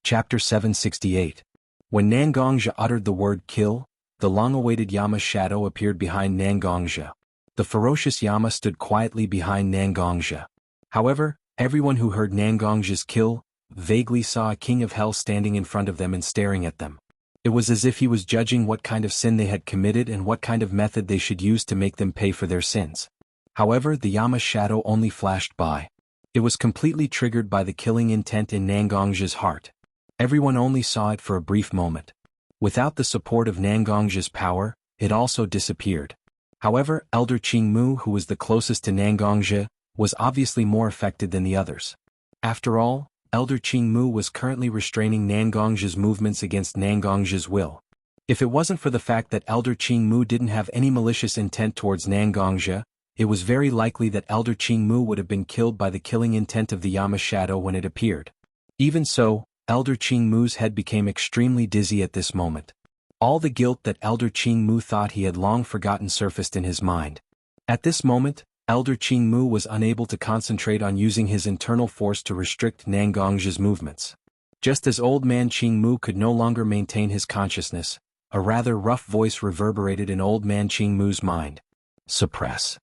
Chapter 768. When Nangongzha uttered the word kill, the long-awaited Yama's shadow appeared behind Nangongzha. The ferocious Yama stood quietly behind Nangongzha. However, everyone who heard Nangongzha's kill vaguely saw a king of hell standing in front of them and staring at them. It was as if he was judging what kind of sin they had committed and what kind of method they should use to make them pay for their sins. However, the Yama's shadow only flashed by. It was completely triggered by the killing intent in Nangongzha's heart. Everyone only saw it for a brief moment. Without the support of Nangongzha's power, it also disappeared. However, Elder Qingmu, who was the closest to Nangongzha, was obviously more affected than the others. After all, Elder Qingmu was currently restraining Nangongzha's movements against Nangongzha's will. If it wasn't for the fact that Elder Qingmu didn't have any malicious intent towards Nangongzha, it was very likely that Elder Qingmu would have been killed by the killing intent of the Yama shadow when it appeared. Even so, Elder Qingmu's head became extremely dizzy at this moment. All the guilt that Elder Qingmu thought he had long forgotten surfaced in his mind. At this moment, Elder Qingmu was unable to concentrate on using his internal force to restrict Nangongzha's movements. Just as Old Man Qingmu could no longer maintain his consciousness, a rather rough voice reverberated in Old Man Qingmu's mind. Suppress.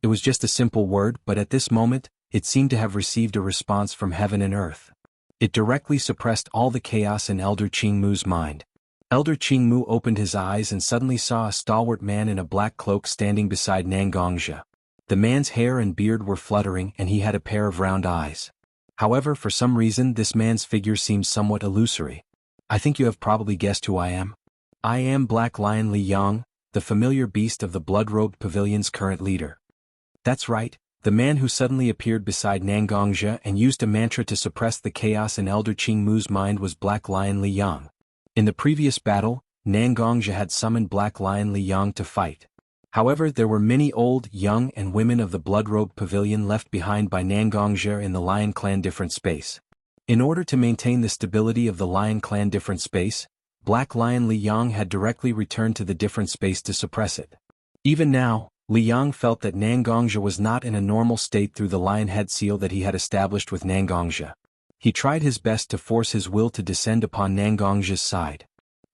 It was just a simple word, but at this moment, it seemed to have received a response from heaven and earth. It directly suppressed all the chaos in Elder Qingmu's mind. Elder Qingmu opened his eyes and suddenly saw a stalwart man in a black cloak standing beside Nangongzha. The man's hair and beard were fluttering and he had a pair of round eyes. However, for some reason this man's figure seemed somewhat illusory. I think you have probably guessed who I am. I am Black Lion Li Yang, the familiar beast of the Blood-Robed Pavilion's current leader. That's right. The man who suddenly appeared beside Nangongzha and used a mantra to suppress the chaos in Elder Qingmu's mind was Black Lion Li Yang. In the previous battle, Nangongzha had summoned Black Lion Li Yang to fight. However, there were many old, young, and women of the Blood-Robed Pavilion left behind by Nangongzha in the Lion Clan Different Space. In order to maintain the stability of the Lion Clan Different Space, Black Lion Li Yang had directly returned to the Different Space to suppress it. Even now, Li Yang felt that Nangongzha was not in a normal state through the lion head seal that he had established with Nangongzha. He tried his best to force his will to descend upon Nangongzha's side.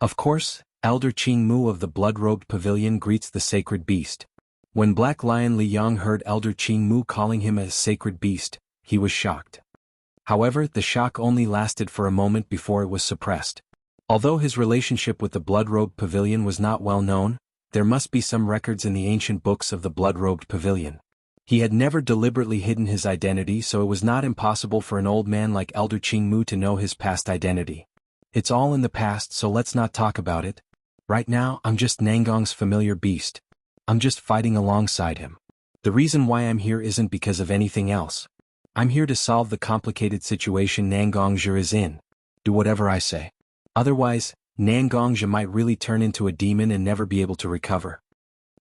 Of course, Elder Qingmu of the Blood-Robed Pavilion greets the sacred beast. When Black Lion Li Yang heard Elder Qingmu calling him a sacred beast, he was shocked. However, the shock only lasted for a moment before it was suppressed. Although his relationship with the Blood-Robed Pavilion was not well known, there must be some records in the ancient books of the Blood-Robed Pavilion. He had never deliberately hidden his identity, so it was not impossible for an old man like Elder Qingmu to know his past identity. It's all in the past, so let's not talk about it. Right now, I'm just Nangong's familiar beast. I'm just fighting alongside him. The reason why I'm here isn't because of anything else. I'm here to solve the complicated situation Nangongzha is in. Do whatever I say. Otherwise, Nangongzha might really turn into a demon and never be able to recover.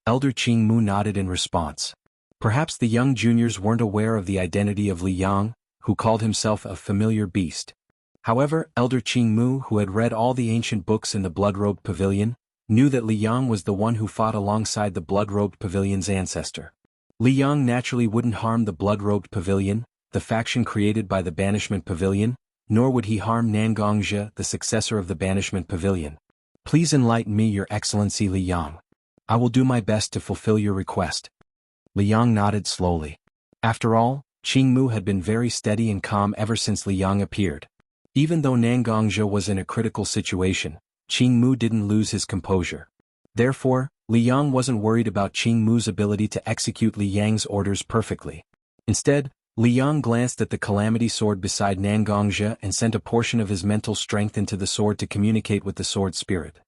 Elder Qingmu nodded in response. Perhaps the young juniors weren't aware of the identity of Li Yang, who called himself a familiar beast. However, Elder Qingmu, who had read all the ancient books in the Blood-Robed Pavilion, knew that Li Yang was the one who fought alongside the Blood-Robed Pavilion's ancestor. Li Yang naturally wouldn't harm the Blood-Robed Pavilion, the faction created by the Banishment Pavilion, nor would he harm Nangongzha, the successor of the Banishment Pavilion. Please enlighten me, Your Excellency Li Yang. I will do my best to fulfill your request. Li Yang nodded slowly. After all, Qingmu had been very steady and calm ever since Li Yang appeared. Even though Nangongzha was in a critical situation, Qingmu didn't lose his composure. Therefore, Li Yang wasn't worried about Qingmu's ability to execute Li Yang's orders perfectly. Instead, Li Yang glanced at the Calamity Sword beside Nangongzha and sent a portion of his mental strength into the sword to communicate with the sword spirit.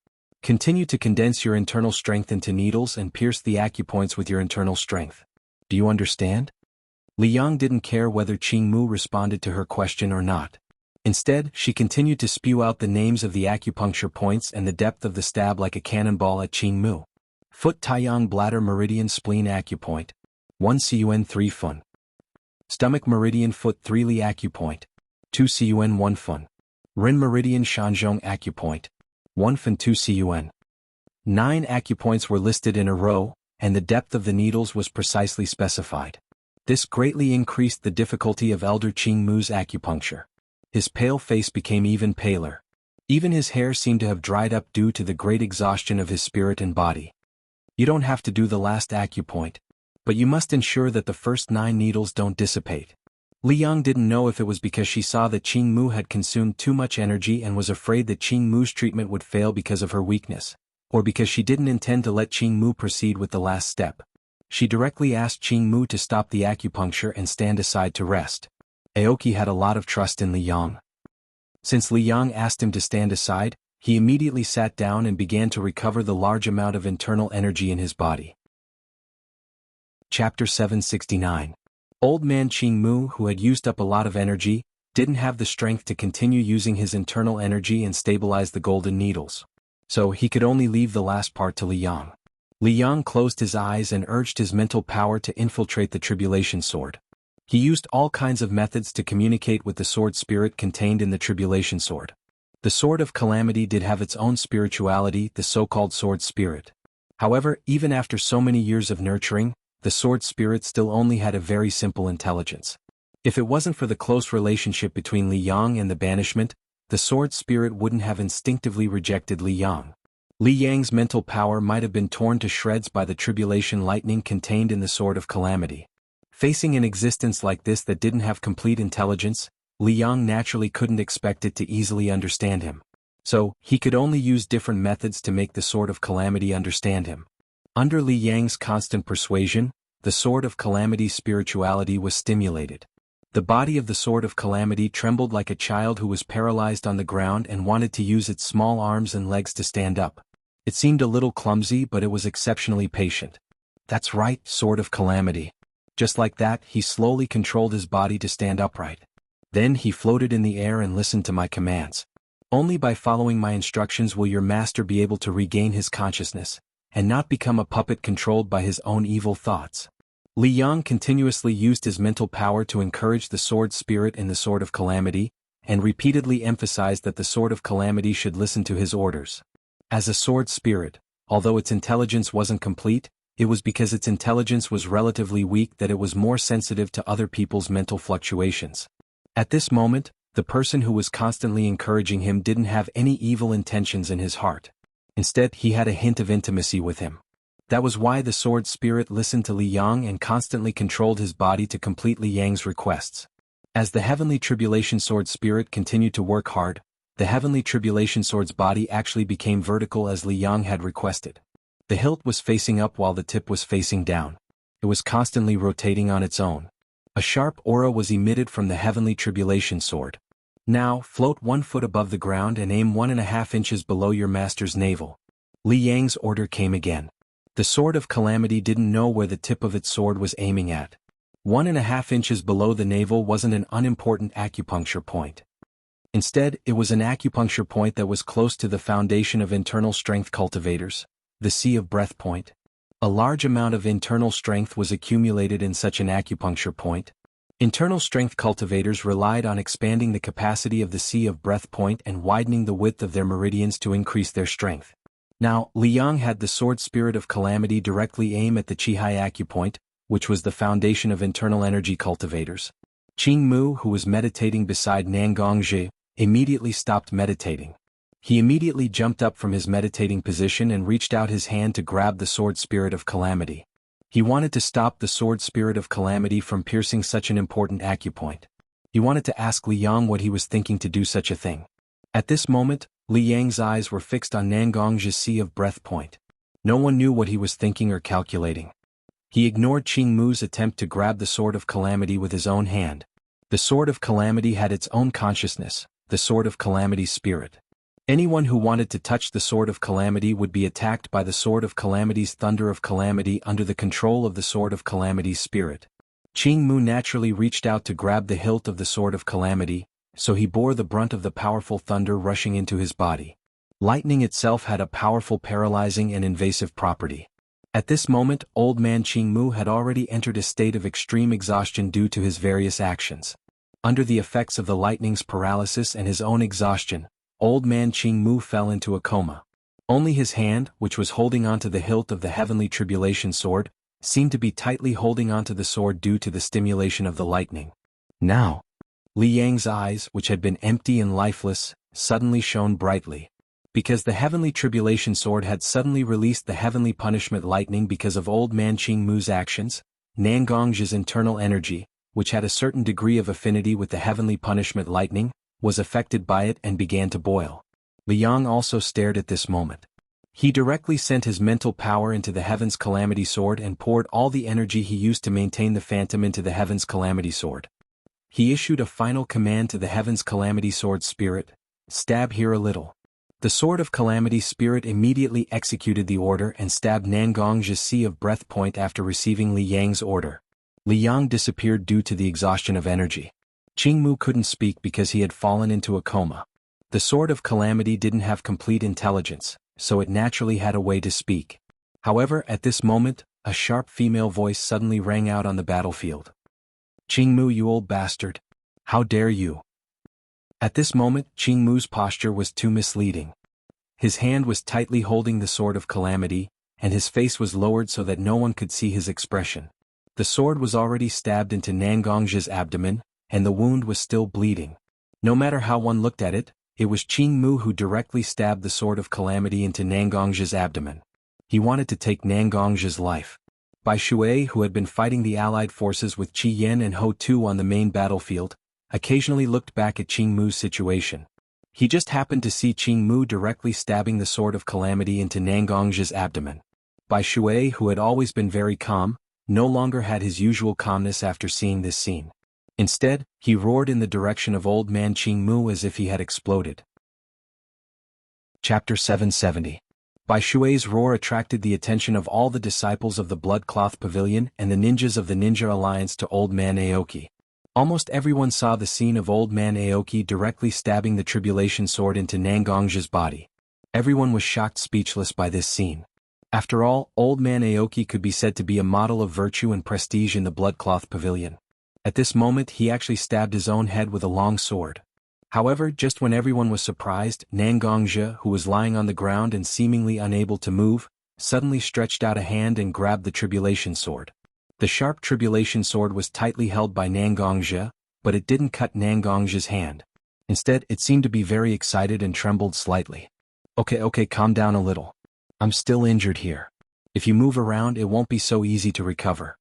Continue to condense your internal strength into needles and pierce the acupoints with your internal strength. Do you understand? Li Yang didn't care whether Qingmu responded to her question or not. Instead, she continued to spew out the names of the acupuncture points and the depth of the stab like a cannonball at Qingmu. Foot Taiyang Bladder Meridian Spleen Acupoint. 1 CUN 3 Fun. Stomach Meridian Foot 3 Li Acupoint. 2 CUN 1 Fun. Rin Meridian Shanzhong Acupoint. 1 Fun 2 CUN. 9 acupoints were listed in a row, and the depth of the needles was precisely specified. This greatly increased the difficulty of Elder Qingmu's acupuncture. His pale face became even paler. Even his hair seemed to have dried up due to the great exhaustion of his spirit and body. You don't have to do the last acupoint, but you must ensure that the first 9 needles don't dissipate. Li Yang didn't know if it was because she saw that Qing Mu had consumed too much energy and was afraid that Qing Mu's treatment would fail because of her weakness, or because she didn't intend to let Qing Mu proceed with the last step. She directly asked Qing Mu to stop the acupuncture and stand aside to rest. Aoki had a lot of trust in Li Yang. Since Li Yang asked him to stand aside, he immediately sat down and began to recover the large amount of internal energy in his body. Chapter 769. Old man Qing Mu, who had used up a lot of energy, didn't have the strength to continue using his internal energy and stabilize the golden needles. So he could only leave the last part to Li Yang. Li Yang closed his eyes and urged his mental power to infiltrate the tribulation sword. He used all kinds of methods to communicate with the sword spirit contained in the tribulation sword. The sword of calamity did have its own spirituality, the so-called sword spirit. However, even after so many years of nurturing, the sword spirit still only had a very simple intelligence. If it wasn't for the close relationship between Li Yang and the banishment, the sword spirit wouldn't have instinctively rejected Li Yang. Li Yang's mental power might have been torn to shreds by the tribulation lightning contained in the sword of calamity. Facing an existence like this that didn't have complete intelligence, Li Yang naturally couldn't expect it to easily understand him. So, he could only use different methods to make the sword of calamity understand him. Under Li Yang's constant persuasion, the sword of calamity's spirituality was stimulated. The body of the sword of calamity trembled like a child who was paralyzed on the ground and wanted to use its small arms and legs to stand up. It seemed a little clumsy, but it was exceptionally patient. That's right, sword of calamity. Just like that, he slowly controlled his body to stand upright. Then he floated in the air and listened to my commands. Only by following my instructions will your master be able to regain his consciousness, and not become a puppet controlled by his own evil thoughts. Li Yang continuously used his mental power to encourage the sword spirit in the sword of calamity, and repeatedly emphasized that the sword of calamity should listen to his orders. As a sword spirit, although its intelligence wasn't complete, it was because its intelligence was relatively weak that it was more sensitive to other people's mental fluctuations. At this moment, the person who was constantly encouraging him didn't have any evil intentions in his heart. Instead, he had a hint of intimacy with him. That was why the sword spirit listened to Li Yang and constantly controlled his body to complete Li Yang's requests. As the heavenly tribulation sword spirit continued to work hard, the heavenly tribulation sword's body actually became vertical as Li Yang had requested. The hilt was facing up while the tip was facing down. It was constantly rotating on its own. A sharp aura was emitted from the heavenly tribulation sword. Now, float 1 foot above the ground and aim 1.5 inches below your master's navel. Li Yang's order came again. The sword of calamity didn't know where the tip of its sword was aiming at. 1.5 inches below the navel wasn't an unimportant acupuncture point. Instead, it was an acupuncture point that was close to the foundation of internal strength cultivators, the sea of breath point. A large amount of internal strength was accumulated in such an acupuncture point. Internal strength cultivators relied on expanding the capacity of the sea of breath point and widening the width of their meridians to increase their strength. Now, Li Yang had the sword spirit of calamity directly aim at the Qihai acupoint, which was the foundation of internal energy cultivators. Qing Mu, who was meditating beside Nangongzhi, immediately stopped meditating. He immediately jumped up from his meditating position and reached out his hand to grab the sword spirit of calamity. He wanted to stop the sword spirit of calamity from piercing such an important acupoint. He wanted to ask Li Yang what he was thinking to do such a thing. At this moment, Li Yang's eyes were fixed on Nangongzhi's sea of breath point. No one knew what he was thinking or calculating. He ignored Qing Mu's attempt to grab the sword of calamity with his own hand. The sword of calamity had its own consciousness, the sword of calamity's spirit. Anyone who wanted to touch the sword of calamity would be attacked by the sword of calamity's thunder of calamity under the control of the sword of calamity's spirit. Qing Mu naturally reached out to grab the hilt of the sword of calamity, so he bore the brunt of the powerful thunder rushing into his body. Lightning itself had a powerful paralyzing and invasive property. At this moment, old man Qing Mu had already entered a state of extreme exhaustion due to his various actions. Under the effects of the lightning's paralysis and his own exhaustion, old man Qing Mu fell into a coma. Only his hand, which was holding onto the hilt of the heavenly tribulation sword, seemed to be tightly holding onto the sword due to the stimulation of the lightning. Now, Li Yang's eyes, which had been empty and lifeless, suddenly shone brightly. Because the heavenly tribulation sword had suddenly released the heavenly punishment lightning because of old man Qing Mu's actions, Nangong's internal energy, which had a certain degree of affinity with the heavenly punishment lightning, was affected by it and began to boil. Li Yang also stared at this moment. He directly sent his mental power into the Heaven's Calamity Sword and poured all the energy he used to maintain the Phantom into the Heaven's Calamity Sword. He issued a final command to the Heaven's Calamity Sword Spirit, "Stab here a little." The Sword of Calamity Spirit immediately executed the order and stabbed Nangong's Sea of Breath point after receiving Li Yang's order. Li Yang disappeared due to the exhaustion of energy. Qing Mu couldn't speak because he had fallen into a coma. The Sword of Calamity didn't have complete intelligence, so it naturally had a way to speak. However, at this moment, a sharp female voice suddenly rang out on the battlefield. "Qing Mu, you old bastard! How dare you!" At this moment, Qing Mu's posture was too misleading. His hand was tightly holding the Sword of Calamity, and his face was lowered so that no one could see his expression. The sword was already stabbed into Nangong's abdomen, and the wound was still bleeding. No matter how one looked at it, it was Qing Mu who directly stabbed the Sword of Calamity into Nangong's abdomen. He wanted to take Nangong's life. Bai Shui, who had been fighting the allied forces with Qi Yan and Ho Tu on the main battlefield, occasionally looked back at Qing Mu's situation. He just happened to see Qing Mu directly stabbing the Sword of Calamity into Nangong's abdomen. Bai Shui, who had always been very calm, no longer had his usual calmness after seeing this scene. Instead, he roared in the direction of old man Qing Mu as if he had exploded. Chapter 770. Bai Shui's roar attracted the attention of all the disciples of the Bloodcloth Pavilion and the ninjas of the Ninja Alliance to Old Man Aoki. Almost everyone saw the scene of Old Man Aoki directly stabbing the Tribulation Sword into Nangong's body. Everyone was shocked speechless by this scene. After all, Old Man Aoki could be said to be a model of virtue and prestige in the Bloodcloth Pavilion. At this moment he actually stabbed his own head with a long sword. However, just when everyone was surprised, Nangongzhe, who was lying on the ground and seemingly unable to move, suddenly stretched out a hand and grabbed the Tribulation Sword. The sharp Tribulation Sword was tightly held by Nangongzhe, but it didn't cut Nangongzhe's hand. Instead, it seemed to be very excited and trembled slightly. Okay, calm down a little. I'm still injured here. If you move around, it won't be so easy to recover."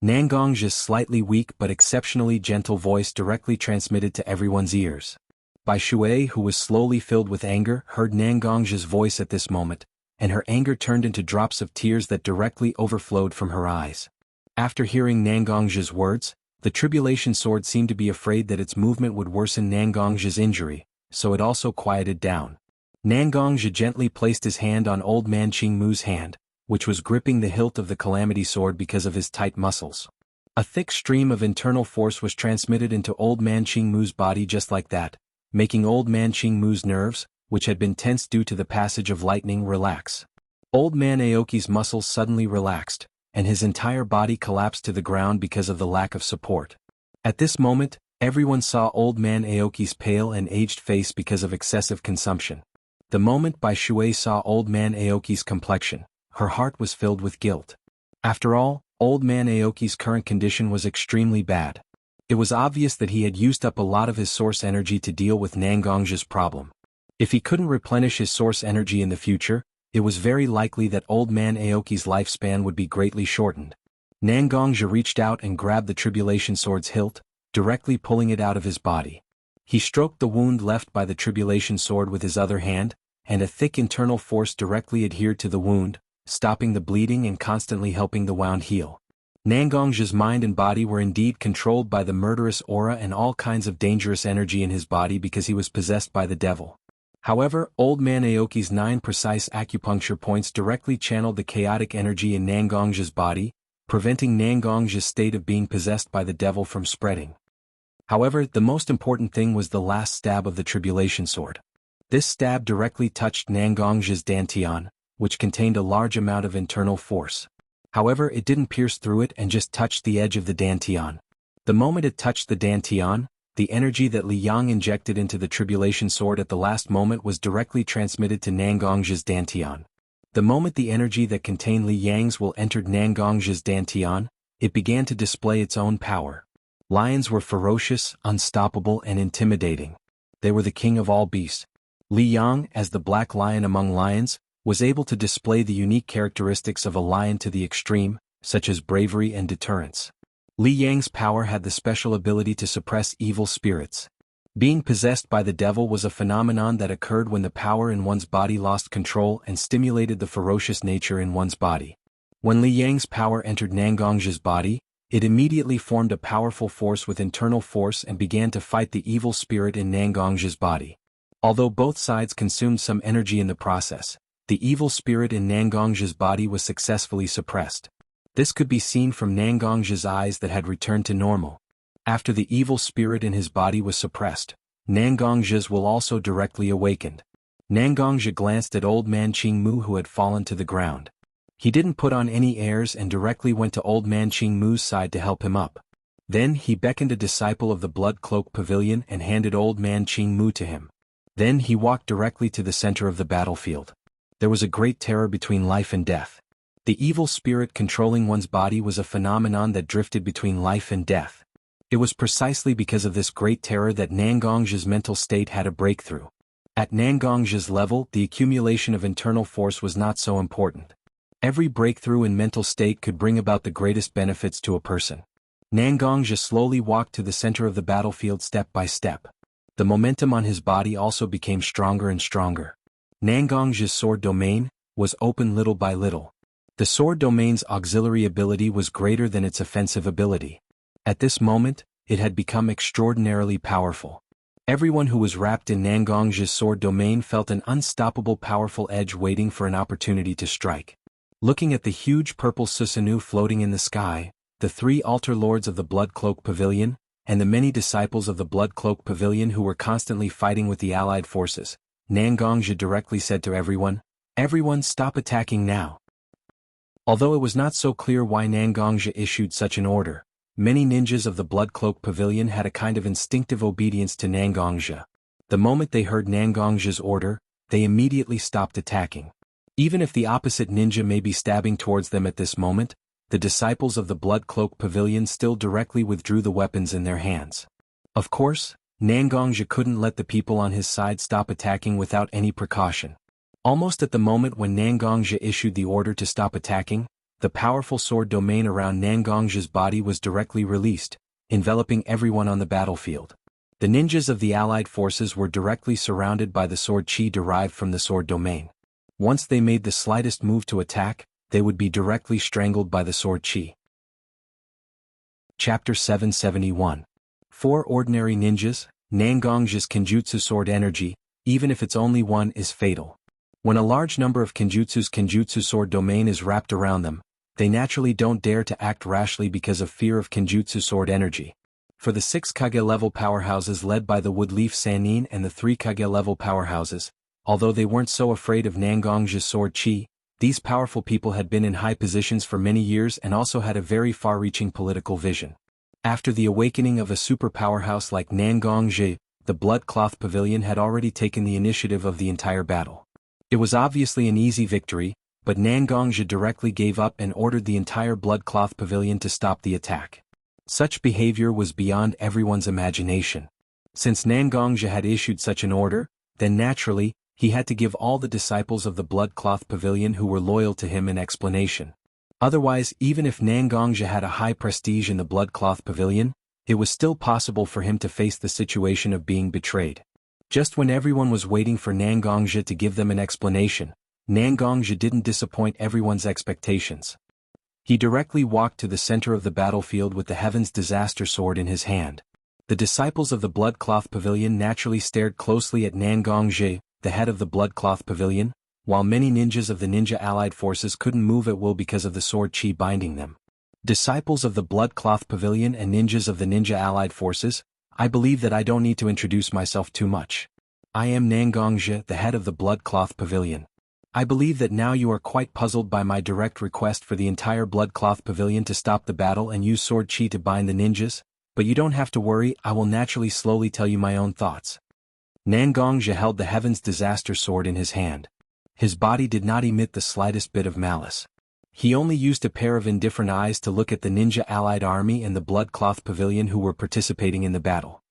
Nangongzhe's slightly weak but exceptionally gentle voice directly transmitted to everyone's ears. Bai Shui, who was slowly filled with anger, heard Nangongzhe's voice at this moment, and her anger turned into drops of tears that directly overflowed from her eyes. After hearing Nangongzhe's words, the Tribulation Sword seemed to be afraid that its movement would worsen Nangongzhe's injury, so it also quieted down. Nangongzhe gently placed his hand on old man Qing Mu's hand, which was gripping the hilt of the Calamity Sword because of his tight muscles. A thick stream of internal force was transmitted into old man Qing Mu's body just like that, making old man Qing Mu's nerves, which had been tense due to the passage of lightning, relax. Old man Aoki's muscles suddenly relaxed, and his entire body collapsed to the ground because of the lack of support. At this moment, everyone saw old man Aoki's pale and aged face because of excessive consumption. The moment Bai Shui saw old man Aoki's complexion, her heart was filled with guilt. After all, old man Aoki's current condition was extremely bad. It was obvious that he had used up a lot of his source energy to deal with Nangongzhe's problem. If he couldn't replenish his source energy in the future, it was very likely that old man Aoki's lifespan would be greatly shortened. Nangongzhe reached out and grabbed the Tribulation Sword's hilt, directly pulling it out of his body. He stroked the wound left by the Tribulation Sword with his other hand, and a thick internal force directly adhered to the wound, stopping the bleeding and constantly helping the wound heal. Nangongzhe's mind and body were indeed controlled by the murderous aura and all kinds of dangerous energy in his body because he was possessed by the devil. However, old man Aoki's 9 precise acupuncture points directly channeled the chaotic energy in Nangongzhe's body, preventing Nangongzhe's state of being possessed by the devil from spreading. However, the most important thing was the last stab of the Tribulation Sword. This stab directly touched Nangongzhe's dantian, which contained a large amount of internal force. However, it didn't pierce through it and just touched the edge of the dantian. The moment it touched the dantian, the energy that Li Yang injected into the Tribulation Sword at the last moment was directly transmitted to Nangongzhe's dantian. The moment the energy that contained Li Yang's will entered Nangongzhe's dantian, it began to display its own power. Lions were ferocious, unstoppable and intimidating. They were the king of all beasts. Li Yang, as the black lion among lions, was able to display the unique characteristics of a lion to the extreme, such as bravery and deterrence. Li Yang's power had the special ability to suppress evil spirits. Being possessed by the devil was a phenomenon that occurred when the power in one's body lost control and stimulated the ferocious nature in one's body. When Li Yang's power entered Nangongji's body, it immediately formed a powerful force with internal force and began to fight the evil spirit in Nangongji's body. Although both sides consumed some energy in the process, the evil spirit in Nangongji's body was successfully suppressed. This could be seen from Nangongji's eyes that had returned to normal. After the evil spirit in his body was suppressed, Nangongji's will also directly awakened. Nangongji glanced at old man Qingmu who had fallen to the ground. He didn't put on any airs and directly went to old man Qingmu's side to help him up. Then he beckoned a disciple of the Blood Cloak Pavilion and handed old man Qingmu to him. Then he walked directly to the center of the battlefield. There was a great terror between life and death. The evil spirit controlling one's body was a phenomenon that drifted between life and death. It was precisely because of this great terror that Nangongji's mental state had a breakthrough. At Nangongji's level, the accumulation of internal force was not so important. Every breakthrough in mental state could bring about the greatest benefits to a person. Nangongji slowly walked to the center of the battlefield step by step. The momentum on his body also became stronger and stronger. Nangongji's sword domain was open little by little. The sword domain's auxiliary ability was greater than its offensive ability. At this moment, it had become extraordinarily powerful. Everyone who was wrapped in Nangongji's sword domain felt an unstoppable powerful edge waiting for an opportunity to strike. Looking at the huge purple Susanoo floating in the sky, the three altar lords of the Blood Cloak Pavilion, and the many disciples of the Blood Cloak Pavilion who were constantly fighting with the allied forces, Nangongji directly said to everyone, "Everyone stop attacking now." Although it was not so clear why Nangongji issued such an order, many ninjas of the Blood Cloak Pavilion had a kind of instinctive obedience to Nangongji. The moment they heard Nangongji's order, they immediately stopped attacking. Even if the opposite ninja may be stabbing towards them at this moment, the disciples of the Blood Cloak Pavilion still directly withdrew the weapons in their hands. Of course, Nangongji couldn't let the people on his side stop attacking without any precaution. Almost at the moment when Nangongji issued the order to stop attacking, the powerful sword domain around Nangongji's body was directly released, enveloping everyone on the battlefield. The ninjas of the allied forces were directly surrounded by the sword chi derived from the sword domain. Once they made the slightest move to attack, they would be directly strangled by the sword chi. Chapter 771. 4 Ordinary Ninjas. Nangongji's Kenjutsu sword energy, even if it's only one, is fatal. When a large number of Kenjutsu's Kenjutsu sword domain is wrapped around them, they naturally don't dare to act rashly because of fear of Kenjutsu sword energy. For the 6 Kage level powerhouses led by the Woodleaf Sannin and the 3 Kage level powerhouses, although they weren't so afraid of Nangongji's sword chi, these powerful people had been in high positions for many years and also had a very far-reaching political vision. After the awakening of a super powerhouse like Nangongji, the Blood Cloth Pavilion had already taken the initiative of the entire battle. It was obviously an easy victory, but Nangongji directly gave up and ordered the entire Blood Cloth Pavilion to stop the attack. Such behavior was beyond everyone's imagination. Since Nangongji had issued such an order, then naturally, he had to give all the disciples of the Blood Cloth Pavilion who were loyal to him an explanation. Otherwise, even if Nangongji had a high prestige in the Blood Cloth Pavilion, it was still possible for him to face the situation of being betrayed. Just when everyone was waiting for Nangongji to give them an explanation, Nangongji didn't disappoint everyone's expectations. He directly walked to the center of the battlefield with the Heaven's Disaster Sword in his hand. The disciples of the Blood Cloth Pavilion naturally stared closely at Nangongji, the head of the Blood Cloth Pavilion, while many ninjas of the ninja allied forces couldn't move at will because of the sword chi binding them. Disciples of the Blood Cloth Pavilion and ninjas of the ninja allied forces, I believe that I don't need to introduce myself too much. I am Nangongji, the head of the Blood Cloth Pavilion. I believe that now you are quite puzzled by my direct request for the entire Blood Cloth Pavilion to stop the battle and use sword chi to bind the ninjas, but you don't have to worry, I will naturally slowly tell you my own thoughts. Nangongji held the Heaven's Disaster Sword in his hand. His body did not emit the slightest bit of malice. He only used a pair of indifferent eyes to look at the ninja allied army and the blood-cloth pavilion who were participating in the battle.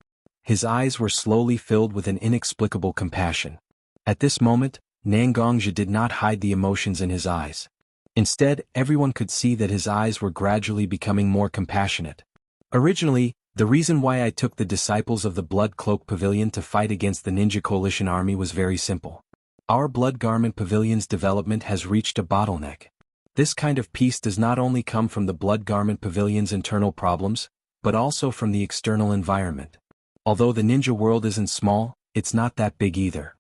His eyes were slowly filled with an inexplicable compassion. At this moment, Nangongja did not hide the emotions in his eyes. Instead, everyone could see that his eyes were gradually becoming more compassionate. Originally, the reason why I took the disciples of the Blood Cloak Pavilion to fight against the Ninja Coalition army was very simple. Our Blood Garment Pavilion's development has reached a bottleneck. This kind of peace does not only come from the Blood Garment Pavilion's internal problems, but also from the external environment. Although the ninja world isn't small, it's not that big either.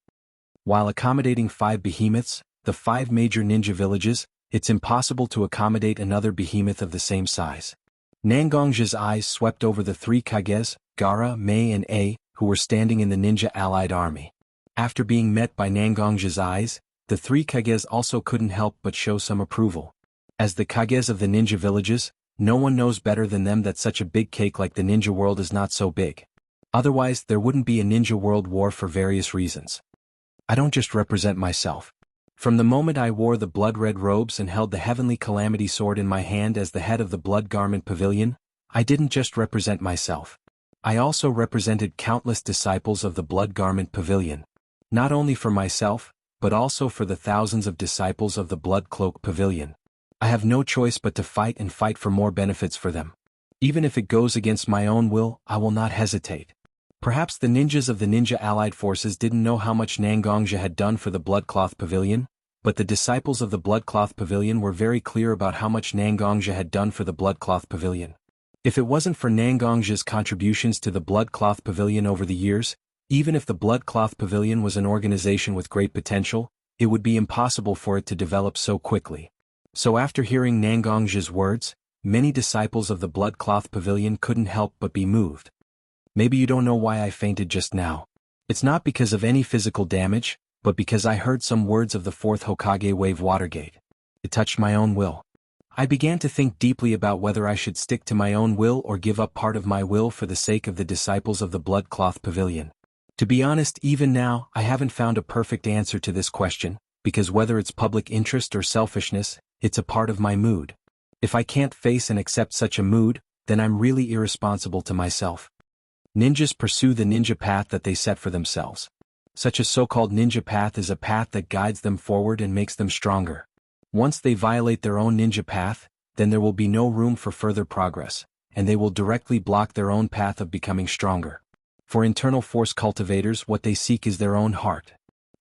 While accommodating 5 behemoths, the 5 major ninja villages, it's impossible to accommodate another behemoth of the same size. Nangongja's eyes swept over the 3 Kages, Gara, Mei and A, who were standing in the ninja allied army. After being met by Nangongja's eyes, the 3 Kages also couldn't help but show some approval. As the Kages of the ninja villages, no one knows better than them that such a big cake like the ninja world is not so big. Otherwise, there wouldn't be a ninja world war for various reasons. I don't just represent myself. From the moment I wore the blood-red robes and held the heavenly calamity sword in my hand as the head of the Blood Garment Pavilion, I didn't just represent myself. I also represented countless disciples of the Blood Garment Pavilion. Not only for myself, but also for the thousands of disciples of the Blood Cloak Pavilion. I have no choice but to fight and fight for more benefits for them. Even if it goes against my own will, I will not hesitate. Perhaps the ninjas of the Ninja Allied Forces didn't know how much Nangongja had done for the Bloodcloth Pavilion, but the disciples of the Bloodcloth Pavilion were very clear about how much Nangongja had done for the Bloodcloth Pavilion. If it wasn't for Nangongja's contributions to the Bloodcloth Pavilion over the years, even if the Bloodcloth Pavilion was an organization with great potential, it would be impossible for it to develop so quickly. So after hearing Nangongja's words, many disciples of the Bloodcloth Pavilion couldn't help but be moved. Maybe you don't know why I fainted just now. It's not because of any physical damage, but because I heard some words of the 4th Hokage wave Watergate. It touched my own will. I began to think deeply about whether I should stick to my own will or give up part of my will for the sake of the disciples of the Bloodcloth Pavilion. To be honest, even now, I haven't found a perfect answer to this question, because whether it's public interest or selfishness, it's a part of my mood. If I can't face and accept such a mood, then I'm really irresponsible to myself. Ninjas pursue the ninja path that they set for themselves. Such a so-called ninja path is a path that guides them forward and makes them stronger. Once they violate their own ninja path, then there will be no room for further progress, and they will directly block their own path of becoming stronger. For internal force cultivators, what they seek is their own heart.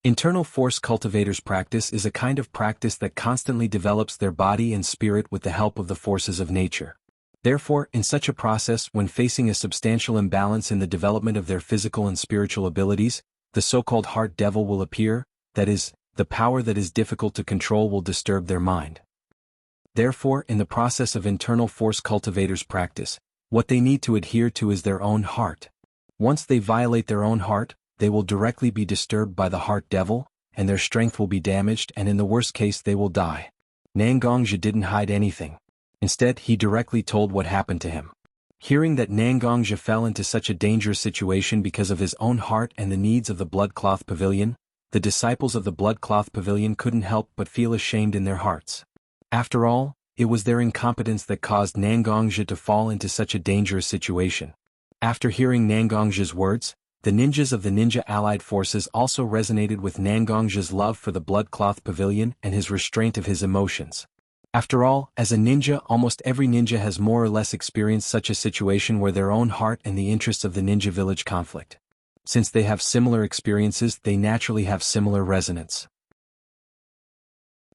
Internal force cultivators' practice is a kind of practice that constantly develops their body and spirit with the help of the forces of nature. Therefore, in such a process, when facing a substantial imbalance in the development of their physical and spiritual abilities, the so-called heart devil will appear, that is, the power that is difficult to control will disturb their mind. Therefore, in the process of internal force cultivators' practice, what they need to adhere to is their own heart. Once they violate their own heart, they will directly be disturbed by the heart devil, and their strength will be damaged, and in the worst case they will die. Nangongja didn't hide anything. Instead, he directly told what happened to him. Hearing that Nangongja fell into such a dangerous situation because of his own heart and the needs of the Bloodcloth Pavilion, the disciples of the Bloodcloth Pavilion couldn't help but feel ashamed in their hearts. After all, it was their incompetence that caused Nangongja to fall into such a dangerous situation. After hearing Nangongja's words, the ninjas of the Ninja Allied Forces also resonated with Nangongja's love for the Bloodcloth Pavilion and his restraint of his emotions. After all, as a ninja, almost every ninja has more or less experienced such a situation where their own heart and the interests of the ninja village conflict. Since they have similar experiences, they naturally have similar resonance.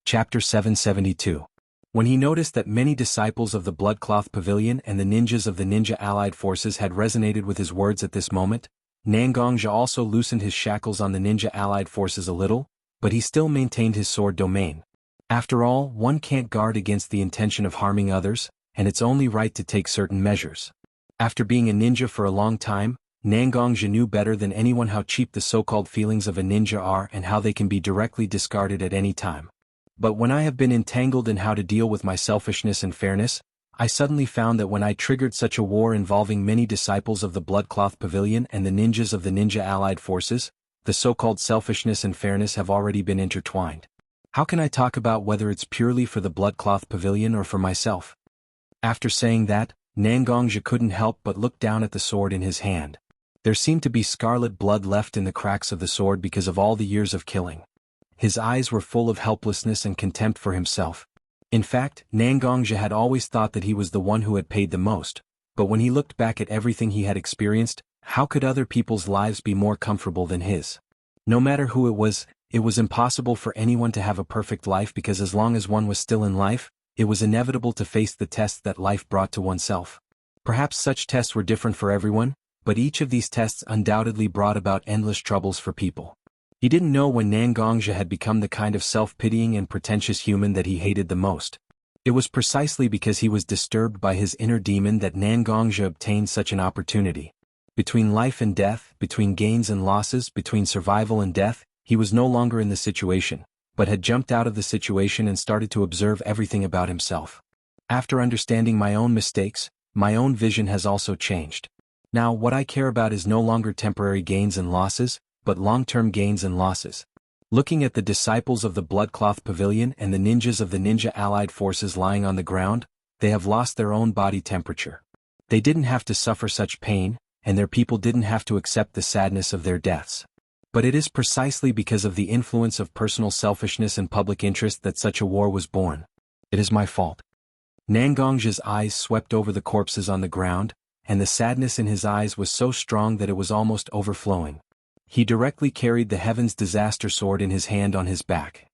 Chapter 772. When he noticed that many disciples of the Bloodcloth Pavilion and the ninjas of the Ninja Allied Forces had resonated with his words at this moment, Nangongja also loosened his shackles on the Ninja Allied Forces a little, but he still maintained his sword domain. After all, one can't guard against the intention of harming others, and it's only right to take certain measures. After being a ninja for a long time, Nangongja knew better than anyone how cheap the so-called feelings of a ninja are and how they can be directly discarded at any time. But when I have been entangled in how to deal with my selfishness and fairness, I suddenly found that when I triggered such a war involving many disciples of the Bloodcloth Pavilion and the ninjas of the Ninja Allied Forces, the so-called selfishness and fairness have already been intertwined. How can I talk about whether it's purely for the bloodcloth pavilion or for myself? After saying that, Nangongja couldn't help but look down at the sword in his hand. There seemed to be scarlet blood left in the cracks of the sword because of all the years of killing. His eyes were full of helplessness and contempt for himself. In fact, Nangongja had always thought that he was the one who had paid the most, but when he looked back at everything he had experienced, how could other people's lives be more comfortable than his? No matter who it was impossible for anyone to have a perfect life because as long as one was still in life, it was inevitable to face the tests that life brought to oneself. Perhaps such tests were different for everyone, but each of these tests undoubtedly brought about endless troubles for people. He didn't know when Nangongja had become the kind of self-pitying and pretentious human that he hated the most. It was precisely because he was disturbed by his inner demon that Nangongja obtained such an opportunity. Between life and death, between gains and losses, between survival and death, he was no longer in the situation, but had jumped out of the situation and started to observe everything about himself. After understanding my own mistakes, my own vision has also changed. Now what I care about is no longer temporary gains and losses, but long-term gains and losses. Looking at the disciples of the Bloodcloth Pavilion and the ninjas of the Ninja Allied Forces lying on the ground, they have lost their own body temperature. They didn't have to suffer such pain, and their people didn't have to accept the sadness of their deaths. But it is precisely because of the influence of personal selfishness and public interest that such a war was born. It is my fault. Nangongja's eyes swept over the corpses on the ground, and the sadness in his eyes was so strong that it was almost overflowing. He directly carried the Heaven's Disaster Sword in his hand on his back.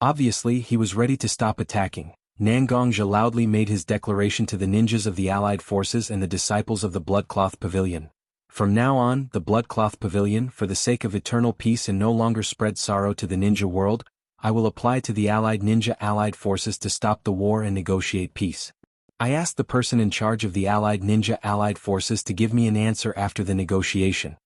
Obviously, he was ready to stop attacking. Nangongja loudly made his declaration to the ninjas of the Allied Forces and the disciples of the Bloodcloth Pavilion. From now on, the Bloodcloth Pavilion, for the sake of eternal peace and no longer spread sorrow to the ninja world, I will apply to the Allied Ninja Allied Forces to stop the war and negotiate peace. I asked the person in charge of the Allied Ninja Allied Forces to give me an answer after the negotiation.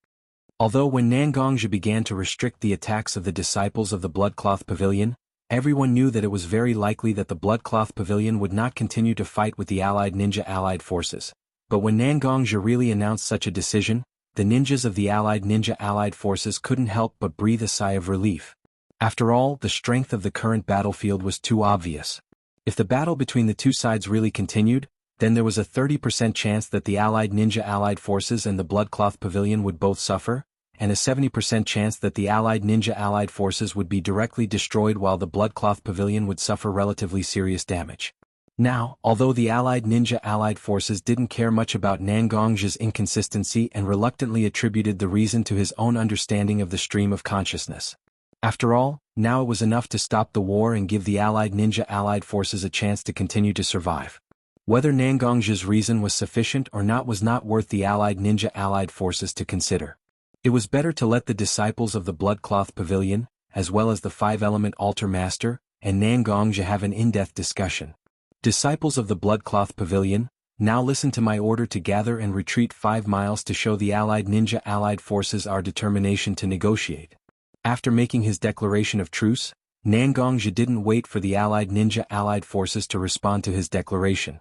Although when Nangongja began to restrict the attacks of the disciples of the Bloodcloth Pavilion, everyone knew that it was very likely that the Bloodcloth Pavilion would not continue to fight with the Allied Ninja Allied Forces. But when Nangongja really announced such a decision, the ninjas of the Allied Ninja Allied Forces couldn't help but breathe a sigh of relief. After all, the strength of the current battlefield was too obvious. If the battle between the two sides really continued, then there was a 30% chance that the Allied Ninja Allied Forces and the Bloodcloth Pavilion would both suffer, and a 70% chance that the Allied Ninja Allied Forces would be directly destroyed while the Bloodcloth Pavilion would suffer relatively serious damage. Now, although the Allied Ninja Allied Forces didn't care much about Nangongja's inconsistency and reluctantly attributed the reason to his own understanding of the stream of consciousness. After all, now it was enough to stop the war and give the Allied Ninja Allied Forces a chance to continue to survive. Whether Nangongja's reason was sufficient or not was not worth the Allied Ninja Allied Forces to consider. It was better to let the disciples of the Bloodcloth Pavilion, as well as the five-element altar master, and Nangongja have an in-depth discussion. Disciples of the Bloodcloth Pavilion, now listen to my order to gather and retreat 5 miles to show the Allied Ninja Allied Forces our determination to negotiate. After making his declaration of truce, Nangongja didn't wait for the Allied Ninja Allied Forces to respond to his declaration.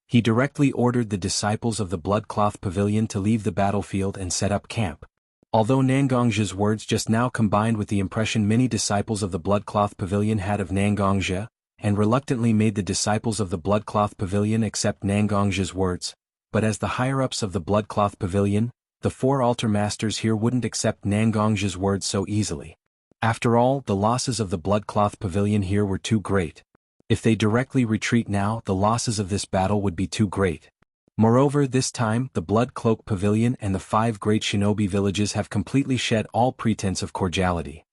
He directly ordered the disciples of the Bloodcloth Pavilion to leave the battlefield and set up camp. Although Nangongja's words just now combined with the impression many disciples of the Bloodcloth Pavilion had of Nangongja, and reluctantly made the disciples of the Bloodcloth Pavilion accept Nangongja's words, but as the higher-ups of the Bloodcloth Pavilion, the 4 altar masters here wouldn't accept Nangongja's words so easily. After all, the losses of the Bloodcloth Pavilion here were too great. If they directly retreat now, the losses of this battle would be too great. Moreover, this time, the Blood Cloak Pavilion and the 5 great shinobi villages have completely shed all pretense of cordiality.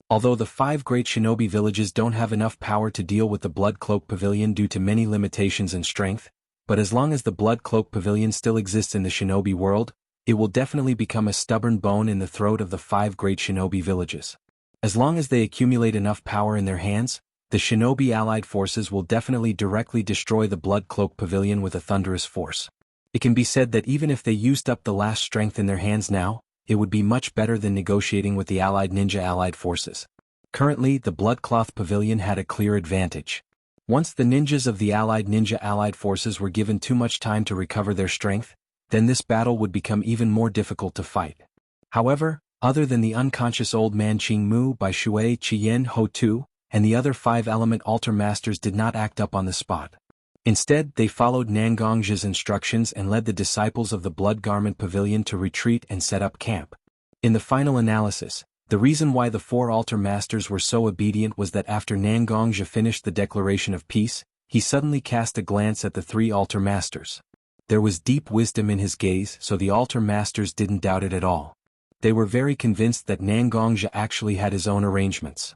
Although the 5 great shinobi villages don't have enough power to deal with the Blood Cloak Pavilion due to many limitations in strength, but as long as the Blood Cloak Pavilion still exists in the shinobi world, it will definitely become a stubborn bone in the throat of the 5 great shinobi villages. As long as they accumulate enough power in their hands, the shinobi allied forces will definitely directly destroy the Blood Cloak Pavilion with a thunderous force. It can be said that even if they used up the last strength in their hands now, it would be much better than negotiating with the Allied Ninja Allied Forces. Currently, the Bloodcloth Pavilion had a clear advantage. Once the ninjas of the Allied Ninja Allied Forces were given too much time to recover their strength, then this battle would become even more difficult to fight. However, other than the unconscious old man Qing Mu by Shui Qian Ho Tu, and the other 5 element altar masters did not act up on the spot. Instead, they followed Nangongji's instructions and led the disciples of the Blood Garment Pavilion to retreat and set up camp. In the final analysis, the reason why the 4 altar masters were so obedient was that after Nangongja finished the declaration of peace, he suddenly cast a glance at the 3 altar masters. There was deep wisdom in his gaze, so the altar masters didn't doubt it at all. They were very convinced that Nangongja actually had his own arrangements.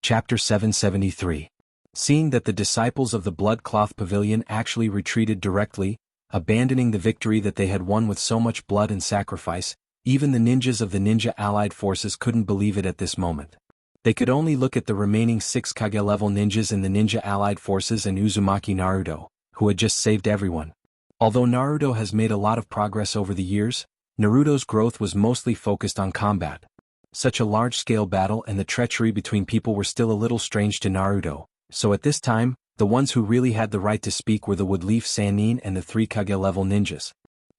Chapter 773. Seeing that the disciples of the Blood Cloth Pavilion actually retreated directly, abandoning the victory that they had won with so much blood and sacrifice, even the ninjas of the ninja allied forces couldn't believe it at this moment. They could only look at the remaining 6 Kage-level ninjas in the ninja allied forces and Uzumaki Naruto, who had just saved everyone. Although Naruto has made a lot of progress over the years, Naruto's growth was mostly focused on combat. Such a large-scale battle and the treachery between people were still a little strange to Naruto, so at this time, the ones who really had the right to speak were the Woodleaf Sannin and the 3 Kage-level ninjas.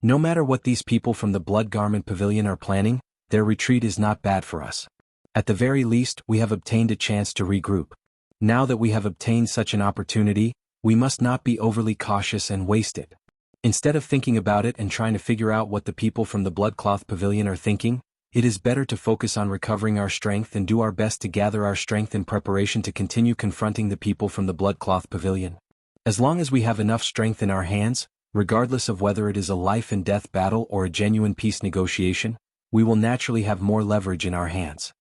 No matter what these people from the Blood Garment Pavilion are planning, their retreat is not bad for us. At the very least, we have obtained a chance to regroup. Now that we have obtained such an opportunity, we must not be overly cautious and waste it. Instead of thinking about it and trying to figure out what the people from the Bloodcloth Pavilion are thinking, it is better to focus on recovering our strength and do our best to gather our strength in preparation to continue confronting the people from the Bloodcloth Pavilion. As long as we have enough strength in our hands, regardless of whether it is a life and death battle or a genuine peace negotiation, we will naturally have more leverage in our hands.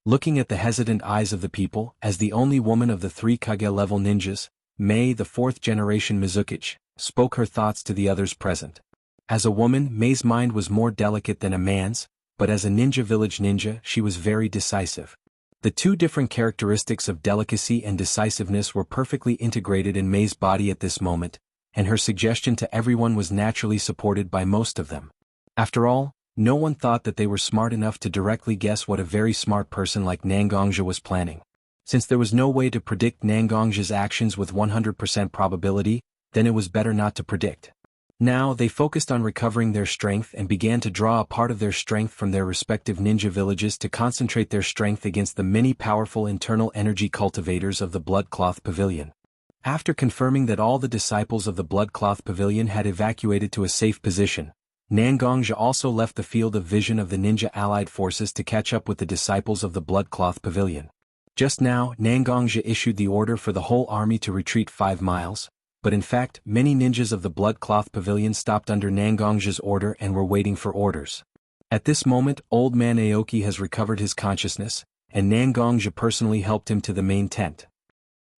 Looking at the hesitant eyes of the people, as the only woman of the 3 Kage-level ninjas, Mei, the 4th generation Mizukichi, spoke her thoughts to the others present. As a woman, Mei's mind was more delicate than a man's, but as a ninja village ninja, she was very decisive. The 2 different characteristics of delicacy and decisiveness were perfectly integrated in Mei's body at this moment, and her suggestion to everyone was naturally supported by most of them. After all, no one thought that they were smart enough to directly guess what a very smart person like Nangongja was planning. Since there was no way to predict Nangongja's actions with 100% probability, then it was better not to predict. Now they focused on recovering their strength and began to draw a part of their strength from their respective ninja villages to concentrate their strength against the many powerful internal energy cultivators of the Bloodcloth Pavilion. After confirming that all the disciples of the Bloodcloth Pavilion had evacuated to a safe position, Nangongja also left the field of vision of the ninja allied forces to catch up with the disciples of the Bloodcloth Pavilion. Just now, Nangongja issued the order for the whole army to retreat 5 miles, but in fact, many ninjas of the Bloodcloth Pavilion stopped under Nangongja's order and were waiting for orders. At this moment, Old Man Aoki has recovered his consciousness, and Nangongja personally helped him to the main tent.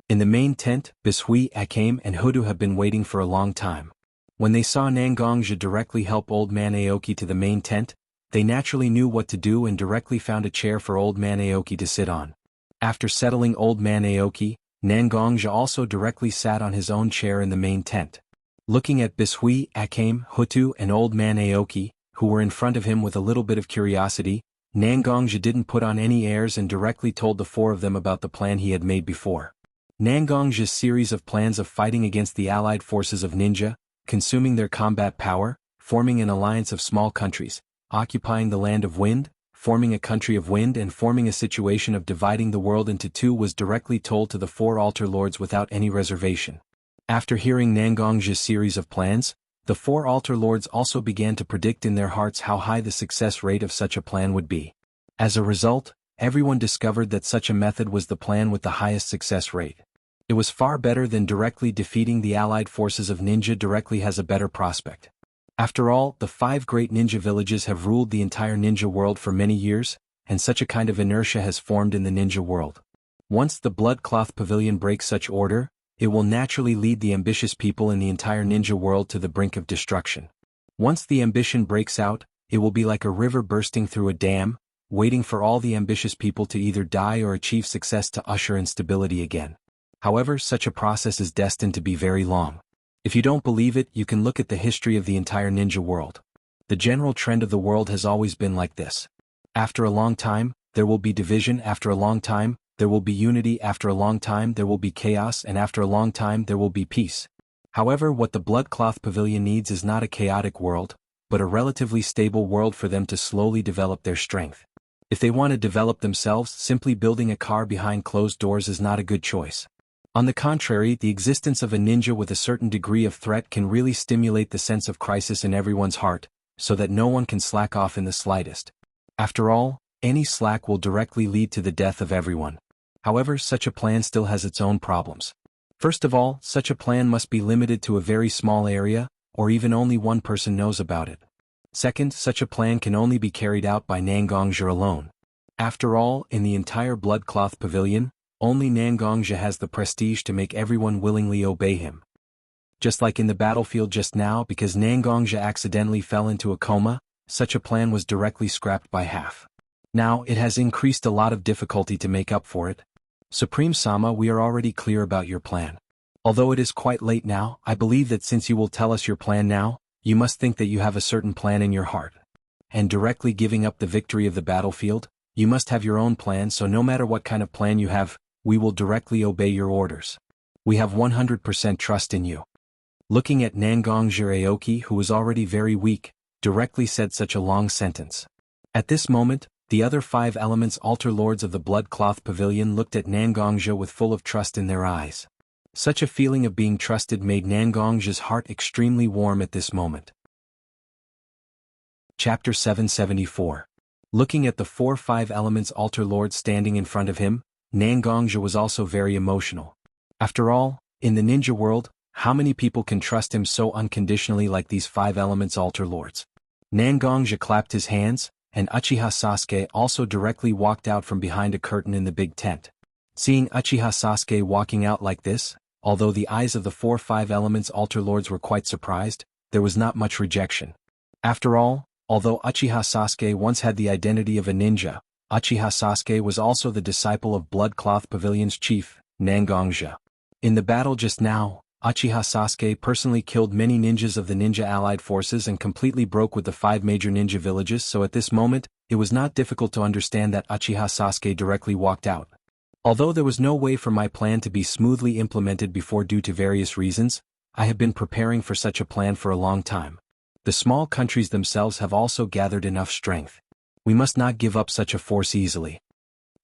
In the main tent, Bishui, Akame and Hudu have been waiting for a long time. When they saw Nangongja directly help Old Man Aoki to the main tent, they naturally knew what to do and directly found a chair for Old Man Aoki to sit on. After settling Old Man Aoki, Nangongja also directly sat on his own chair in the main tent. Looking at Bishui, Akame, Hutu and Old Man Aoki, who were in front of him with a little bit of curiosity, Nangongja didn't put on any airs and directly told the 4 of them about the plan he had made before. Nangongja's series of plans of fighting against the allied forces of ninja, consuming their combat power, forming an alliance of small countries, occupying the land of wind, forming a country of wind and forming a situation of dividing the world into 2 was directly told to the 4 altar lords without any reservation. After hearing Nangongja's series of plans, the 4 altar lords also began to predict in their hearts how high the success rate of such a plan would be. As a result, everyone discovered that such a method was the plan with the highest success rate. It was far better than directly defeating the allied forces of ninja directly has a better prospect. After all, the 5 great ninja villages have ruled the entire ninja world for many years, and such a kind of inertia has formed in the ninja world. Once the Bloodcloth Pavilion breaks such order, it will naturally lead the ambitious people in the entire ninja world to the brink of destruction. Once the ambition breaks out, it will be like a river bursting through a dam, waiting for all the ambitious people to either die or achieve success to usher in stability again. However, such a process is destined to be very long. If you don't believe it, you can look at the history of the entire ninja world. The general trend of the world has always been like this. After a long time, there will be division, after a long time, there will be unity, after a long time there will be chaos, and after a long time there will be peace. However, what the Bloodcloth Pavilion needs is not a chaotic world, but a relatively stable world for them to slowly develop their strength. If they want to develop themselves, simply building a car behind closed doors is not a good choice. On the contrary, the existence of a ninja with a certain degree of threat can really stimulate the sense of crisis in everyone's heart, so that no one can slack off in the slightest. After all, any slack will directly lead to the death of everyone. However, such a plan still has its own problems. First of all, such a plan must be limited to a very small area, or even only one person knows about it. Second, such a plan can only be carried out by Nangongja alone. After all, in the entire Bloodcloth Pavilion, only Nangongja has the prestige to make everyone willingly obey him. Just like in the battlefield just now, because Nangongja accidentally fell into a coma, such a plan was directly scrapped by half. Now, it has increased a lot of difficulty to make up for it. Supreme Sama, we are already clear about your plan. Although it is quite late now, I believe that since you will tell us your plan now, you must think that you have a certain plan in your heart. And directly giving up the victory of the battlefield, you must have your own plan, so no matter what kind of plan you have, we will directly obey your orders. We have 100% trust in you. Looking at Nangongja, Aoki, who was already very weak, directly said such a long sentence. At this moment, the other 5 elements altar lords of the Bloodcloth Pavilion looked at Nangongja with full of trust in their eyes. Such a feeling of being trusted made Nangongja's heart extremely warm at this moment. Chapter 774. Looking at the 4-5 elements altar lords standing in front of him, Nangongja was also very emotional. After all, in the ninja world, how many people can trust him so unconditionally like these 5 elements altar lords? Nangongja clapped his hands, and Uchiha Sasuke also directly walked out from behind a curtain in the big tent. Seeing Uchiha Sasuke walking out like this, although the eyes of the 4-5 elements altar lords were quite surprised, there was not much rejection. After all, although Uchiha Sasuke once had the identity of a ninja, Uchiha Sasuke was also the disciple of Bloodcloth Pavilion's chief, Nangongja. In the battle just now, Uchiha Sasuke personally killed many ninjas of the ninja allied forces and completely broke with the 5 major ninja villages, so at this moment, it was not difficult to understand that Uchiha Sasuke directly walked out. Although there was no way for my plan to be smoothly implemented before due to various reasons, I have been preparing for such a plan for a long time. The small countries themselves have also gathered enough strength. We must not give up such a force easily.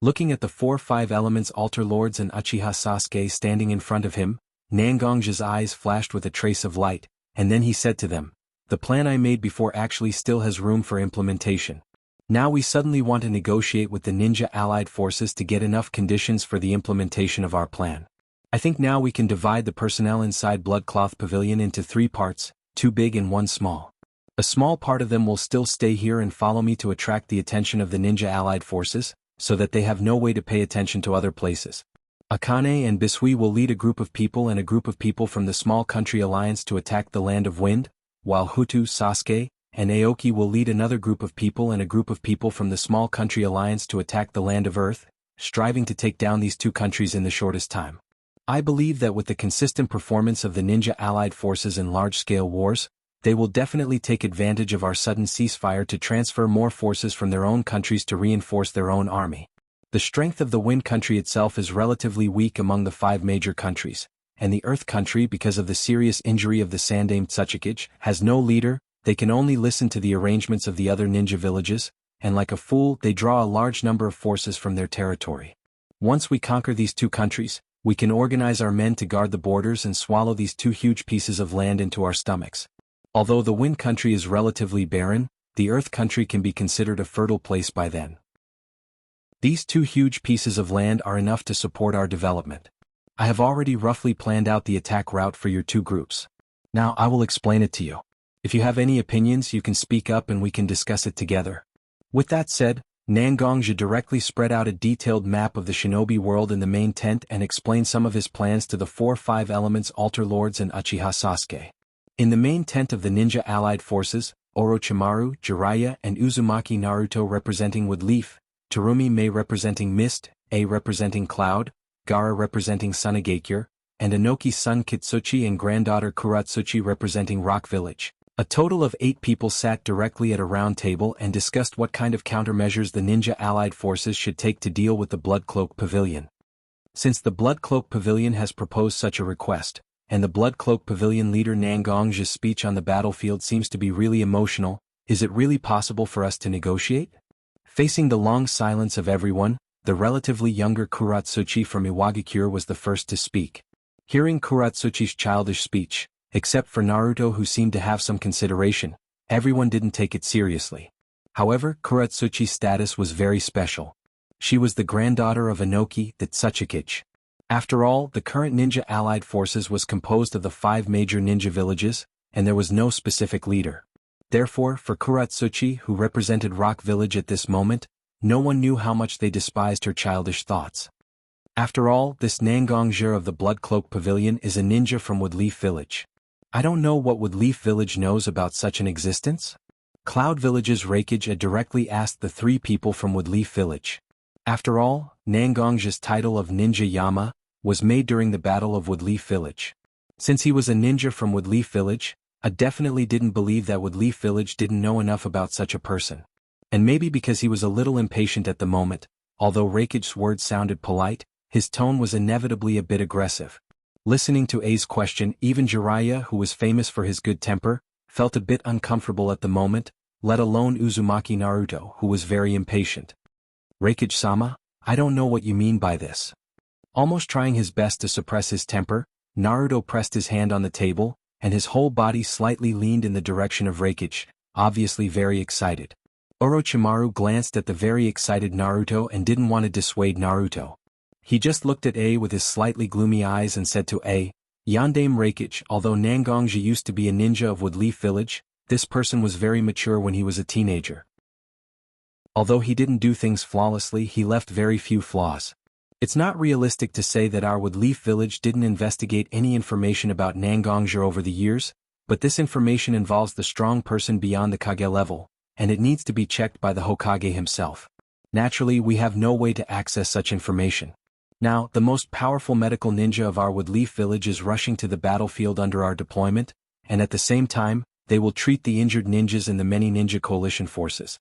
Looking at the 4-5 elements altar lords and Uchiha Sasuke standing in front of him, Nangongja's eyes flashed with a trace of light, and then he said to them, "The plan I made before actually still has room for implementation. Now we suddenly want to negotiate with the ninja allied forces to get enough conditions for the implementation of our plan. I think now we can divide the personnel inside Bloodcloth Pavilion into 3 parts, 2 big and 1 small. A small part of them will still stay here and follow me to attract the attention of the ninja allied forces, so that they have no way to pay attention to other places. Akane and Bisui will lead a group of people and a group of people from the small country alliance to attack the land of wind, while Hutu, Sasuke, and Aoki will lead another group of people and a group of people from the small country alliance to attack the land of earth, striving to take down these 2 countries in the shortest time. I believe that with the consistent performance of the ninja allied forces in large-scale wars, they will definitely take advantage of our sudden ceasefire to transfer more forces from their own countries to reinforce their own army. The strength of the wind country itself is relatively weak among the 5 major countries, and the earth country, because of the serious injury of the Sandame Tsuchikage, has no leader. They can only listen to the arrangements of the other ninja villages, and like a fool, they draw a large number of forces from their territory. Once we conquer these 2 countries, we can organize our men to guard the borders and swallow these 2 huge pieces of land into our stomachs. Although the wind country is relatively barren, the earth country can be considered a fertile place by then. These 2 huge pieces of land are enough to support our development. I have already roughly planned out the attack route for your 2 groups. Now I will explain it to you. If you have any opinions, you can speak up and we can discuss it together." With that said, Nangongja directly spread out a detailed map of the shinobi world in the main tent and explained some of his plans to the 4-5 elements altar lords and Uchiha Sasuke. In the main tent of the ninja allied forces, Orochimaru, Jiraiya and Uzumaki Naruto representing Wood Leaf, Terumi Mei representing Mist, A representing Cloud, Gaara representing Sunagakure, and Inoki's son Kitsuchi and granddaughter Kuratsuchi representing Rock Village. A total of 8 people sat directly at a round table and discussed what kind of countermeasures the ninja allied forces should take to deal with the Bloodcloak Pavilion. Since the Bloodcloak Pavilion has proposed such a request, and the Bloodcloak Pavilion leader Nangongja's speech on the battlefield seems to be really emotional, is it really possible for us to negotiate? Facing the long silence of everyone, the relatively younger Kuratsuchi from Iwagakure was the first to speak. Hearing Kuratsuchi's childish speech, except for Naruto who seemed to have some consideration, everyone didn't take it seriously. However, Kuratsuchi's status was very special. She was the granddaughter of Inoki the Tsuchikage. After all, the current ninja allied forces was composed of the 5 major ninja villages, and there was no specific leader. Therefore, for Kuratsuchi, who represented Rock Village at this moment, no one knew how much they despised her childish thoughts. After all, this Nangongjia of the Blood Cloak Pavilion is a ninja from Woodleaf Village. I don't know what Woodleaf Village knows about such an existence. Cloud Village's Raikage directly asked the 3 people from Woodleaf Village. After all, Nangongjia's title of Ninja Yama was made during the Battle of Woodleaf Village. Since he was a ninja from Woodleaf Village, I definitely didn't believe that Woodleaf Village didn't know enough about such a person. And maybe because he was a little impatient at the moment, although Raikage's words sounded polite, his tone was inevitably a bit aggressive. Listening to A's question, even Jiraiya, who was famous for his good temper, felt a bit uncomfortable at the moment, let alone Uzumaki Naruto, who was very impatient. Raikage-sama, I don't know what you mean by this. Almost trying his best to suppress his temper, Naruto pressed his hand on the table, and his whole body slightly leaned in the direction of Raikage, obviously very excited. Orochimaru glanced at the very excited Naruto and didn't want to dissuade Naruto. He just looked at A with his slightly gloomy eyes and said to A, Yondaime Raikage, although Nangongjia used to be a ninja of Woodleaf Village, this person was very mature when he was a teenager. Although he didn't do things flawlessly, he left very few flaws. It's not realistic to say that our Woodleaf Village didn't investigate any information about Nangongjia over the years, but this information involves the strong person beyond the Kage level, and it needs to be checked by the Hokage himself. Naturally, we have no way to access such information. Now, the most powerful medical ninja of our Woodleaf Village is rushing to the battlefield under our deployment, and at the same time, they will treat the injured ninjas in the many ninja coalition forces.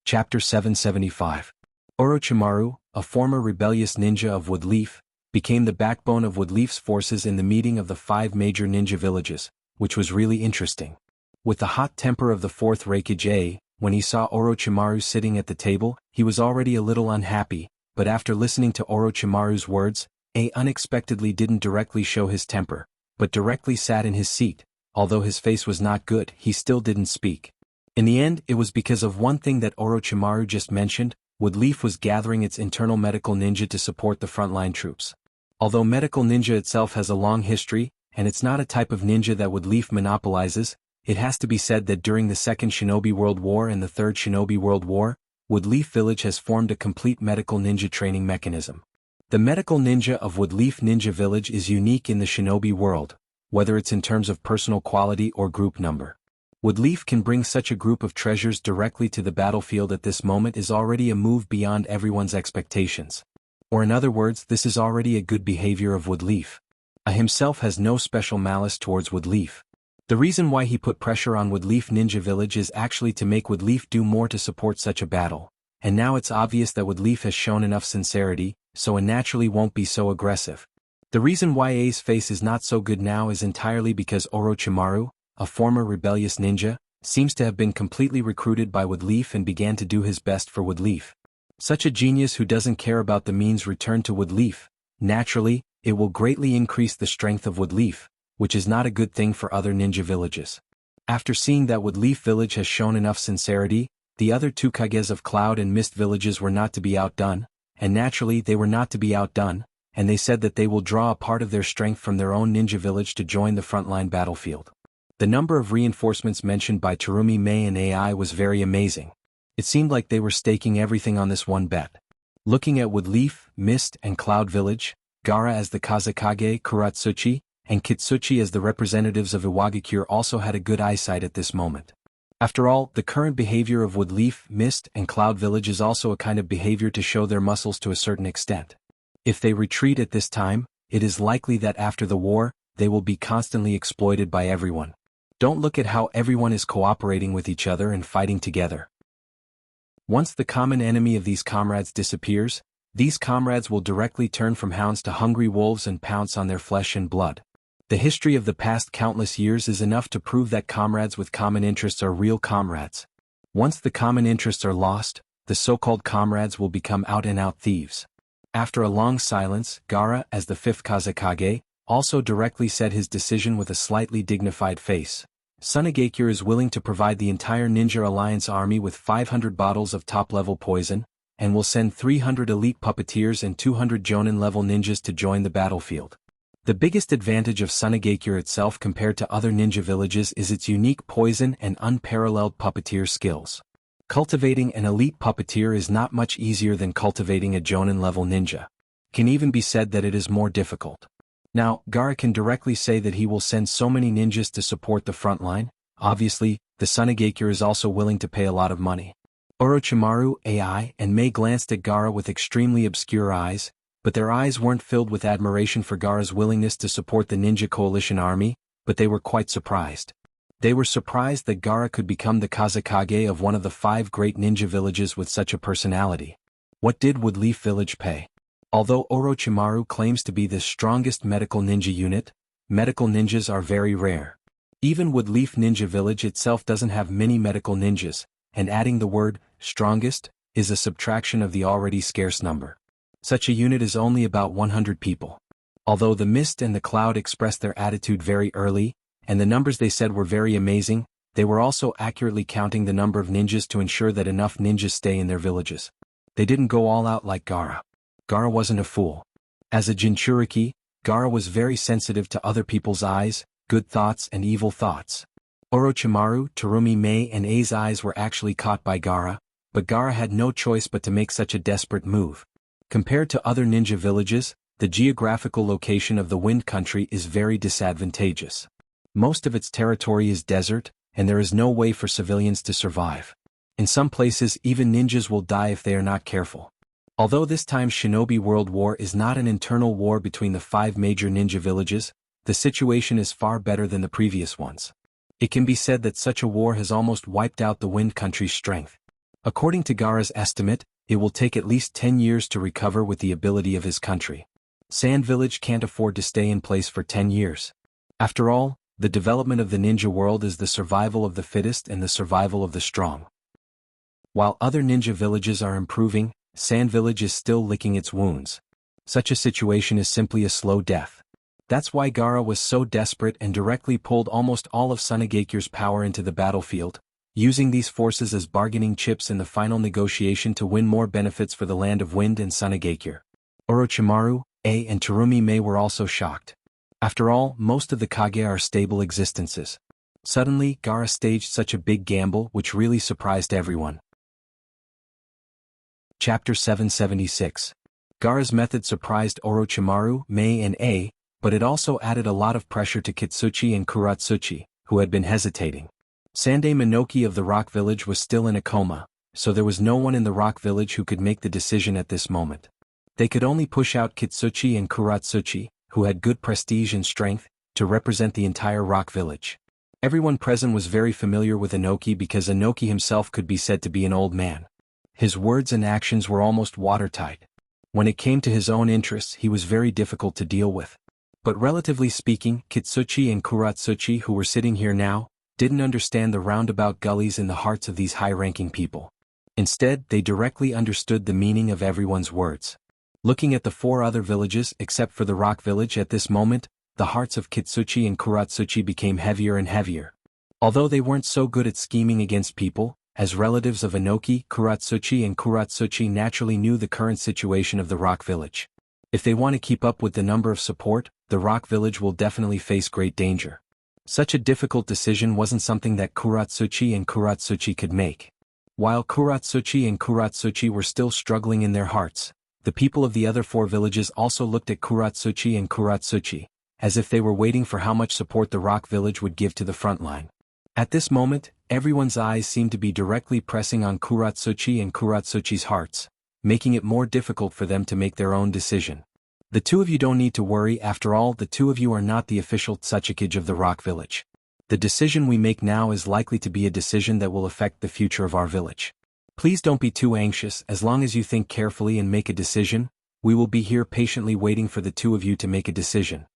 Chapter 775. Orochimaru, a former rebellious ninja of Woodleaf, became the backbone of Woodleaf's forces in the meeting of the 5 major ninja villages, which was really interesting. With the hot temper of the 4th Raikage, when he saw Orochimaru sitting at the table, he was already a little unhappy, but after listening to Orochimaru's words, A unexpectedly didn't directly show his temper, but directly sat in his seat. Although his face was not good, he still didn't speak. In the end, it was because of one thing that Orochimaru just mentioned. Woodleaf was gathering its internal medical ninja to support the frontline troops. Although medical ninja itself has a long history, and it's not a type of ninja that Woodleaf monopolizes, it has to be said that during the Second Shinobi World War and the Third Shinobi World War, Woodleaf Village has formed a complete medical ninja training mechanism. The medical ninja of Woodleaf Ninja Village is unique in the shinobi world, whether it's in terms of personal quality or group number. Woodleaf can bring such a group of treasures directly to the battlefield at this moment is already a move beyond everyone's expectations. Or in other words, this is already a good behavior of Woodleaf. A himself has no special malice towards Woodleaf. The reason why he put pressure on Woodleaf Ninja Village is actually to make Woodleaf do more to support such a battle, and now it's obvious that Woodleaf has shown enough sincerity, so it naturally won't be so aggressive. The reason why A's face is not so good now is entirely because Orochimaru, a former rebellious ninja, seems to have been completely recruited by Woodleaf and began to do his best for Woodleaf. Such a genius who doesn't care about the means returned to Woodleaf. Naturally, it will greatly increase the strength of Woodleaf, which is not a good thing for other ninja villages. After seeing that Woodleaf Village has shown enough sincerity, the other 2 Kages of Cloud and Mist villages were not to be outdone, and naturally they were not to be outdone, and they said that they will draw a part of their strength from their own ninja village to join the frontline battlefield. The number of reinforcements mentioned by Terumi Mei and AI was very amazing. It seemed like they were staking everything on this one bet. Looking at Woodleaf, Mist, and Cloud Village, Gaara as the Kazekage, Kuratsuchi, and Kitsuchi as the representatives of Iwagakure also had a good eyesight at this moment. After all, the current behavior of Woodleaf, Mist, and Cloud Village is also a kind of behavior to show their muscles to a certain extent. If they retreat at this time, it is likely that after the war, they will be constantly exploited by everyone. Don't look at how everyone is cooperating with each other and fighting together. Once the common enemy of these comrades disappears, these comrades will directly turn from hounds to hungry wolves and pounce on their flesh and blood. The history of the past countless years is enough to prove that comrades with common interests are real comrades. Once the common interests are lost, the so-called comrades will become out-and-out thieves. After a long silence, Gaara, as the fifth Kazekage, also directly said his decision with a slightly dignified face. Sunagakure is willing to provide the entire Ninja Alliance army with 500 bottles of top-level poison, and will send 300 elite puppeteers and 200 Jonin-level ninjas to join the battlefield. The biggest advantage of Sunagakure itself compared to other ninja villages is its unique poison and unparalleled puppeteer skills. Cultivating an elite puppeteer is not much easier than cultivating a Jonin-level ninja. Can even be said that it is more difficult. Now, Gaara can directly say that he will send so many ninjas to support the front line. Obviously, the Sunagakure is also willing to pay a lot of money. Orochimaru, Ai, and Mei glanced at Gaara with extremely obscure eyes, but their eyes weren't filled with admiration for Gaara's willingness to support the Ninja Coalition army, but they were quite surprised. They were surprised that Gaara could become the Kazekage of one of the 5 great ninja villages with such a personality. What did Woodleaf Village pay? Although Orochimaru claims to be the strongest medical ninja unit, medical ninjas are very rare. Even Woodleaf Ninja Village itself doesn't have many medical ninjas, and adding the word strongest is a subtraction of the already scarce number. Such a unit is only about 100 people. Although the Mist and the Cloud expressed their attitude very early, and the numbers they said were very amazing, they were also accurately counting the number of ninjas to ensure that enough ninjas stay in their villages. They didn't go all out like Gaara. Gaara wasn't a fool. As a Jinchuriki, Gaara was very sensitive to other people's eyes, good thoughts and evil thoughts. Orochimaru, Terumi Mei and Ai's eyes were actually caught by Gaara, but Gaara had no choice but to make such a desperate move. Compared to other ninja villages, the geographical location of the Wind Country is very disadvantageous. Most of its territory is desert, and there is no way for civilians to survive. In some places even ninjas will die if they are not careful. Although this time's Shinobi World War is not an internal war between the 5 major ninja villages, the situation is far better than the previous ones. It can be said that such a war has almost wiped out the Wind Country's strength. According to Gaara's estimate, it will take at least 10 years to recover with the ability of his country. Sand Village can't afford to stay in place for 10 years. After all, the development of the ninja world is the survival of the fittest and the survival of the strong. While other ninja villages are improving, Sand Village is still licking its wounds. Such a situation is simply a slow death. That's why Gaara was so desperate and directly pulled almost all of Sunagakure's power into the battlefield, using these forces as bargaining chips in the final negotiation to win more benefits for the Land of Wind and Sunagakure. Orochimaru, Ai and Terumi Mei were also shocked. After all, most of the Kage are stable existences. Suddenly, Gaara staged such a big gamble which really surprised everyone. Chapter 776. Gaara's method surprised Orochimaru, Mei and Ai, but it also added a lot of pressure to Kitsuchi and Kuratsuchi, who had been hesitating. Sandai Minoki of the Rock Village was still in a coma, so there was no one in the Rock Village who could make the decision at this moment. They could only push out Kitsuchi and Kuratsuchi, who had good prestige and strength, to represent the entire Rock Village. Everyone present was very familiar with Inoki because Inoki himself could be said to be an old man. His words and actions were almost watertight. When it came to his own interests, he was very difficult to deal with. But relatively speaking, Kitsuchi and Kuratsuchi, who were sitting here now, didn't understand the roundabout gullies in the hearts of these high-ranking people. Instead, they directly understood the meaning of everyone's words. Looking at the 4 other villages except for the Rock Village at this moment, the hearts of Kitsuchi and Kuratsuchi became heavier and heavier. Although they weren't so good at scheming against people, as relatives of Inoki, Kuratsuchi and Kuratsuchi naturally knew the current situation of the Rock Village. If they want to keep up with the number of support, the Rock Village will definitely face great danger. Such a difficult decision wasn't something that Kuratsuchi and Kuratsuchi could make. While Kuratsuchi and Kuratsuchi were still struggling in their hearts, the people of the other 4 villages also looked at Kuratsuchi and Kuratsuchi, as if they were waiting for how much support the Rock Village would give to the front line. At this moment, everyone's eyes seemed to be directly pressing on Kuratsuchi and Kuratsuchi's hearts, making it more difficult for them to make their own decision. The 2 of you don't need to worry, after all the 2 of you are not the official Tsuchikage of the Rock Village. The decision we make now is likely to be a decision that will affect the future of our village. Please don't be too anxious. As long as you think carefully and make a decision, we will be here patiently waiting for the 2 of you to make a decision.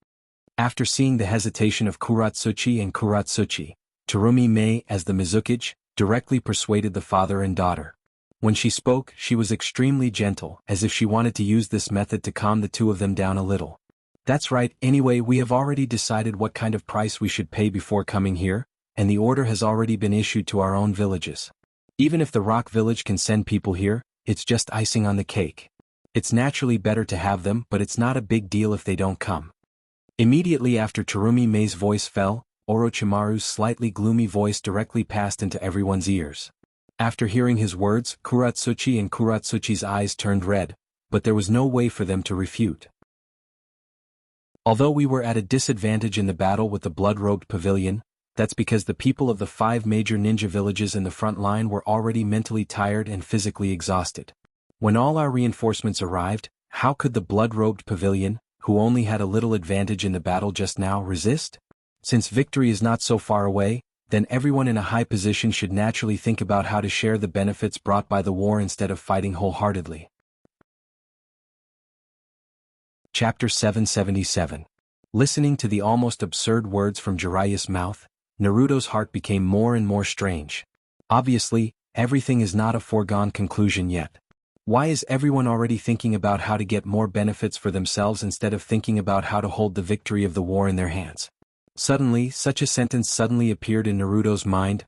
After seeing the hesitation of Kuratsuchi and Kuratsuchi, Terumi Mei, as the Mizukage, directly persuaded the father and daughter. When she spoke, she was extremely gentle, as if she wanted to use this method to calm the two of them down a little. That's right, anyway, we have already decided what kind of price we should pay before coming here, and the order has already been issued to our own villages. Even if the rock village can send people here, it's just icing on the cake. It's naturally better to have them, but it's not a big deal if they don't come. Immediately after Terumi Mei's voice fell, Orochimaru's slightly gloomy voice directly passed into everyone's ears. After hearing his words, Kuratsuchi and Kuratsuchi's eyes turned red, but there was no way for them to refute. Although we were at a disadvantage in the battle with the blood-robed pavilion, that's because the people of the 5 major ninja villages in the front line were already mentally tired and physically exhausted. When all our reinforcements arrived, how could the blood-robed pavilion, who only had a little advantage in the battle just now, resist? Since victory is not so far away, then everyone in a high position should naturally think about how to share the benefits brought by the war instead of fighting wholeheartedly. Chapter 777. Listening to the almost absurd words from Jiraiya's mouth, Naruto's heart became more and more strange. Obviously, everything is not a foregone conclusion yet. Why is everyone already thinking about how to get more benefits for themselves instead of thinking about how to hold the victory of the war in their hands? Suddenly, such a sentence suddenly appeared in Naruto's mind: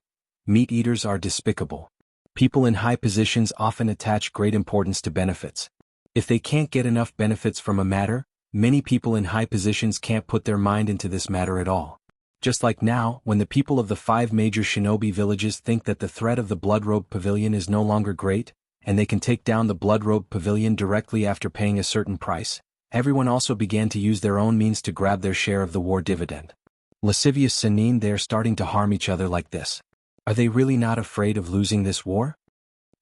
meat-eaters are despicable. People in high positions often attach great importance to benefits. If they can't get enough benefits from a matter, many people in high positions can't put their mind into this matter at all. Just like now, when the people of the 5 major shinobi villages think that the threat of the blood-robed pavilion is no longer great, and they can take down the blood-robed pavilion directly after paying a certain price, everyone also began to use their own means to grab their share of the war dividend. Lascivious Sannin, they are starting to harm each other like this. Are they really not afraid of losing this war?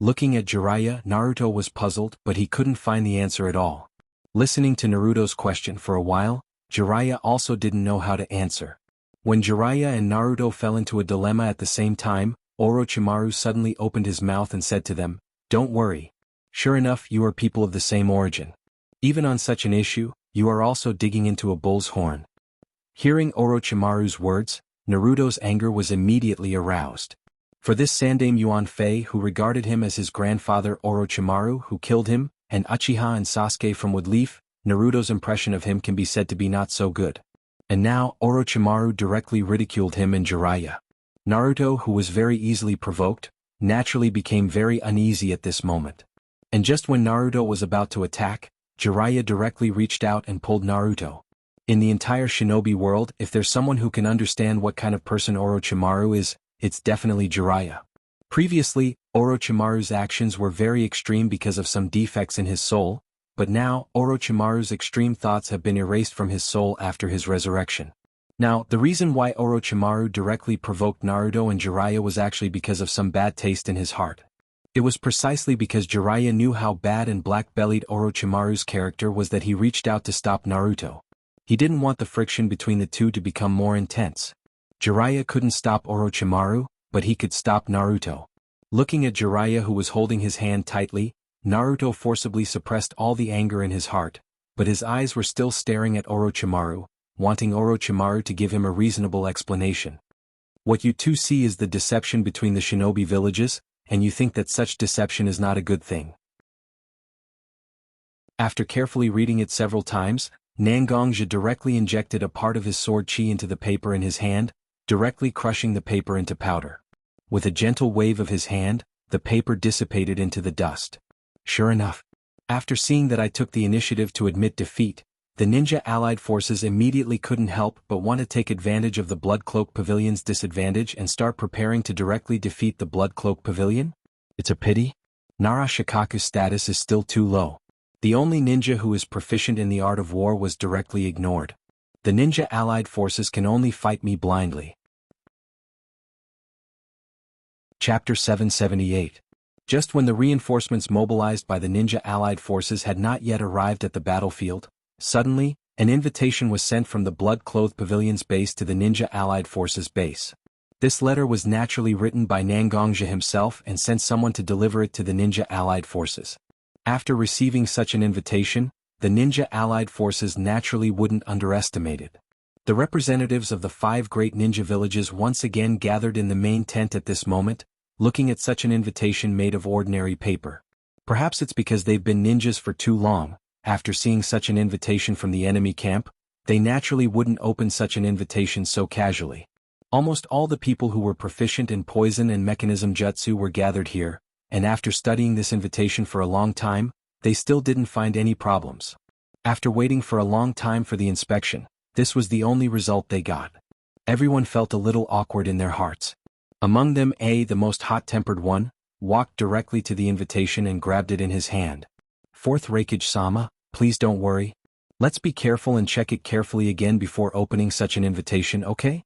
Looking at Jiraiya, Naruto was puzzled, but he couldn't find the answer at all. Listening to Naruto's question for a while, Jiraiya also didn't know how to answer. When Jiraiya and Naruto fell into a dilemma at the same time, Orochimaru suddenly opened his mouth and said to them, "Don't worry. Sure enough, you are people of the same origin. Even on such an issue, you are also digging into a bull's horn." Hearing Orochimaru's words, Naruto's anger was immediately aroused. For this Sandaime Yuanfei, who regarded him as his grandfather Orochimaru who killed him, and Uchiha and Sasuke from Woodleaf, Naruto's impression of him can be said to be not so good. And now, Orochimaru directly ridiculed him and Jiraiya. Naruto, who was very easily provoked, naturally became very uneasy at this moment. And just when Naruto was about to attack, Jiraiya directly reached out and pulled Naruto. In the entire shinobi world, if there's someone who can understand what kind of person Orochimaru is, it's definitely Jiraiya. Previously, Orochimaru's actions were very extreme because of some defects in his soul, but now, Orochimaru's extreme thoughts have been erased from his soul after his resurrection. Now, the reason why Orochimaru directly provoked Naruto and Jiraiya was actually because of some bad taste in his heart. It was precisely because Jiraiya knew how bad and black-bellied Orochimaru's character was that he reached out to stop Naruto. He didn't want the friction between the two to become more intense. Jiraiya couldn't stop Orochimaru, but he could stop Naruto. Looking at Jiraiya, who was holding his hand tightly, Naruto forcibly suppressed all the anger in his heart, but his eyes were still staring at Orochimaru, wanting Orochimaru to give him a reasonable explanation. What you two see is the deception between the shinobi villages, and you think that such deception is not a good thing. After carefully reading it several times, Nangongja directly injected a part of his sword chi into the paper in his hand, directly crushing the paper into powder. With a gentle wave of his hand, the paper dissipated into the dust. Sure enough, after seeing that I took the initiative to admit defeat, the ninja allied forces immediately couldn't help but want to take advantage of the Blood Cloak Pavilion's disadvantage and start preparing to directly defeat the Blood Cloak Pavilion? It's a pity. Nara Shikaku's status is still too low. The only ninja who is proficient in the art of war was directly ignored. The ninja allied forces can only fight me blindly. Chapter 778. Just when the reinforcements mobilized by the ninja allied forces had not yet arrived at the battlefield, suddenly, an invitation was sent from the Blood-Clothed Pavilion's base to the ninja allied forces' base. This letter was naturally written by Nangongja himself and sent someone to deliver it to the ninja allied forces. After receiving such an invitation, the ninja allied forces naturally wouldn't underestimate it. The representatives of the 5 great ninja villages once again gathered in the main tent at this moment, looking at such an invitation made of ordinary paper. Perhaps it's because they've been ninjas for too long. After seeing such an invitation from the enemy camp, they naturally wouldn't open such an invitation so casually. Almost all the people who were proficient in poison and mechanism jutsu were gathered here, and after studying this invitation for a long time, they still didn't find any problems. After waiting for a long time for the inspection, this was the only result they got. Everyone felt a little awkward in their hearts. Among them, the most hot-tempered one, walked directly to the invitation and grabbed it in his hand. Fourth Raikage-sama, please don't worry. Let's be careful and check it carefully again before opening such an invitation, okay?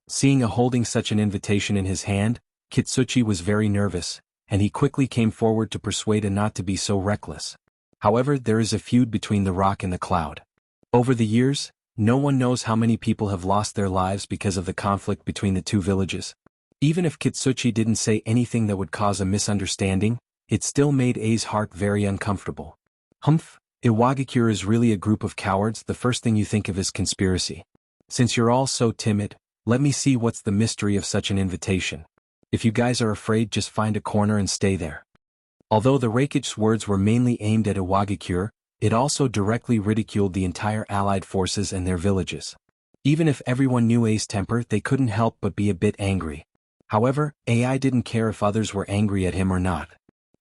Seeing holding such an invitation in his hand, Kitsuchi was very nervous, and he quickly came forward to persuade not to be so reckless. However, there is a feud between the rock and the cloud. Over the years, no one knows how many people have lost their lives because of the conflict between the two villages. Even if Kitsuchi didn't say anything that would cause a misunderstanding, it still made A's heart very uncomfortable. Humph, Iwagakure is really a group of cowards. The first thing you think of is conspiracy. Since you're all so timid, let me see what's the mystery of such an invitation. If you guys are afraid, just find a corner and stay there. Although the Raikage's words were mainly aimed at Iwagakure, it also directly ridiculed the entire allied forces and their villages. Even if everyone knew A's temper, they couldn't help but be a bit angry. However, AI didn't care if others were angry at him or not.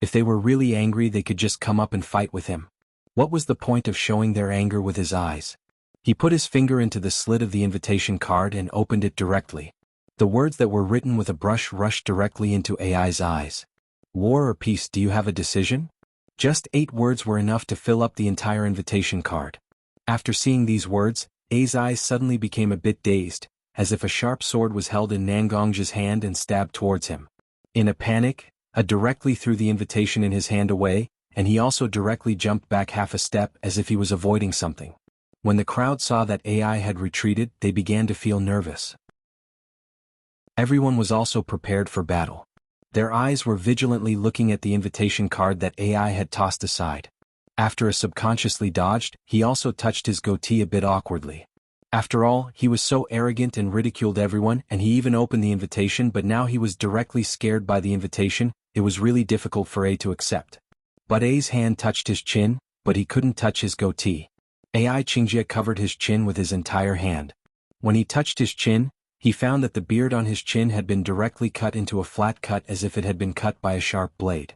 If they were really angry, they could just come up and fight with him. What was the point of showing their anger with his eyes? He put his finger into the slit of the invitation card and opened it directly. The words that were written with a brush rushed directly into AI's eyes. War or peace, do you have a decision? Just 8 words were enough to fill up the entire invitation card. After seeing these words, A's eyes suddenly became a bit dazed, as if a sharp sword was held in Nangongja's hand and stabbed towards him. In a panic, A directly threw the invitation in his hand away, and he also directly jumped back half a step as if he was avoiding something. When the crowd saw that AI had retreated, they began to feel nervous. Everyone was also prepared for battle. Their eyes were vigilantly looking at the invitation card that AI had tossed aside. After a subconsciously dodged, he also touched his goatee a bit awkwardly. After all, he was so arrogant and ridiculed everyone, and he even opened the invitation, but now he was directly scared by the invitation. It was really difficult for A to accept. But A's hand touched his chin, but he couldn't touch his goatee. AI Qingjie covered his chin with his entire hand. When he touched his chin, he found that the beard on his chin had been directly cut into a flat cut as if it had been cut by a sharp blade.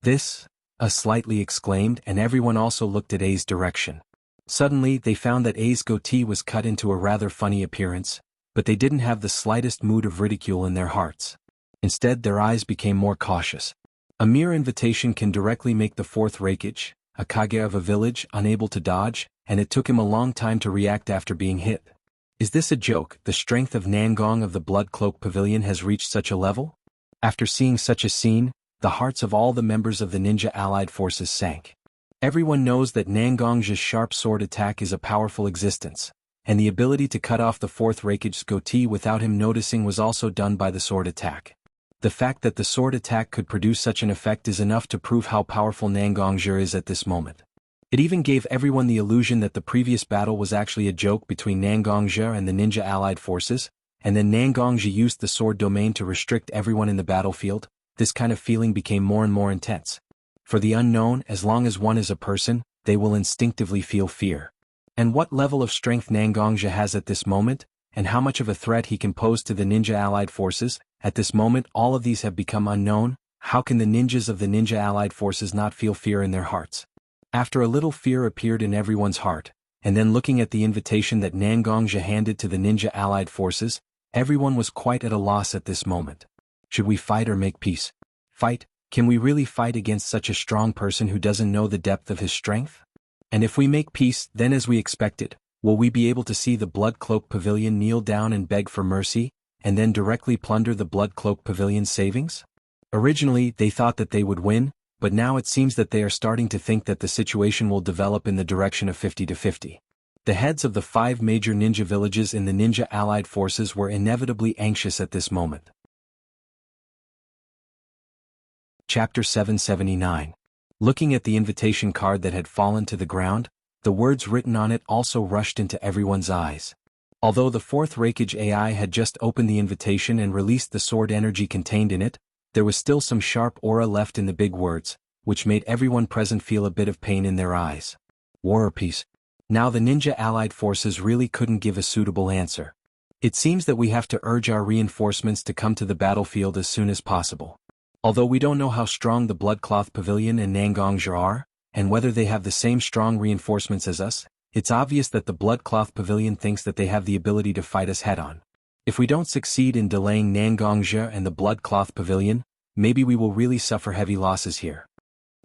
This, A slightly exclaimed, and everyone also looked at A's direction. Suddenly, they found that A's goatee was cut into a rather funny appearance, but they didn't have the slightest mood of ridicule in their hearts. Instead, their eyes became more cautious. A mere invitation can directly make the fourth Raikage, a Kage of a village, unable to dodge, and it took him a long time to react after being hit. Is this a joke? The strength of Nangong of the Blood Cloak Pavilion has reached such a level? After seeing such a scene, the hearts of all the members of the ninja allied forces sank. Everyone knows that Nangong's sharp sword attack is a powerful existence, and the ability to cut off the fourth Raikage's goatee without him noticing was also done by the sword attack. The fact that the sword attack could produce such an effect is enough to prove how powerful Nangongja is at this moment. It even gave everyone the illusion that the previous battle was actually a joke between Nangongja and the ninja allied forces, and then Nangongja used the sword domain to restrict everyone in the battlefield. This kind of feeling became more and more intense. For the unknown, as long as one is a person, they will instinctively feel fear. And what level of strength Nangongja has at this moment, and how much of a threat he can pose to the ninja allied forces, at this moment all of these have become unknown. How can the ninjas of the ninja allied forces not feel fear in their hearts? After a little fear appeared in everyone's heart, and then looking at the invitation that Nangongja handed to the ninja allied forces, everyone was quite at a loss at this moment. Should we fight or make peace? Fight? Can we really fight against such a strong person who doesn't know the depth of his strength? And if we make peace, then as we expected, will we be able to see the Blood Cloak Pavilion kneel down and beg for mercy, and then directly plunder the Blood Cloak Pavilion's savings? Originally, they thought that they would win, but now it seems that they are starting to think that the situation will develop in the direction of 50-50. The heads of the 5 major ninja villages in the ninja allied forces were inevitably anxious at this moment. Chapter 779. Looking at the invitation card that had fallen to the ground, the words written on it also rushed into everyone's eyes. Although the fourth Raikage AI had just opened the invitation and released the sword energy contained in it, there was still some sharp aura left in the big words, which made everyone present feel a bit of pain in their eyes. War or peace? Now the ninja allied forces really couldn't give a suitable answer. It seems that we have to urge our reinforcements to come to the battlefield as soon as possible. Although we don't know how strong the Bloodcloth Pavilion and Nangongja are, and whether they have the same strong reinforcements as us, it's obvious that the Bloodcloth Pavilion thinks that they have the ability to fight us head-on. If we don't succeed in delaying Nangongja and the Bloodcloth Pavilion, maybe we will really suffer heavy losses here.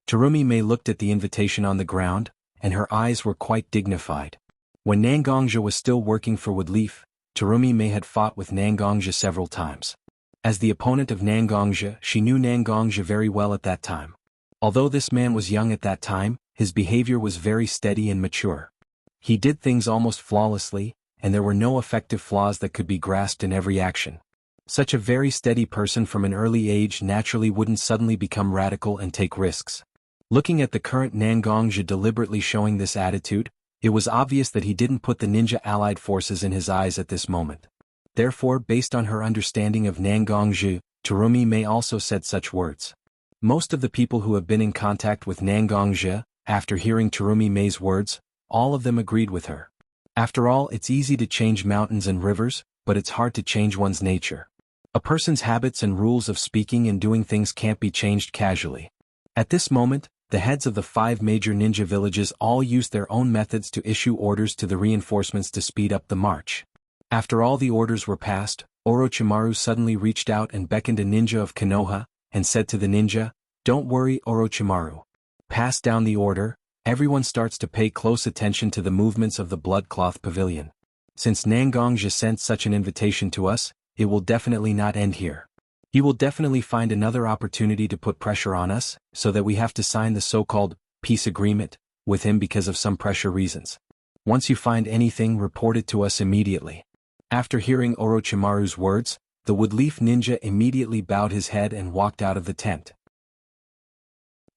Terumi Mei looked at the invitation on the ground, and her eyes were quite dignified. When Nangongja was still working for Woodleaf, Terumi Mei had fought with Nangongja several times. As the opponent of Nangongja, she knew Nangongja very well at that time. Although this man was young at that time, his behavior was very steady and mature. He did things almost flawlessly, and there were no effective flaws that could be grasped in every action. Such a very steady person from an early age naturally wouldn't suddenly become radical and take risks. Looking at the current Nangongja deliberately showing this attitude, it was obvious that he didn't put the ninja allied forces in his eyes at this moment. Therefore, based on her understanding of Nangongja, Terumi Mei also said such words. Most of the people who have been in contact with Nangongja, after hearing Terumi Mei's words, all of them agreed with her. After all, it's easy to change mountains and rivers, but it's hard to change one's nature. A person's habits and rules of speaking and doing things can't be changed casually. At this moment, the heads of the 5 major ninja villages all used their own methods to issue orders to the reinforcements to speed up the march. After all the orders were passed, Orochimaru suddenly reached out and beckoned a ninja of Konoha, and said to the ninja, "Don't worry, Orochimaru. Pass down the order." Everyone starts to pay close attention to the movements of the Bloodcloth Pavilion. Since Nangongja sent such an invitation to us, it will definitely not end here. He will definitely find another opportunity to put pressure on us, so that we have to sign the so-called peace agreement with him because of some pressure reasons. Once you find anything, report it to us immediately. After hearing Orochimaru's words, the Woodleaf ninja immediately bowed his head and walked out of the tent.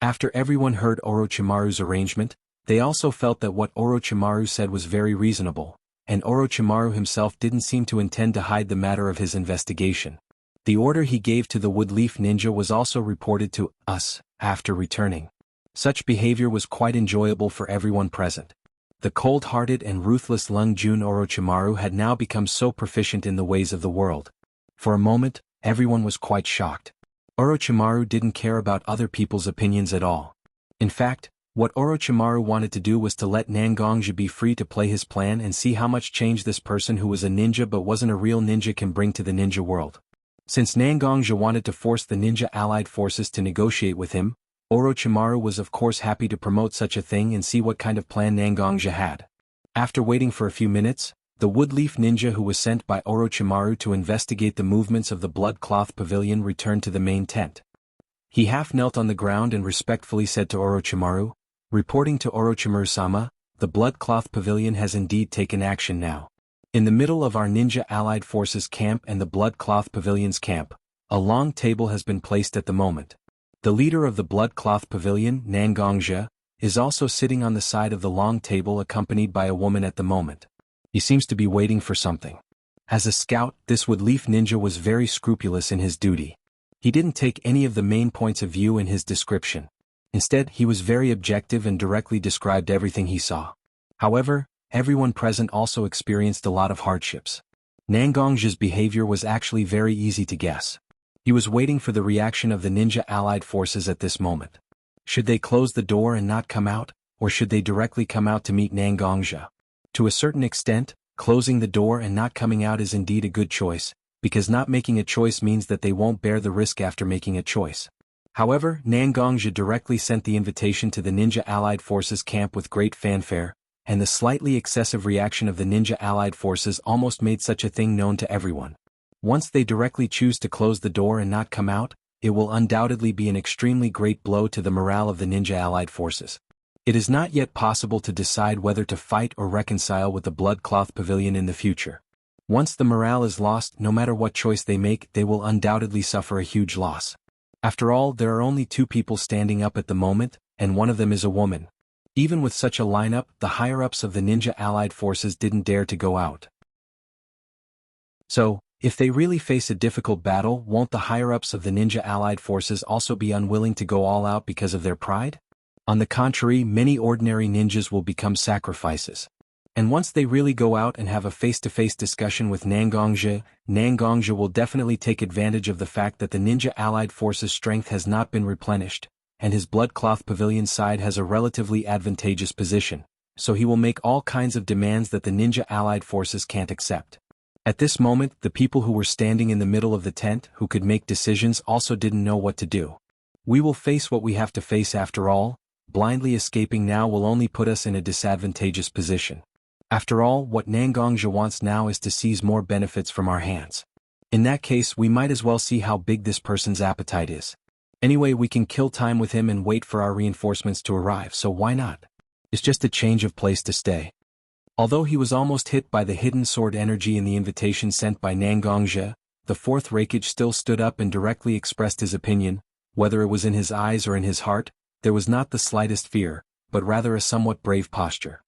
After everyone heard Orochimaru's arrangement, they also felt that what Orochimaru said was very reasonable, and Orochimaru himself didn't seem to intend to hide the matter of his investigation. The order he gave to the Woodleaf ninja was also reported to us after returning. Such behavior was quite enjoyable for everyone present. The cold-hearted and ruthless Lung Jun Orochimaru had now become so proficient in the ways of the world. For a moment, everyone was quite shocked. Orochimaru didn't care about other people's opinions at all. In fact, what Orochimaru wanted to do was to let Nangongja be free to play his plan and see how much change this person who was a ninja but wasn't a real ninja can bring to the ninja world. Since Nangongja wanted to force the ninja allied forces to negotiate with him, Orochimaru was of course happy to promote such a thing and see what kind of plan Nangongja had. After waiting for a few minutes, the Woodleaf ninja who was sent by Orochimaru to investigate the movements of the Bloodcloth Pavilion returned to the main tent. He half knelt on the ground and respectfully said to Orochimaru, "Reporting to Orochimaru-sama, the Bloodcloth Pavilion has indeed taken action now. In the middle of our ninja allied forces camp and the Bloodcloth Pavilion's camp, a long table has been placed at the moment. The leader of the Bloodcloth Pavilion, Nangongja, is also sitting on the side of the long table accompanied by a woman at the moment. He seems to be waiting for something." As a scout, this Woodleaf ninja was very scrupulous in his duty. He didn't take any of the main points of view in his description. Instead, he was very objective and directly described everything he saw. However, everyone present also experienced a lot of hardships. Nangongja's behavior was actually very easy to guess. He was waiting for the reaction of the ninja allied forces at this moment. Should they close the door and not come out, or should they directly come out to meet Nangongja? To a certain extent, closing the door and not coming out is indeed a good choice, because not making a choice means that they won't bear the risk after making a choice. However, Nangongja directly sent the invitation to the ninja allied forces camp with great fanfare, and the slightly excessive reaction of the ninja allied forces almost made such a thing known to everyone. Once they directly choose to close the door and not come out, it will undoubtedly be an extremely great blow to the morale of the ninja allied forces. It is not yet possible to decide whether to fight or reconcile with the Bloodcloth Pavilion in the future. Once the morale is lost, no matter what choice they make, they will undoubtedly suffer a huge loss. After all, there are only 2 people standing up at the moment, and one of them is a woman. Even with such a lineup, the higher-ups of the ninja allied forces didn't dare to go out. So, If they really face a difficult battle, won't the higher-ups of the ninja allied forces also be unwilling to go all out because of their pride? On the contrary, many ordinary ninjas will become sacrifices. And once they really go out and have a face-to-face discussion with Nangongzhi, Nangongzhi will definitely take advantage of the fact that the ninja allied forces' strength has not been replenished, and his blood-cloth pavilion side has a relatively advantageous position, so he will make all kinds of demands that the ninja allied forces can't accept. At this moment, the people who were standing in the middle of the tent, who could make decisions, also didn't know what to do. We will face what we have to face after all. Blindly escaping now will only put us in a disadvantageous position. After all, what Nangongzhi wants now is to seize more benefits from our hands. In that case, we might as well see how big this person's appetite is. Anyway, we can kill time with him and wait for our reinforcements to arrive, so why not? It's just a change of place to stay. Although he was almost hit by the hidden sword energy in the invitation sent by Nangongzhi, the fourth Raikage still stood up and directly expressed his opinion. Whether it was in his eyes or in his heart, there was not the slightest fear, but rather a somewhat brave posture.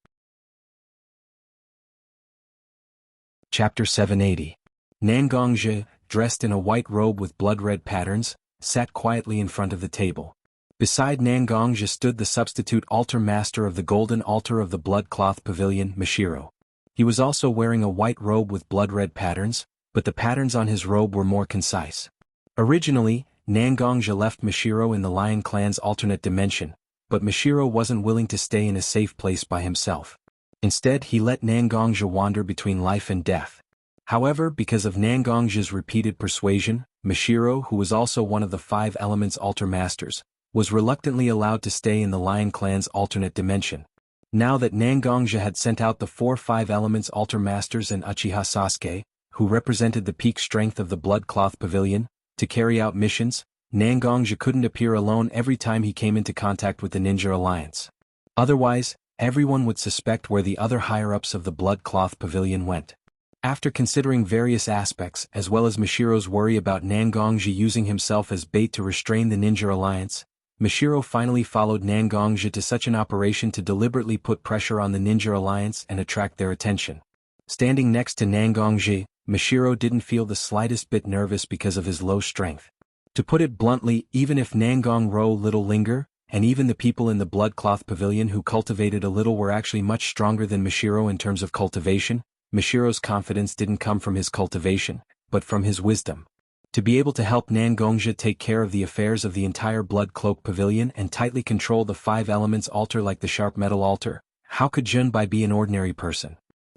Chapter 780. Nangongzhi, dressed in a white robe with blood-red patterns, sat quietly in front of the table. Beside Nangongzhi stood the substitute altar master of the golden altar of the blood-cloth pavilion, Mishiro. He was also wearing a white robe with blood-red patterns, but the patterns on his robe were more concise. Originally, Nangongzhi left Mishiro in the Lion Clan's alternate dimension, but Mishiro wasn't willing to stay in a safe place by himself. Instead, he let Nangongzhi wander between life and death. However, because of Nangongzhi's repeated persuasion, Mishiro, who was also one of the 5 Elements altar masters, was reluctantly allowed to stay in the Lion Clan's alternate dimension. Now that Nangongzhi had sent out the 4 5 Elements altar masters and Uchiha Sasuke, who represented the peak strength of the blood-cloth pavilion, to carry out missions, Nangongzhi couldn't appear alone every time he came into contact with the Ninja Alliance. Otherwise, everyone would suspect where the other higher-ups of the blood-cloth pavilion went. After considering various aspects, as well as Mishiro's worry about Nangongzhi using himself as bait to restrain the Ninja Alliance, Mishiro finally followed Nangongzhi to such an operation to deliberately put pressure on the Ninja Alliance and attract their attention. Standing next to Nangongzhi, Mishiro didn't feel the slightest bit nervous because of his low strength. To put it bluntly, even if Nangongzhi little linger, and even the people in the blood-cloth pavilion who cultivated a little were actually much stronger than Mishiro in terms of cultivation, Mishiro's confidence didn't come from his cultivation, but from his wisdom. To be able to help Nangongzhi take care of the affairs of the entire Blood Cloak Pavilion and tightly control the 5 Elements altar like the Sharp Metal altar, how could Junbai be an ordinary person?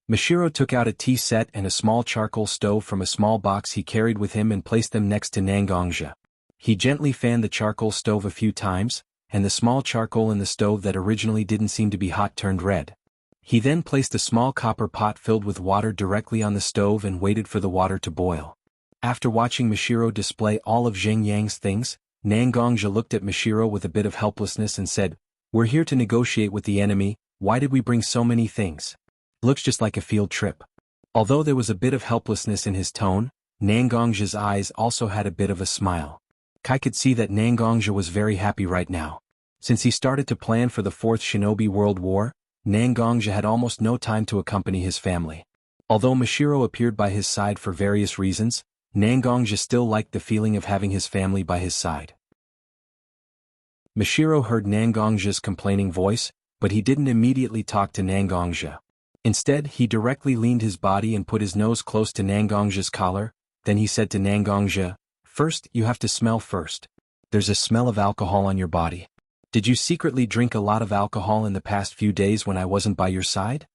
Mishiro took out a tea set and a small charcoal stove from a small box he carried with him and placed them next to Nangongzhi. He gently fanned the charcoal stove a few times, and the small charcoal in the stove that originally didn't seem to be hot turned red. He then placed a small copper pot filled with water directly on the stove and waited for the water to boil. After watching Mishiro display all of Zheng Yang's things, Nangongzhi looked at Mishiro with a bit of helplessness and said, "We're here to negotiate with the enemy, why did we bring so many things? Looks just like a field trip." Although there was a bit of helplessness in his tone, Nangongzhi's eyes also had a bit of a smile. Kai could see that Nangongzhi was very happy right now. Since he started to plan for the 4th Shinobi World War, Nangongzhi had almost no time to accompany his family. Although Mishiro appeared by his side for various reasons, Nangongzhi still liked the feeling of having his family by his side. Mishiro heard Nangongzhi's complaining voice, but he didn't immediately talk to Nangongzhi. Instead, he directly leaned his body and put his nose close to Nangongzhi's collar. Then he said to Nangongzhi, "First, you have to smell first. There's a smell of alcohol on your body. Did you secretly drink a lot of alcohol in the past few days when I wasn't by your side?"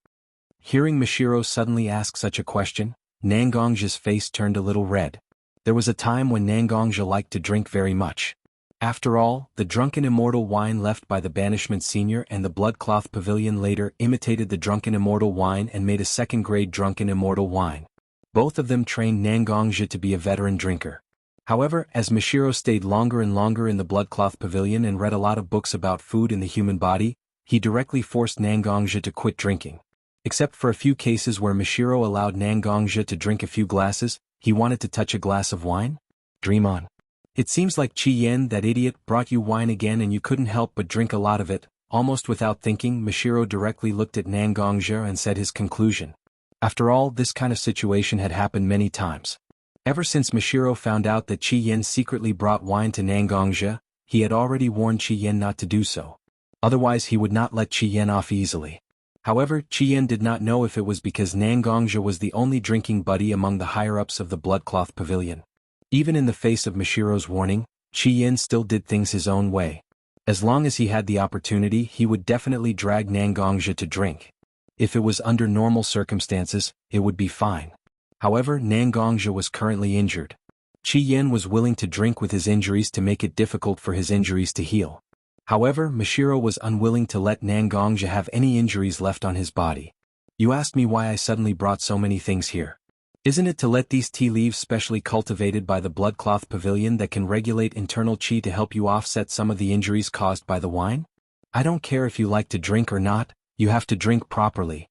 Hearing Mishiro suddenly ask such a question, Nangongzhi's face turned a little red. There was a time when Nangongzhi liked to drink very much. After all, the drunken immortal wine left by the Banishment Senior and the Bloodcloth Pavilion later imitated the drunken immortal wine and made a second-grade drunken immortal wine. Both of them trained Nangongzhi to be a veteran drinker. However, as Mishiro stayed longer and longer in the Bloodcloth Pavilion and read a lot of books about food in the human body, he directly forced Nangongzhi to quit drinking. Except for a few cases where Mishiro allowed Nangongzhi to drink a few glasses, he wanted to touch a glass of wine? Dream on. "It seems like Chi Yen, that idiot, brought you wine again and you couldn't help but drink a lot of it." Almost without thinking, Mishiro directly looked at Nangongzhi and said his conclusion. After all, this kind of situation had happened many times. Ever since Mishiro found out that Qi Yin secretly brought wine to Nangongja, he had already warned Qi Yin not to do so. Otherwise he would not let Qi Yin off easily. However, Qi Yin did not know if it was because Nangongja was the only drinking buddy among the higher-ups of the Bloodcloth Pavilion. Even in the face of Mishiro's warning, Qi Yin still did things his own way. As long as he had the opportunity, he would definitely drag Nangongja to drink. If it was under normal circumstances, it would be fine. However, Nangongja was currently injured. Qi Yin was willing to drink with his injuries to make it difficult for his injuries to heal. However, Mishiro was unwilling to let Nangongja have any injuries left on his body. You asked me why I suddenly brought so many things here. Isn't it to let these tea leaves specially cultivated by the Bloodcloth Pavilion that can regulate internal qi to help you offset some of the injuries caused by the wine? I don't care if you like to drink or not, you have to drink properly.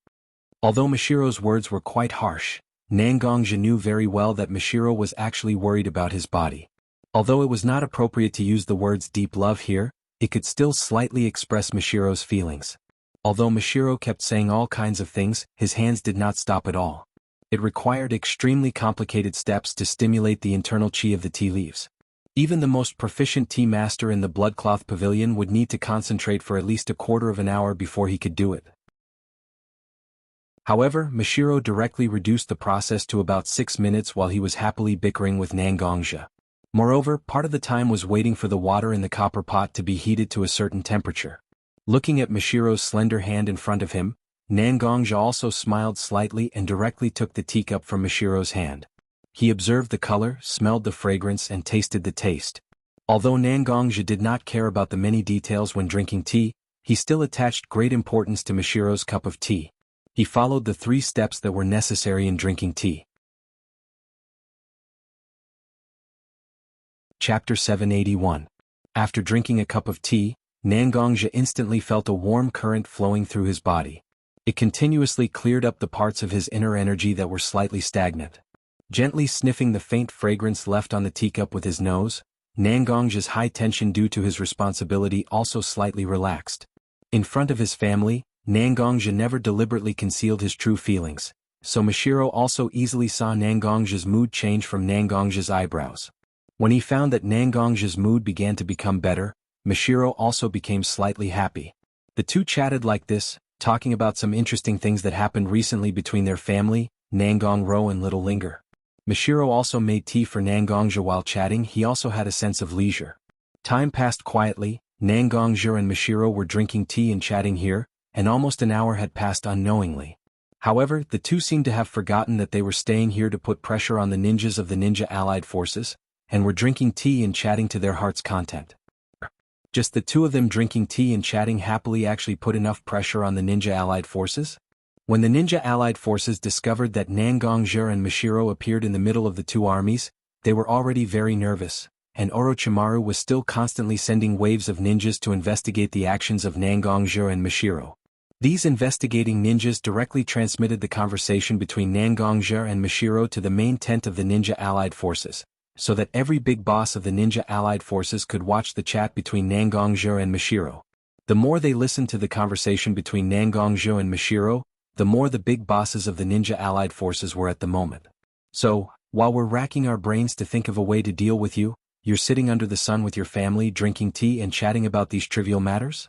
Although Mishiro's words were quite harsh, Nangongja knew very well that Mishiro was actually worried about his body. Although it was not appropriate to use the words deep love here, it could still slightly express Mishiro's feelings. Although Mishiro kept saying all kinds of things, his hands did not stop at all. It required extremely complicated steps to stimulate the internal qi of the tea leaves. Even the most proficient tea master in the Bloodcloth Pavilion would need to concentrate for at least a quarter of an hour before he could do it. However, Mishiro directly reduced the process to about 6 minutes while he was happily bickering with Nangongja. Moreover, part of the time was waiting for the water in the copper pot to be heated to a certain temperature. Looking at Mishiro's slender hand in front of him, Nangongja also smiled slightly and directly took the teacup from Mishiro's hand. He observed the color, smelled the fragrance and tasted the taste. Although Nangongja did not care about the many details when drinking tea, he still attached great importance to Mishiro's cup of tea. He followed the 3 steps that were necessary in drinking tea. Chapter 781. After drinking a cup of tea, Nangongja instantly felt a warm current flowing through his body. It continuously cleared up the parts of his inner energy that were slightly stagnant. Gently sniffing the faint fragrance left on the teacup with his nose, Nangongja's high tension due to his responsibility also slightly relaxed. In front of his family, Nangongja never deliberately concealed his true feelings, so Mishiro also easily saw Nangongja's mood change from Nangongja's eyebrows. When he found that Nangongja's mood began to become better, Mishiro also became slightly happy. The two chatted like this, talking about some interesting things that happened recently between their family, Nangongro and Little Linger. Mishiro also made tea for Nangongja while chatting. He also had a sense of leisure. Time passed quietly, Nangongja and Mishiro were drinking tea and chatting here, and almost an hour had passed unknowingly. However, the two seemed to have forgotten that they were staying here to put pressure on the ninjas of the Ninja Allied Forces, and were drinking tea and chatting to their heart's content. Just the two of them drinking tea and chatting happily actually put enough pressure on the Ninja Allied Forces? When the Ninja Allied Forces discovered that Nangongja and Mishiro appeared in the middle of the two armies, they were already very nervous, and Orochimaru was still constantly sending waves of ninjas to investigate the actions of Nangongja and Mishiro. These investigating ninjas directly transmitted the conversation between Nangongja and Mishiro to the main tent of the Ninja Allied Forces, so that every big boss of the Ninja Allied Forces could watch the chat between Nangongja and Mishiro. The more they listened to the conversation between Nangongja and Mishiro, the more the big bosses of the Ninja Allied Forces were at the moment. So, while we're racking our brains to think of a way to deal with you, you're sitting under the sun with your family drinking tea and chatting about these trivial matters?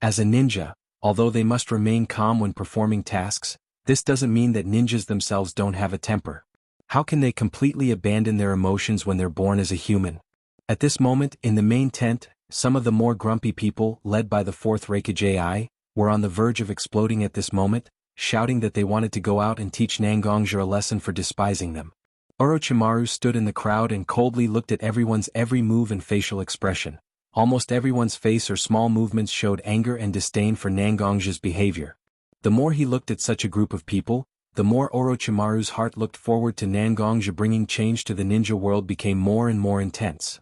As a ninja, although they must remain calm when performing tasks, this doesn't mean that ninjas themselves don't have a temper. How can they completely abandon their emotions when they're born as a human? At this moment, in the main tent, some of the more grumpy people, led by the 4th Raikage, were on the verge of exploding at this moment, shouting that they wanted to go out and teach Nangongja a lesson for despising them. Orochimaru stood in the crowd and coldly looked at everyone's every move and facial expression. Almost everyone's face or small movements showed anger and disdain for Nangongja's behavior. The more he looked at such a group of people, the more Orochimaru's heart looked forward to Nangongja bringing change to the ninja world became more and more intense.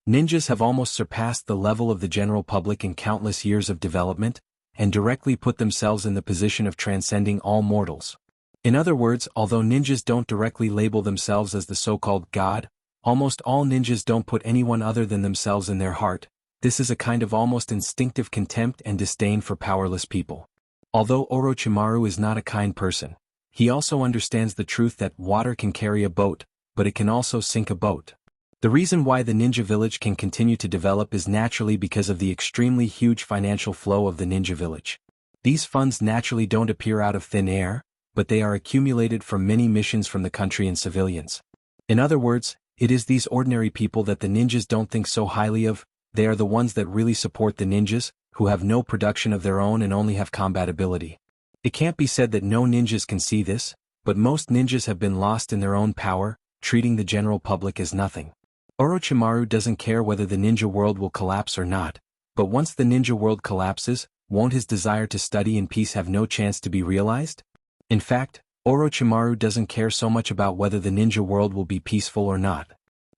Ninjas have almost surpassed the level of the general public in countless years of development, and directly put themselves in the position of transcending all mortals. In other words, although ninjas don't directly label themselves as the so-called God, almost all ninjas don't put anyone other than themselves in their heart. This is a kind of almost instinctive contempt and disdain for powerless people. Although Orochimaru is not a kind person, He also understands the truth that water can carry a boat, but it can also sink a boat. The reason why the ninja village can continue to develop is naturally because of the extremely huge financial flow of the ninja village. These funds naturally don't appear out of thin air, but they are accumulated from many missions from the country and civilians. In other words, it is these ordinary people that the ninjas don't think so highly of. They are the ones that really support the ninjas, who have no production of their own and only have combat ability. It can't be said that no ninjas can see this, but most ninjas have been lost in their own power, treating the general public as nothing. Orochimaru doesn't care whether the ninja world will collapse or not, but once the ninja world collapses, won't his desire to study in peace have no chance to be realized? In fact, Orochimaru doesn't care so much about whether the ninja world will be peaceful or not.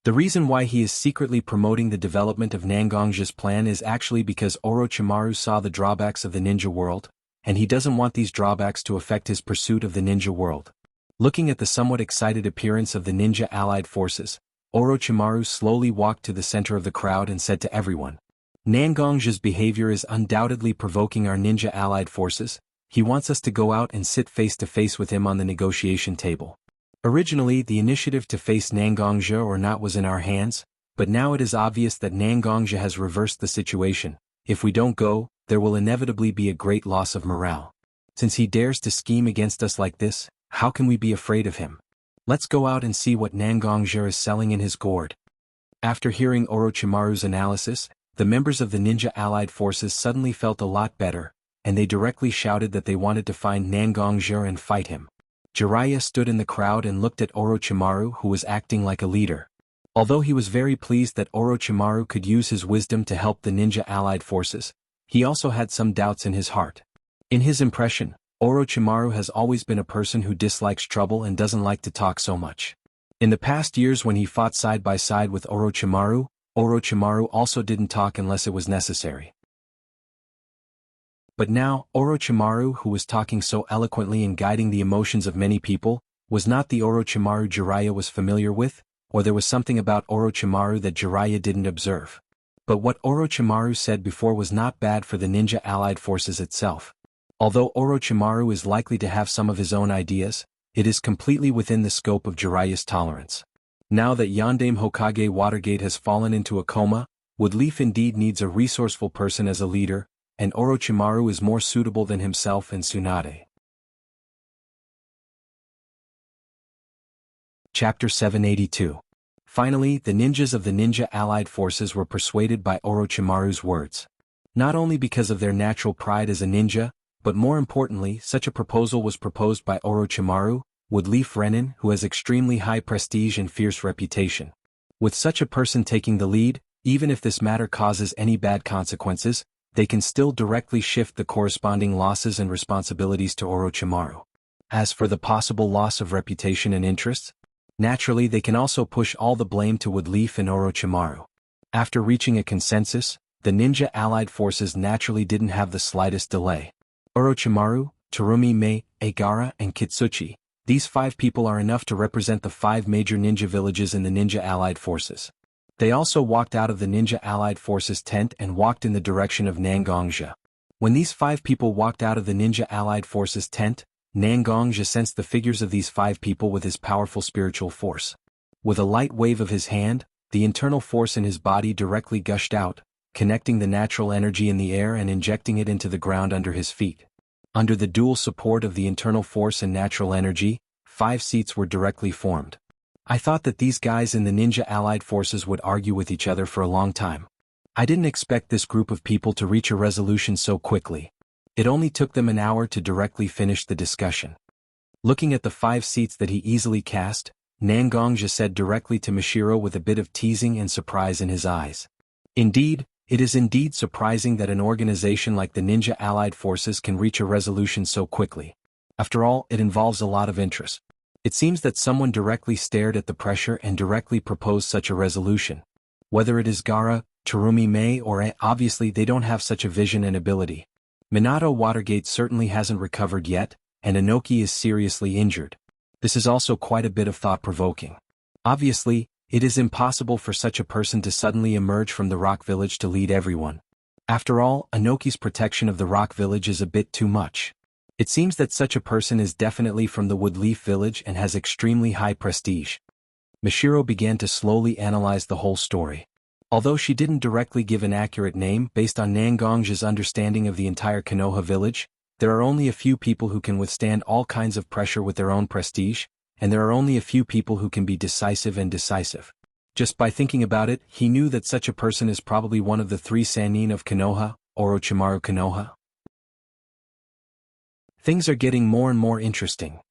The reason why he is secretly promoting the development of Nangongja's plan is actually because Orochimaru saw the drawbacks of the ninja world, and he doesn't want these drawbacks to affect his pursuit of the ninja world. Looking at the somewhat excited appearance of the ninja allied forces, Orochimaru slowly walked to the center of the crowd and said to everyone, "Nangongja's behavior is undoubtedly provoking our ninja allied forces. He wants us to go out and sit face to face with him on the negotiation table." Originally, the initiative to face Nangongja or not was in our hands, but now it is obvious that Nangongja has reversed the situation. If we don't go, there will inevitably be a great loss of morale. Since he dares to scheme against us like this, how can we be afraid of him? Let's go out and see what Nangongja is selling in his gourd. After hearing Orochimaru's analysis, the members of the ninja allied forces suddenly felt a lot better, and they directly shouted that they wanted to find Nangongja and fight him. Jiraiya stood in the crowd and looked at Orochimaru, who was acting like a leader. Although he was very pleased that Orochimaru could use his wisdom to help the ninja allied forces, he also had some doubts in his heart. In his impression, Orochimaru has always been a person who dislikes trouble and doesn't like to talk so much. In the past years when he fought side by side with Orochimaru, Orochimaru also didn't talk unless it was necessary. But now, Orochimaru, who was talking so eloquently and guiding the emotions of many people, was not the Orochimaru Jiraiya was familiar with, or there was something about Orochimaru that Jiraiya didn't observe. But what Orochimaru said before was not bad for the ninja allied forces itself. Although Orochimaru is likely to have some of his own ideas, it is completely within the scope of Jiraiya's tolerance. Now that Yondaime Hokage Watergate has fallen into a coma, Woodleaf indeed needs a resourceful person as a leader, and Orochimaru is more suitable than himself and Tsunade. Chapter 782. Finally, the ninjas of the ninja allied forces were persuaded by Orochimaru's words. Not only because of their natural pride as a ninja, but more importantly, such a proposal was proposed by Orochimaru, Woodleaf Renin, who has extremely high prestige and fierce reputation. With such a person taking the lead, even if this matter causes any bad consequences, they can still directly shift the corresponding losses and responsibilities to Orochimaru. As for the possible loss of reputation and interests, naturally they can also push all the blame to Woodleaf and Orochimaru. After reaching a consensus, the ninja allied forces naturally didn't have the slightest delay. Orochimaru, Terumi Mei, Aigara and Kitsuchi, these 5 people are enough to represent the 5 major ninja villages in the ninja allied forces. They also walked out of the ninja allied forces tent and walked in the direction of Nangongja. When these 5 people walked out of the ninja allied forces tent, Nangongja sensed the figures of these 5 people with his powerful spiritual force. With a light wave of his hand, the internal force in his body directly gushed out, connecting the natural energy in the air and injecting it into the ground under his feet. Under the dual support of the internal force and natural energy, 5 seats were directly formed. I thought that these guys in the ninja allied forces would argue with each other for a long time. I didn't expect this group of people to reach a resolution so quickly. It only took them an hour to directly finish the discussion. Looking at the 5 seats that he easily cast, Nangongja said directly to Mishiro with a bit of teasing and surprise in his eyes. Indeed, it is indeed surprising that an organization like the Ninja Allied Forces can reach a resolution so quickly. After all, it involves a lot of interest. It seems that someone directly stared at the pressure and directly proposed such a resolution. Whether it is Gaara, Terumi Mei or Ai, obviously they don't have such a vision and ability. Minato Watergate certainly hasn't recovered yet, and Inoki is seriously injured. This is also quite a bit of thought-provoking. Obviously, it is impossible for such a person to suddenly emerge from the Rock Village to lead everyone. After all, Inoki's protection of the Rock Village is a bit too much. It seems that such a person is definitely from the Woodleaf village and has extremely high prestige. Mishiro began to slowly analyze the whole story. Although she didn't directly give an accurate name based on Nangong's understanding of the entire Konoha village, there are only a few people who can withstand all kinds of pressure with their own prestige, and there are only a few people who can be decisive and decisive. Just by thinking about it, he knew that such a person is probably one of the 3 Sannin of Konoha, Orochimaru Konoha. Things are getting more and more interesting.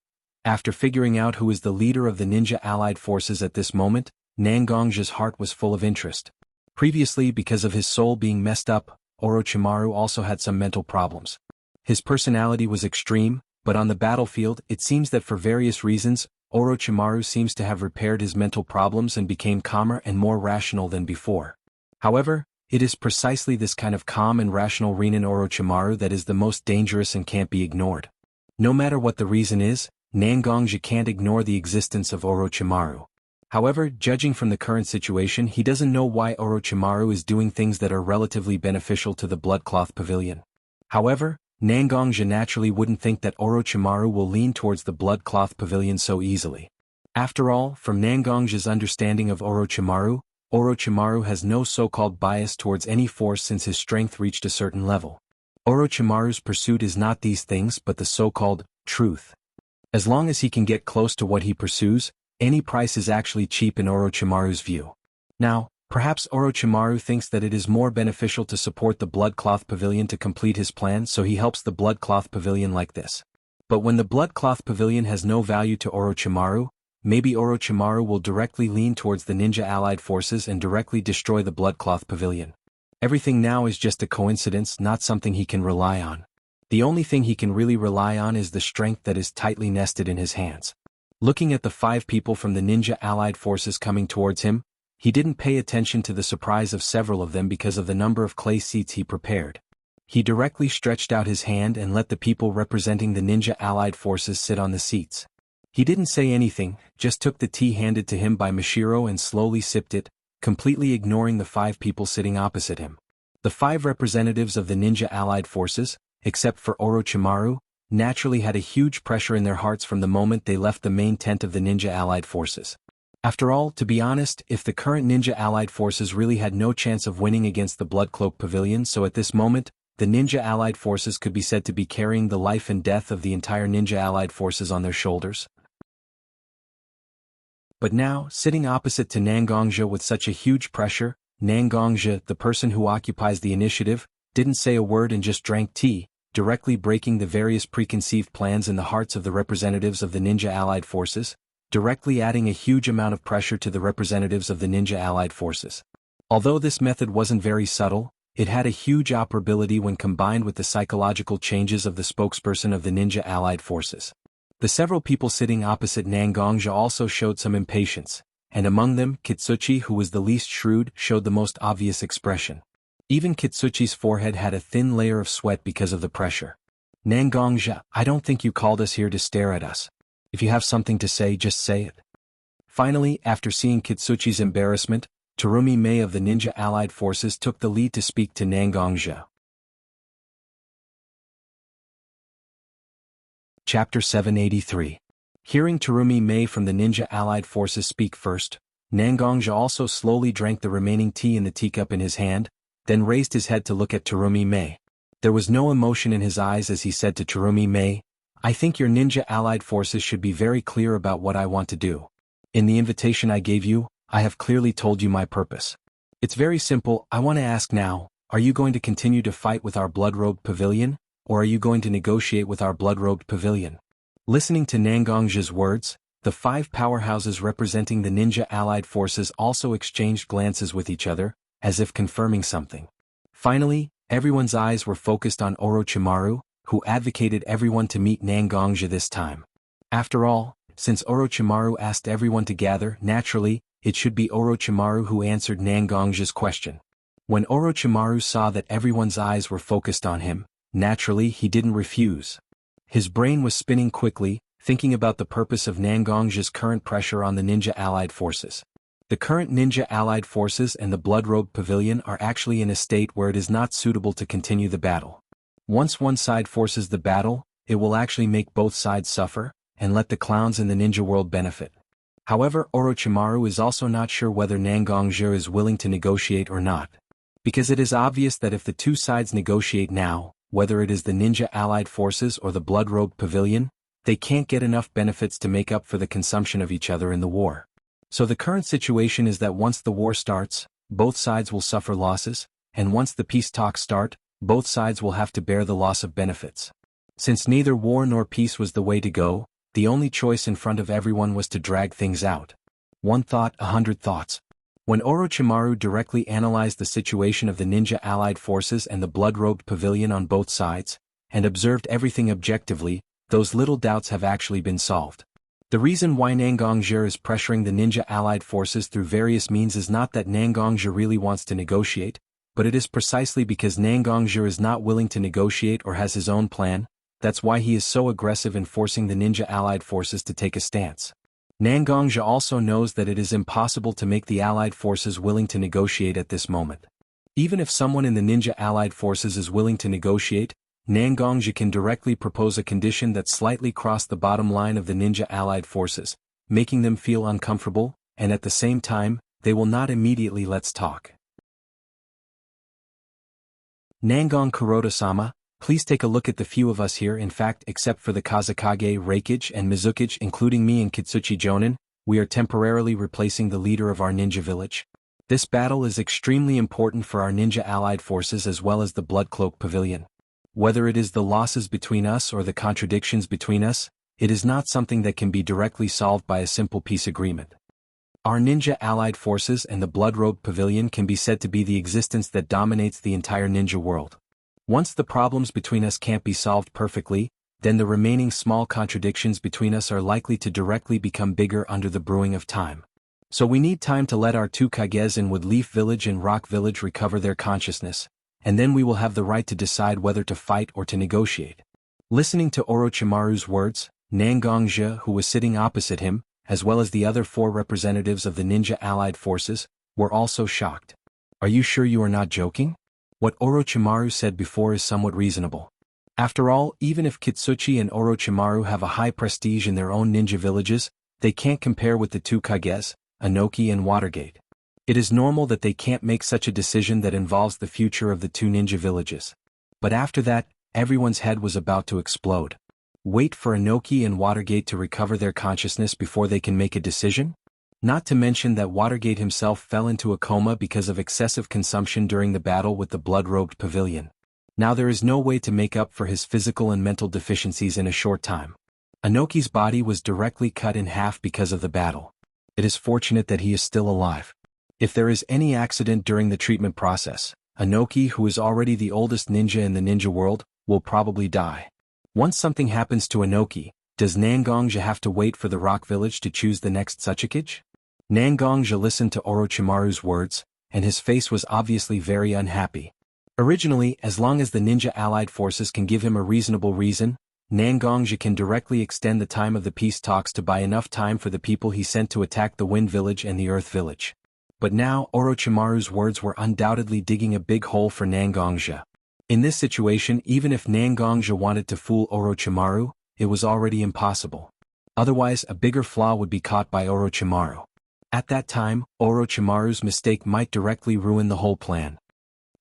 After figuring out who is the leader of the ninja allied forces at this moment, Nangong's heart was full of interest. Previously, because of his soul being messed up, Orochimaru also had some mental problems. His personality was extreme, but on the battlefield it seems that for various reasons, Orochimaru seems to have repaired his mental problems and became calmer and more rational than before. However, it is precisely this kind of calm and rational Renin Orochimaru that is the most dangerous and can't be ignored. No matter what the reason is, Nangongja can't ignore the existence of Orochimaru. However, judging from the current situation, he doesn't know why Orochimaru is doing things that are relatively beneficial to the Bloodcloth Pavilion. However, Nangongja naturally wouldn't think that Orochimaru will lean towards the Bloodcloth Pavilion so easily. After all, from Nangongja's understanding of Orochimaru, Orochimaru has no so-called bias towards any force since his strength reached a certain level. Orochimaru's pursuit is not these things but the so-called truth. As long as he can get close to what he pursues, any price is actually cheap in Orochimaru's view. Now, perhaps Orochimaru thinks that it is more beneficial to support the Bloodcloth Pavilion to complete his plan, so he helps the Bloodcloth Pavilion like this. But when the Bloodcloth Pavilion has no value to Orochimaru, maybe Orochimaru will directly lean towards the ninja allied forces and directly destroy the Bloodcloth Pavilion. Everything now is just a coincidence, not something he can rely on. The only thing he can really rely on is the strength that is tightly nested in his hands. Looking at the 5 people from the ninja allied forces coming towards him, he didn't pay attention to the surprise of several of them because of the number of clay seats he prepared. He directly stretched out his hand and let the people representing the ninja allied forces sit on the seats. He didn't say anything, just took the tea handed to him by Mishiro and slowly sipped it, completely ignoring the 5 people sitting opposite him. The 5 representatives of the ninja allied forces, except for Orochimaru, naturally had a huge pressure in their hearts from the moment they left the main tent of the ninja allied forces. After all, to be honest, if the current ninja allied forces really had no chance of winning against the Bloodcloak Pavilion, so at this moment, the ninja allied forces could be said to be carrying the life and death of the entire ninja allied forces on their shoulders. But now, sitting opposite to Nangongja with such a huge pressure, Nangongja, the person who occupies the initiative, didn't say a word and just drank tea, directly breaking the various preconceived plans in the hearts of the representatives of the ninja allied forces, directly adding a huge amount of pressure to the representatives of the ninja allied forces. Although this method wasn't very subtle, it had a huge operability when combined with the psychological changes of the spokesperson of the ninja allied forces. The several people sitting opposite Nangongja also showed some impatience, and among them, Kitsuchi, who was the least shrewd, showed the most obvious expression. Even Kitsuchi's forehead had a thin layer of sweat because of the pressure. Nangongja, I don't think you called us here to stare at us. If you have something to say, just say it. Finally, after seeing Kitsuchi's embarrassment, Terumi Mei of the ninja allied forces took the lead to speak to Nangongja. Chapter 783. Hearing Terumi Mei from the ninja allied forces speak first, Nangongja also slowly drank the remaining tea in the teacup in his hand, then raised his head to look at Terumi Mei. There was no emotion in his eyes as he said to Terumi Mei, I think your ninja allied forces should be very clear about what I want to do. In the invitation I gave you, I have clearly told you my purpose. It's very simple. I want to ask now, are you going to continue to fight with our blood-robed pavilion, or are you going to negotiate with our blood-robed pavilion? Listening to Nangongja's words, the 5 powerhouses representing the ninja allied forces also exchanged glances with each other, as if confirming something. Finally, everyone's eyes were focused on Orochimaru, who advocated everyone to meet Nangongja this time. After all, since Orochimaru asked everyone to gather, naturally, it should be Orochimaru who answered Nangongja's question. When Orochimaru saw that everyone's eyes were focused on him, naturally he didn't refuse. His brain was spinning quickly, thinking about the purpose of Nangongja's current pressure on the ninja allied forces. The current ninja allied forces and the blood-robed pavilion are actually in a state where it is not suitable to continue the battle. Once one side forces the battle, it will actually make both sides suffer, and let the clowns in the ninja world benefit. However, Orochimaru is also not sure whether Nangongja is willing to negotiate or not. Because it is obvious that if the two sides negotiate now, whether it is the ninja allied forces or the blood-robed pavilion, they can't get enough benefits to make up for the consumption of each other in the war. So the current situation is that once the war starts, both sides will suffer losses, and once the peace talks start, both sides will have to bear the loss of benefits. Since neither war nor peace was the way to go, the only choice in front of everyone was to drag things out. One thought, 100 thoughts. When Orochimaru directly analyzed the situation of the ninja allied forces and the blood-robed pavilion on both sides, and observed everything objectively, those little doubts have actually been solved. The reason why Nangongja is pressuring the ninja allied forces through various means is not that Nangongja really wants to negotiate, but it is precisely because Nangongja is not willing to negotiate or has his own plan. That's why he is so aggressive in forcing the ninja allied forces to take a stance. Nangongja also knows that it is impossible to make the allied forces willing to negotiate at this moment. Even if someone in the ninja allied forces is willing to negotiate, Nangongja can directly propose a condition that slightly crossed the bottom line of the ninja allied forces, making them feel uncomfortable, and at the same time, they will not immediately let's talk. Nangon Kuroda-sama, please take a look at the few of us here. In fact, except for the Kazekage, Reikage and Mizukage, including me and Kitsuchi Jonin, we are temporarily replacing the leader of our ninja village. This battle is extremely important for our ninja allied forces as well as the Blood Cloak Pavilion. Whether it is the losses between us or the contradictions between us, it is not something that can be directly solved by a simple peace agreement. Our ninja allied forces and the blood-robed pavilion can be said to be the existence that dominates the entire ninja world. Once the problems between us can't be solved perfectly, then the remaining small contradictions between us are likely to directly become bigger under the brewing of time. So we need time to let our two Kages in Woodleaf Village and Rock Village recover their consciousness, and then we will have the right to decide whether to fight or to negotiate. Listening to Orochimaru's words, Nangongja, who was sitting opposite him, as well as the other 4 representatives of the ninja allied forces, were also shocked. Are you sure you are not joking? What Orochimaru said before is somewhat reasonable. After all, even if Kitsuchi and Orochimaru have a high prestige in their own ninja villages, they can't compare with the two Kages, Inoki and Watergate. It is normal that they can't make such a decision that involves the future of the two ninja villages. But after that, everyone's head was about to explode. Wait for Inoki and Watergate to recover their consciousness before they can make a decision? Not to mention that Watergate himself fell into a coma because of excessive consumption during the battle with the blood-robed pavilion. Now there is no way to make up for his physical and mental deficiencies in a short time. Inoki's body was directly cut in half because of the battle. It is fortunate that he is still alive. If there is any accident during the treatment process, Inoki, who is already the oldest ninja in the ninja world, will probably die. Once something happens to Inoki, does Nangongja have to wait for the Rock Village to choose the next Tsuchikage? Nangongja listened to Orochimaru's words, and his face was obviously very unhappy. Originally, as long as the ninja allied forces can give him a reasonable reason, Nangongja can directly extend the time of the peace talks to buy enough time for the people he sent to attack the Wind Village and the Earth Village. But now Orochimaru's words were undoubtedly digging a big hole for Nangongja. In this situation, even if Nangongja wanted to fool Orochimaru, it was already impossible. Otherwise, a bigger flaw would be caught by Orochimaru. At that time, Orochimaru's mistake might directly ruin the whole plan.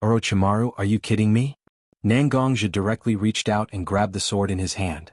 Orochimaru, are you kidding me? Nangongja directly reached out and grabbed the sword in his hand.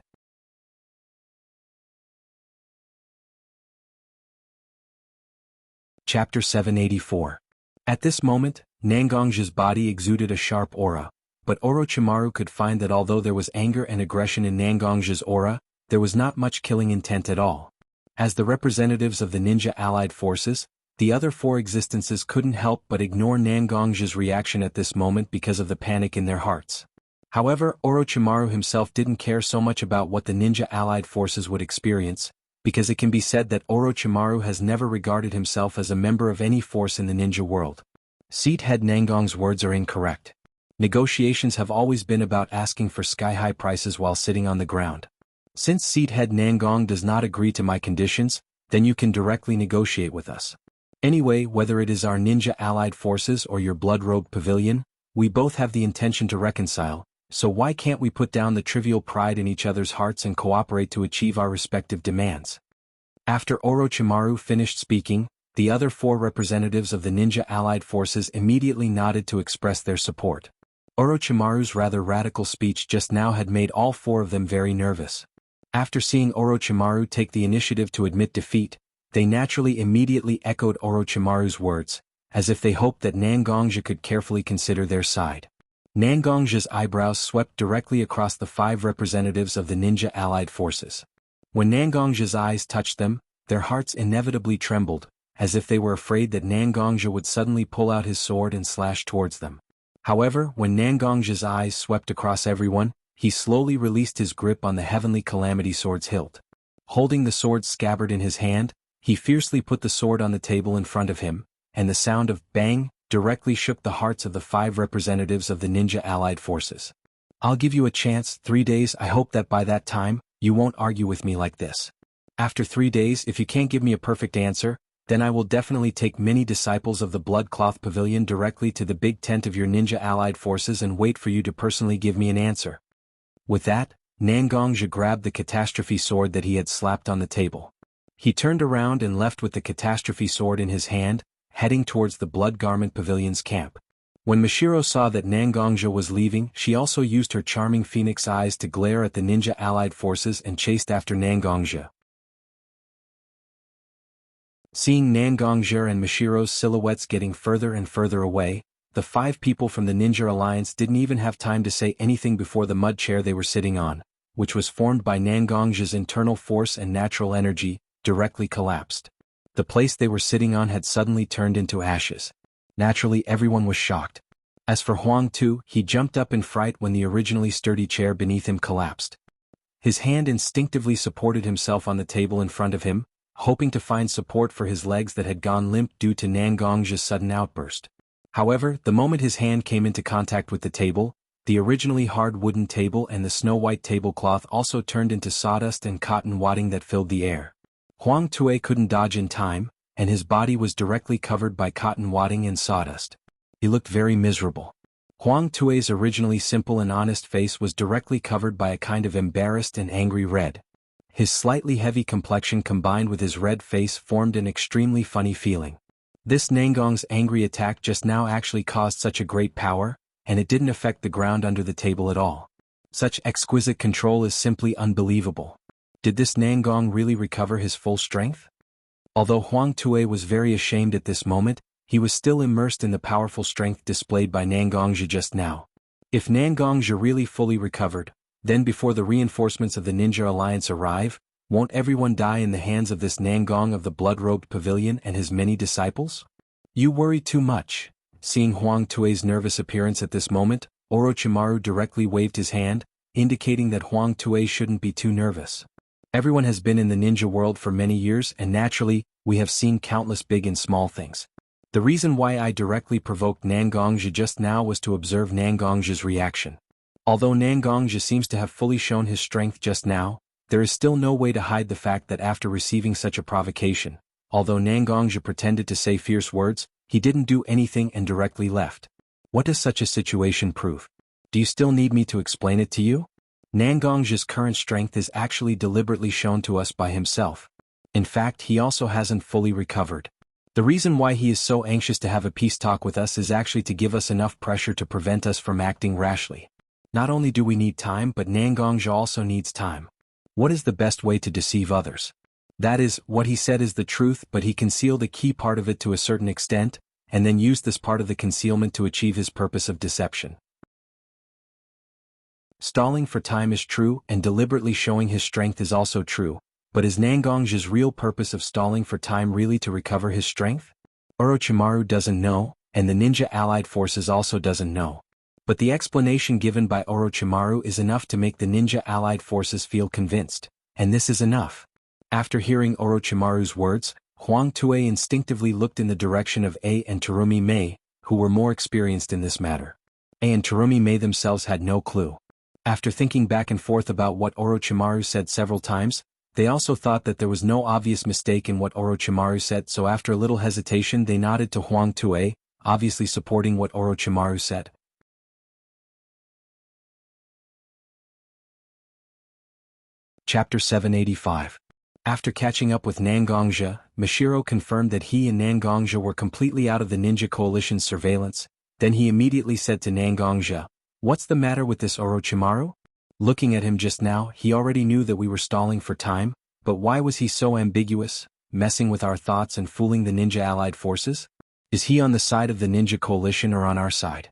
Chapter 784. At this moment, Nangongja's body exuded a sharp aura, but Orochimaru could find that although there was anger and aggression in Nangongja's aura, there was not much killing intent at all. As the representatives of the ninja allied forces, the other 4 existences couldn't help but ignore Nangongja's reaction at this moment because of the panic in their hearts. However, Orochimaru himself didn't care so much about what the ninja allied forces would experience, because it can be said that Orochimaru has never regarded himself as a member of any force in the ninja world. Seat Head Nangong's words are incorrect. Negotiations have always been about asking for sky-high prices while sitting on the ground. Since Seat Head Nangong does not agree to my conditions, then you can directly negotiate with us. Anyway, whether it is our ninja allied forces or your blood-robed pavilion, we both have the intention to reconcile, so why can't we put down the trivial pride in each other's hearts and cooperate to achieve our respective demands? After Orochimaru finished speaking, the other 4 representatives of the ninja allied forces immediately nodded to express their support. Orochimaru's rather radical speech just now had made all 4 of them very nervous. After seeing Orochimaru take the initiative to admit defeat, they naturally immediately echoed Orochimaru's words, as if they hoped that Nangongja could carefully consider their side. Nangongja's eyebrows swept directly across the 5 representatives of the ninja allied forces. When Nangongja's eyes touched them, their hearts inevitably trembled, as if they were afraid that Nangongja would suddenly pull out his sword and slash towards them. However, when Nangongja's eyes swept across everyone, he slowly released his grip on the heavenly calamity sword's hilt. Holding the sword scabbard in his hand, he fiercely put the sword on the table in front of him, and the sound of bang directly shook the hearts of the 5 representatives of the ninja allied forces. I'll give you a chance, 3 days. I hope that by that time, you won't argue with me like this. After 3 days, if you can't give me a perfect answer, then I will definitely take many disciples of the Blood Cloth Pavilion directly to the big tent of your ninja allied forces and wait for you to personally give me an answer. With that, Nangongja grabbed the catastrophe sword that he had slapped on the table. He turned around and left with the catastrophe sword in his hand, heading towards the Blood Garment Pavilion's camp. When Mashiro saw that Nangongja was leaving, she also used her charming phoenix eyes to glare at the ninja allied forces and chased after Nangongja. Seeing Nangongja and Mashiro's silhouettes getting further and further away, the 5 people from the Ninja Alliance didn't even have time to say anything before the mud chair they were sitting on, which was formed by Nangongja's internal force and natural energy, directly collapsed. The place they were sitting on had suddenly turned into ashes. Naturally, everyone was shocked. As for Huang Tu, he jumped up in fright when the originally sturdy chair beneath him collapsed. His hand instinctively supported himself on the table in front of him, hoping to find support for his legs that had gone limp due to Nangongja's sudden outburst. However, the moment his hand came into contact with the table, the originally hard wooden table and the snow-white tablecloth also turned into sawdust and cotton wadding that filled the air. Huang Tue couldn't dodge in time, and his body was directly covered by cotton wadding and sawdust. He looked very miserable. Huang Tue's originally simple and honest face was directly covered by a kind of embarrassed and angry red. His slightly heavy complexion combined with his red face formed an extremely funny feeling. This Nangong's angry attack just now actually caused such a great power, and it didn't affect the ground under the table at all. Such exquisite control is simply unbelievable. Did this Nangong really recover his full strength? Although Huang Tue was very ashamed at this moment, he was still immersed in the powerful strength displayed by Nangongja just now. If Nangongja really fully recovered, then before the reinforcements of the Ninja Alliance arrive, won't everyone die in the hands of this Nangong of the blood-robed pavilion and his many disciples? You worry too much. Seeing Huang Tue's nervous appearance at this moment, Orochimaru directly waved his hand, indicating that Huang Tue shouldn't be too nervous. Everyone has been in the ninja world for many years and naturally, we have seen countless big and small things. The reason why I directly provoked Nangongja just now was to observe Nangongja's reaction. Although Nangongja seems to have fully shown his strength just now, there is still no way to hide the fact that after receiving such a provocation, although Nangongja pretended to say fierce words, he didn't do anything and directly left. What does such a situation prove? Do you still need me to explain it to you? Nangongja's current strength is actually deliberately shown to us by himself. In fact, he also hasn't fully recovered. The reason why he is so anxious to have a peace talk with us is actually to give us enough pressure to prevent us from acting rashly. Not only do we need time, but Nangongja also needs time. What is the best way to deceive others? That is, what he said is the truth, but he concealed a key part of it to a certain extent, and then used this part of the concealment to achieve his purpose of deception. Stalling for time is true, and deliberately showing his strength is also true, but is Nangongja's real purpose of stalling for time really to recover his strength? Orochimaru doesn't know, and the ninja allied forces also doesn't know. But the explanation given by Orochimaru is enough to make the ninja allied forces feel convinced, and this is enough. After hearing Orochimaru's words, Huang Tue instinctively looked in the direction of A and Terumi Mei, who were more experienced in this matter. A and Terumi Mei themselves had no clue. After thinking back and forth about what Orochimaru said several times, they also thought that there was no obvious mistake in what Orochimaru said, so after a little hesitation they nodded to Huang Tue, obviously supporting what Orochimaru said. Chapter 785. After catching up with Nangongja, Mashiro confirmed that he and Nangongja were completely out of the Ninja Coalition's surveillance. Then he immediately said to Nangongja, "What's the matter with this Orochimaru?" Looking at him just now, he already knew that we were stalling for time, but why was he so ambiguous, messing with our thoughts and fooling the ninja allied forces? Is he on the side of the Ninja Coalition or on our side?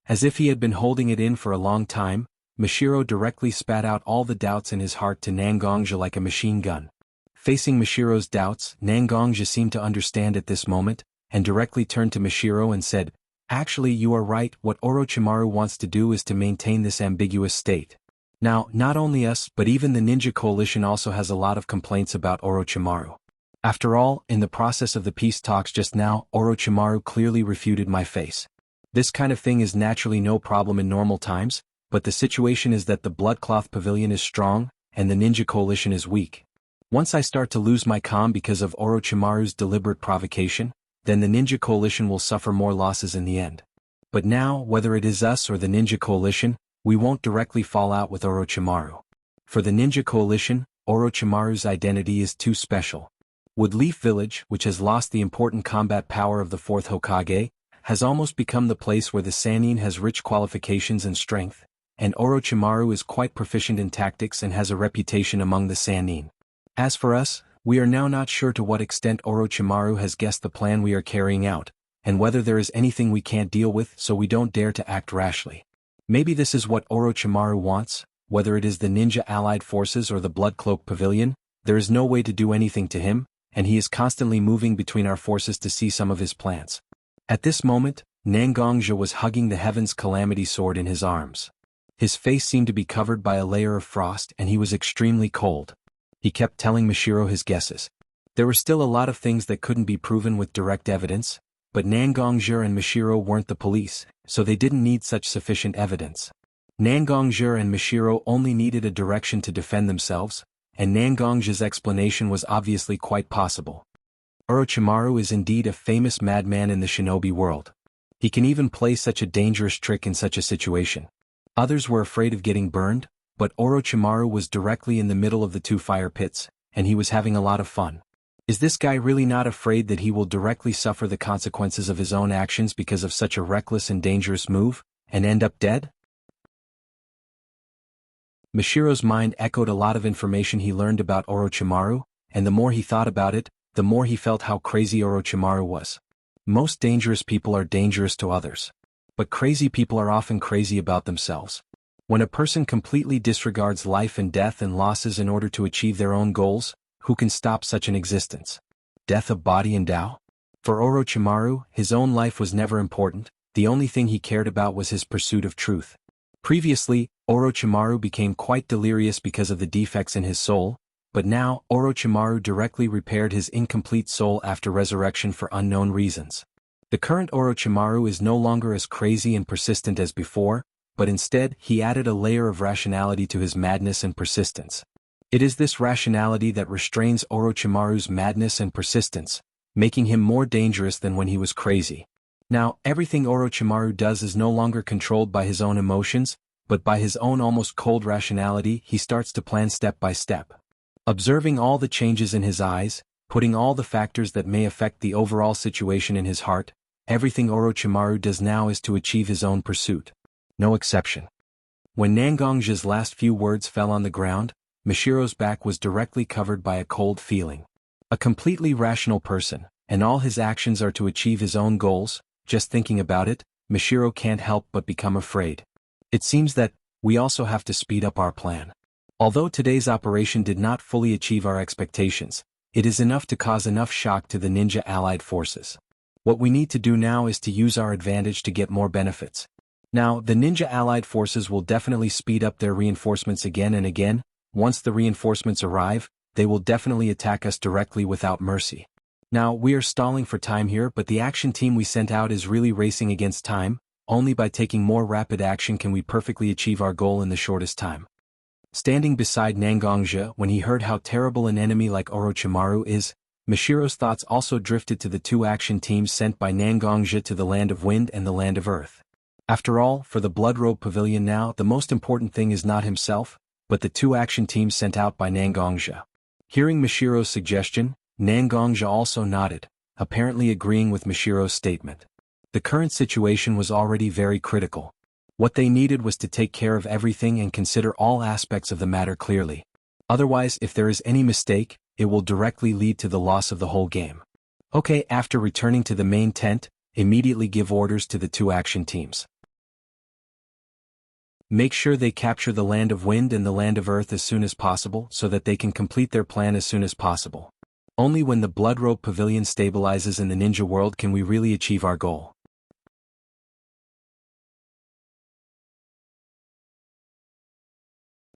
As if he had been holding it in for a long time, Mashiro directly spat out all the doubts in his heart to Nangongja like a machine gun. Facing Mashiro's doubts, Nangongja seemed to understand at this moment, and directly turned to Mashiro and said, "Actually, you are right. What Orochimaru wants to do is to maintain this ambiguous state. Now, not only us but even the Ninja Coalition also has a lot of complaints about Orochimaru. After all, in the process of the peace talks just now, Orochimaru clearly refuted my face. This kind of thing is naturally no problem in normal times, but the situation is that the Bloodcloth Pavilion is strong, and the Ninja Coalition is weak. Once I start to lose my calm because of Orochimaru's deliberate provocation, then the Ninja Coalition will suffer more losses in the end. But now, whether it is us or the Ninja Coalition, we won't directly fall out with Orochimaru. For the Ninja Coalition, Orochimaru's identity is too special. Woodleaf Village, which has lost the important combat power of the 4th Hokage, has almost become the place where the Sannin has rich qualifications and strength, and Orochimaru is quite proficient in tactics and has a reputation among the Sannin. As for us, we are now not sure to what extent Orochimaru has guessed the plan we are carrying out, and whether there is anything we can't deal with, so we don't dare to act rashly. Maybe this is what Orochimaru wants, whether it is the ninja allied forces or the Bloodcloak Pavilion, there is no way to do anything to him, and he is constantly moving between our forces to see some of his plans." At this moment, Nangongja was hugging the Heaven's Calamity Sword in his arms. His face seemed to be covered by a layer of frost and he was extremely cold. He kept telling Mashiro his guesses. There were still a lot of things that couldn't be proven with direct evidence, but Nangongja and Mashiro weren't the police, so they didn't need such sufficient evidence. Nangongja and Mashiro only needed a direction to defend themselves, and Nangongja's explanation was obviously quite possible. Orochimaru is indeed a famous madman in the shinobi world. He can even play such a dangerous trick in such a situation. Others were afraid of getting burned, but Orochimaru was directly in the middle of the 2 fire pits, and he was having a lot of fun. Is this guy really not afraid that he will directly suffer the consequences of his own actions because of such a reckless and dangerous move, and end up dead? Mashiro's mind echoed a lot of information he learned about Orochimaru, and the more he thought about it, the more he felt how crazy Orochimaru was. Most dangerous people are dangerous to others. But crazy people are often crazy about themselves. When a person completely disregards life and death and losses in order to achieve their own goals, who can stop such an existence? Death of body and Tao? For Orochimaru, his own life was never important, the only thing he cared about was his pursuit of truth. Previously, Orochimaru became quite delirious because of the defects in his soul, but now Orochimaru directly repaired his incomplete soul after resurrection for unknown reasons. The current Orochimaru is no longer as crazy and persistent as before, but instead he added a layer of rationality to his madness and persistence. It is this rationality that restrains Orochimaru's madness and persistence, making him more dangerous than when he was crazy. Now, everything Orochimaru does is no longer controlled by his own emotions, but by his own almost cold rationality. He starts to plan step by step. Observing all the changes in his eyes, putting all the factors that may affect the overall situation in his heart, everything Orochimaru does now is to achieve his own pursuit. No exception. When Nangongja's last few words fell on the ground, Mashiro's back was directly covered by a cold feeling. A completely rational person, and all his actions are to achieve his own goals. Just thinking about it, Mashiro can't help but become afraid. It seems that we also have to speed up our plan. Although today's operation did not fully achieve our expectations, it is enough to cause enough shock to the ninja allied forces. What we need to do now is to use our advantage to get more benefits. Now, the ninja allied forces will definitely speed up their reinforcements again and again. Once the reinforcements arrive, they will definitely attack us directly without mercy. Now, we are stalling for time here, but the action team we sent out is really racing against time. Only by taking more rapid action can we perfectly achieve our goal in the shortest time. Standing beside Nangongja when he heard how terrible an enemy like Orochimaru is, Mashiro's thoughts also drifted to the 2 action teams sent by Nangongja to the Land of Wind and the Land of Earth. After all, for the Blood Robe Pavilion now, the most important thing is not himself, but the two action teams sent out by Nangongja. Hearing Mishiro's suggestion, Nangongja also nodded, apparently agreeing with Mishiro's statement. The current situation was already very critical. What they needed was to take care of everything and consider all aspects of the matter clearly. Otherwise, if there is any mistake, it will directly lead to the loss of the whole game. Okay, after returning to the main tent, immediately give orders to the two action teams. Make sure they capture the Land of Wind and the Land of Earth as soon as possible so that they can complete their plan as soon as possible. Only when the Blood Robe Pavilion stabilizes in the ninja world can we really achieve our goal.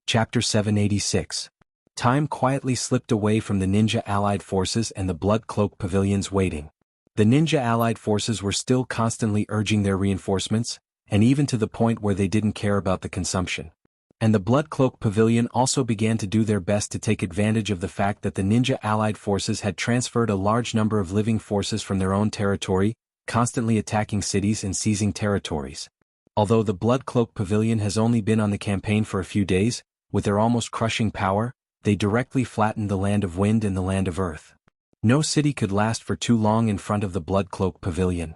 Chapter 786. Time quietly slipped away from the ninja allied forces and the Blood Cloak Pavilions waiting. The ninja allied forces were still constantly urging their reinforcements, and even to the point where they didn't care about the consumption. And the Blood Cloak Pavilion also began to do their best to take advantage of the fact that the ninja allied forces had transferred a large number of living forces from their own territory, constantly attacking cities and seizing territories. Although the Blood Cloak Pavilion has only been on the campaign for a few days, with their almost crushing power, they directly flattened the Land of Wind and the Land of Earth. No city could last for too long in front of the Blood Cloak Pavilion.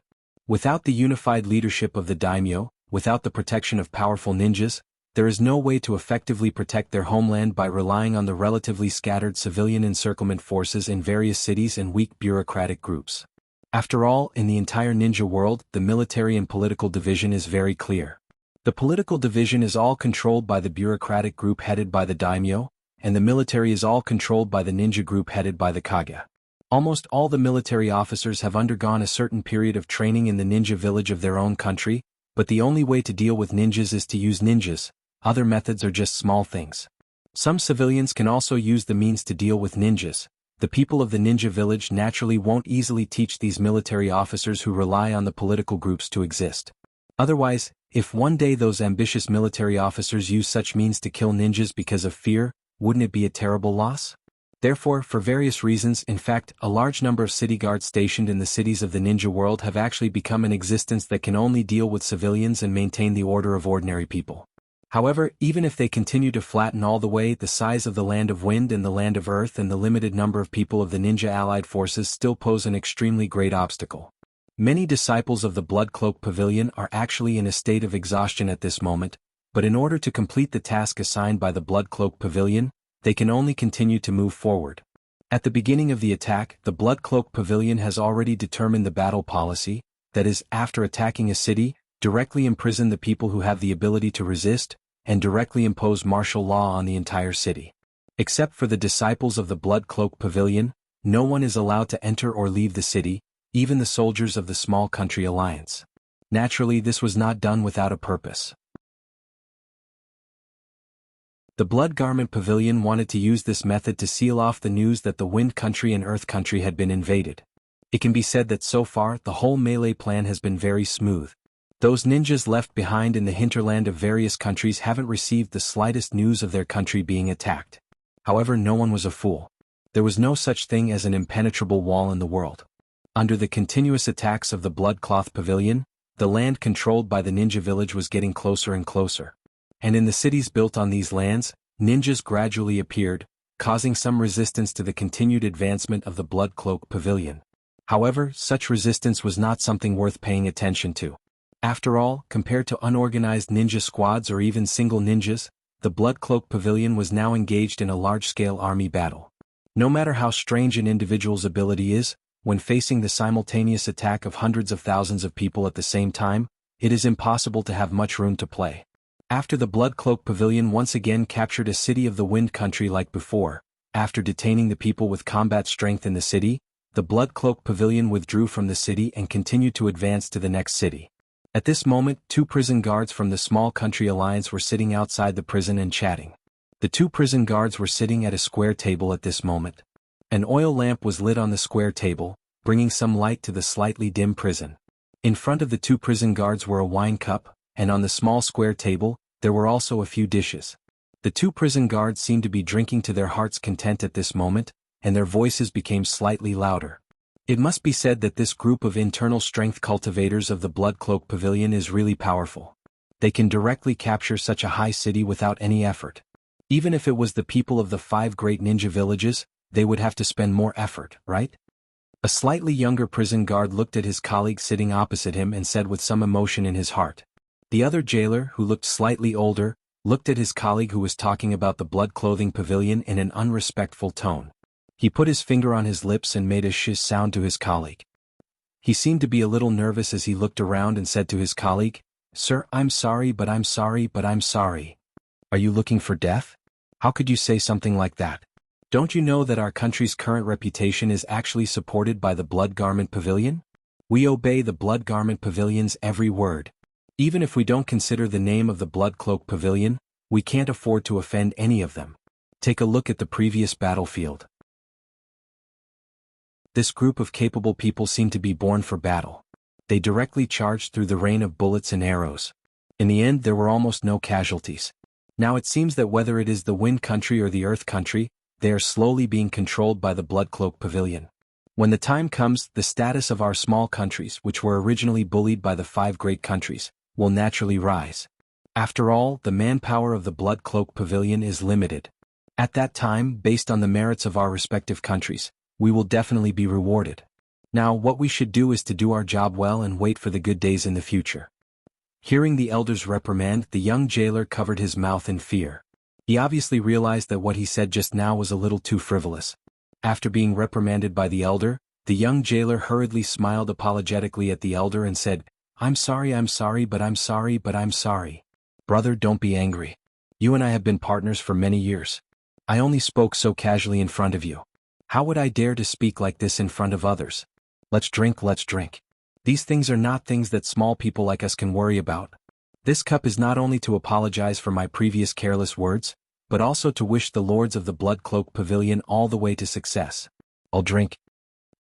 Without the unified leadership of the daimyo, without the protection of powerful ninjas, there is no way to effectively protect their homeland by relying on the relatively scattered civilian encirclement forces in various cities and weak bureaucratic groups. After all, in the entire ninja world, the military and political division is very clear. The political division is all controlled by the bureaucratic group headed by the daimyo, and the military is all controlled by the ninja group headed by the kage. Almost all the military officers have undergone a certain period of training in the ninja village of their own country, but the only way to deal with ninjas is to use ninjas. Other methods are just small things. Some civilians can also use the means to deal with ninjas. The people of the ninja village naturally won't easily teach these military officers who rely on the political groups to exist. Otherwise, if one day those ambitious military officers use such means to kill ninjas because of fear, wouldn't it be a terrible loss? Therefore, for various reasons, in fact, a large number of city guards stationed in the cities of the ninja world have actually become an existence that can only deal with civilians and maintain the order of ordinary people. However, even if they continue to flatten all the way, the size of the Land of Wind and the Land of Earth and the limited number of people of the ninja allied forces still pose an extremely great obstacle. Many disciples of the Blood Cloak Pavilion are actually in a state of exhaustion at this moment, but in order to complete the task assigned by the Blood Cloak Pavilion, they can only continue to move forward. At the beginning of the attack, the Blood Cloak Pavilion has already determined the battle policy, that is, after attacking a city, directly imprison the people who have the ability to resist, and directly impose martial law on the entire city. Except for the disciples of the Blood Cloak Pavilion, no one is allowed to enter or leave the city, even the soldiers of the small country alliance. Naturally, this was not done without a purpose. The Blood Garment Pavilion wanted to use this method to seal off the news that the Wind Country and Earth Country had been invaded. It can be said that so far, the whole melee plan has been very smooth. Those ninjas left behind in the hinterland of various countries haven't received the slightest news of their country being attacked. However, no one was a fool. There was no such thing as an impenetrable wall in the world. Under the continuous attacks of the Blood Cloth Pavilion, the land controlled by the ninja village was getting closer and closer. And in the cities built on these lands, ninjas gradually appeared, causing some resistance to the continued advancement of the Blood Cloak Pavilion. However, such resistance was not something worth paying attention to. After all, compared to unorganized ninja squads or even single ninjas, the Blood Cloak Pavilion was now engaged in a large-scale army battle. No matter how strange an individual's ability is, when facing the simultaneous attack of hundreds of thousands of people at the same time, it is impossible to have much room to play. After the Blood Cloak Pavilion once again captured a city of the Wind Country like before, after detaining the people with combat strength in the city, the Blood Cloak Pavilion withdrew from the city and continued to advance to the next city. At this moment, 2 prison guards from the small country alliance were sitting outside the prison and chatting. The 2 prison guards were sitting at a square table at this moment. An oil lamp was lit on the square table, bringing some light to the slightly dim prison. In front of the 2 prison guards were a wine cup, and on the small square table, there were also a few dishes. The 2 prison guards seemed to be drinking to their heart's content at this moment, and their voices became slightly louder. It must be said that this group of internal strength cultivators of the Blood Cloak Pavilion is really powerful. They can directly capture such a high city without any effort. Even if it was the people of the 5 great ninja villages, they would have to spend more effort, right? A slightly younger prison guard looked at his colleague sitting opposite him and said with some emotion in his heart. The other jailer, who looked slightly older, looked at his colleague who was talking about the blood clothing pavilion in an unrespectful tone. He put his finger on his lips and made a shiz sound to his colleague. He seemed to be a little nervous as he looked around and said to his colleague, "Sir, I'm sorry, but I'm sorry, but I'm sorry. Are you looking for death? How could you say something like that? Don't you know that our country's current reputation is actually supported by the Blood Garment Pavilion? We obey the Blood Garment Pavilion's every word. Even if we don't consider the name of the Blood Cloak Pavilion, we can't afford to offend any of them. Take a look at the previous battlefield. This group of capable people seemed to be born for battle. They directly charged through the rain of bullets and arrows. In the end, there were almost no casualties. Now it seems that whether it is the Wind Country or the Earth Country, they are slowly being controlled by the Blood Cloak Pavilion. When the time comes, the status of our small countries, which were originally bullied by the 5 great countries, will naturally rise. After all, the manpower of the Blood Cloak Pavilion is limited. At that time, based on the merits of our respective countries, we will definitely be rewarded. Now, what we should do is to do our job well and wait for the good days in the future. Hearing the elder's reprimand, the young jailer covered his mouth in fear. He obviously realized that what he said just now was a little too frivolous. After being reprimanded by the elder, the young jailer hurriedly smiled apologetically at the elder and said, I'm sorry, but I'm sorry, but I'm sorry. Brother, don't be angry. You and I have been partners for many years. I only spoke so casually in front of you. How would I dare to speak like this in front of others? Let's drink, let's drink. These things are not things that small people like us can worry about. This cup is not only to apologize for my previous careless words, but also to wish the lords of the Blood Cloak Pavilion all the way to success. I'll drink.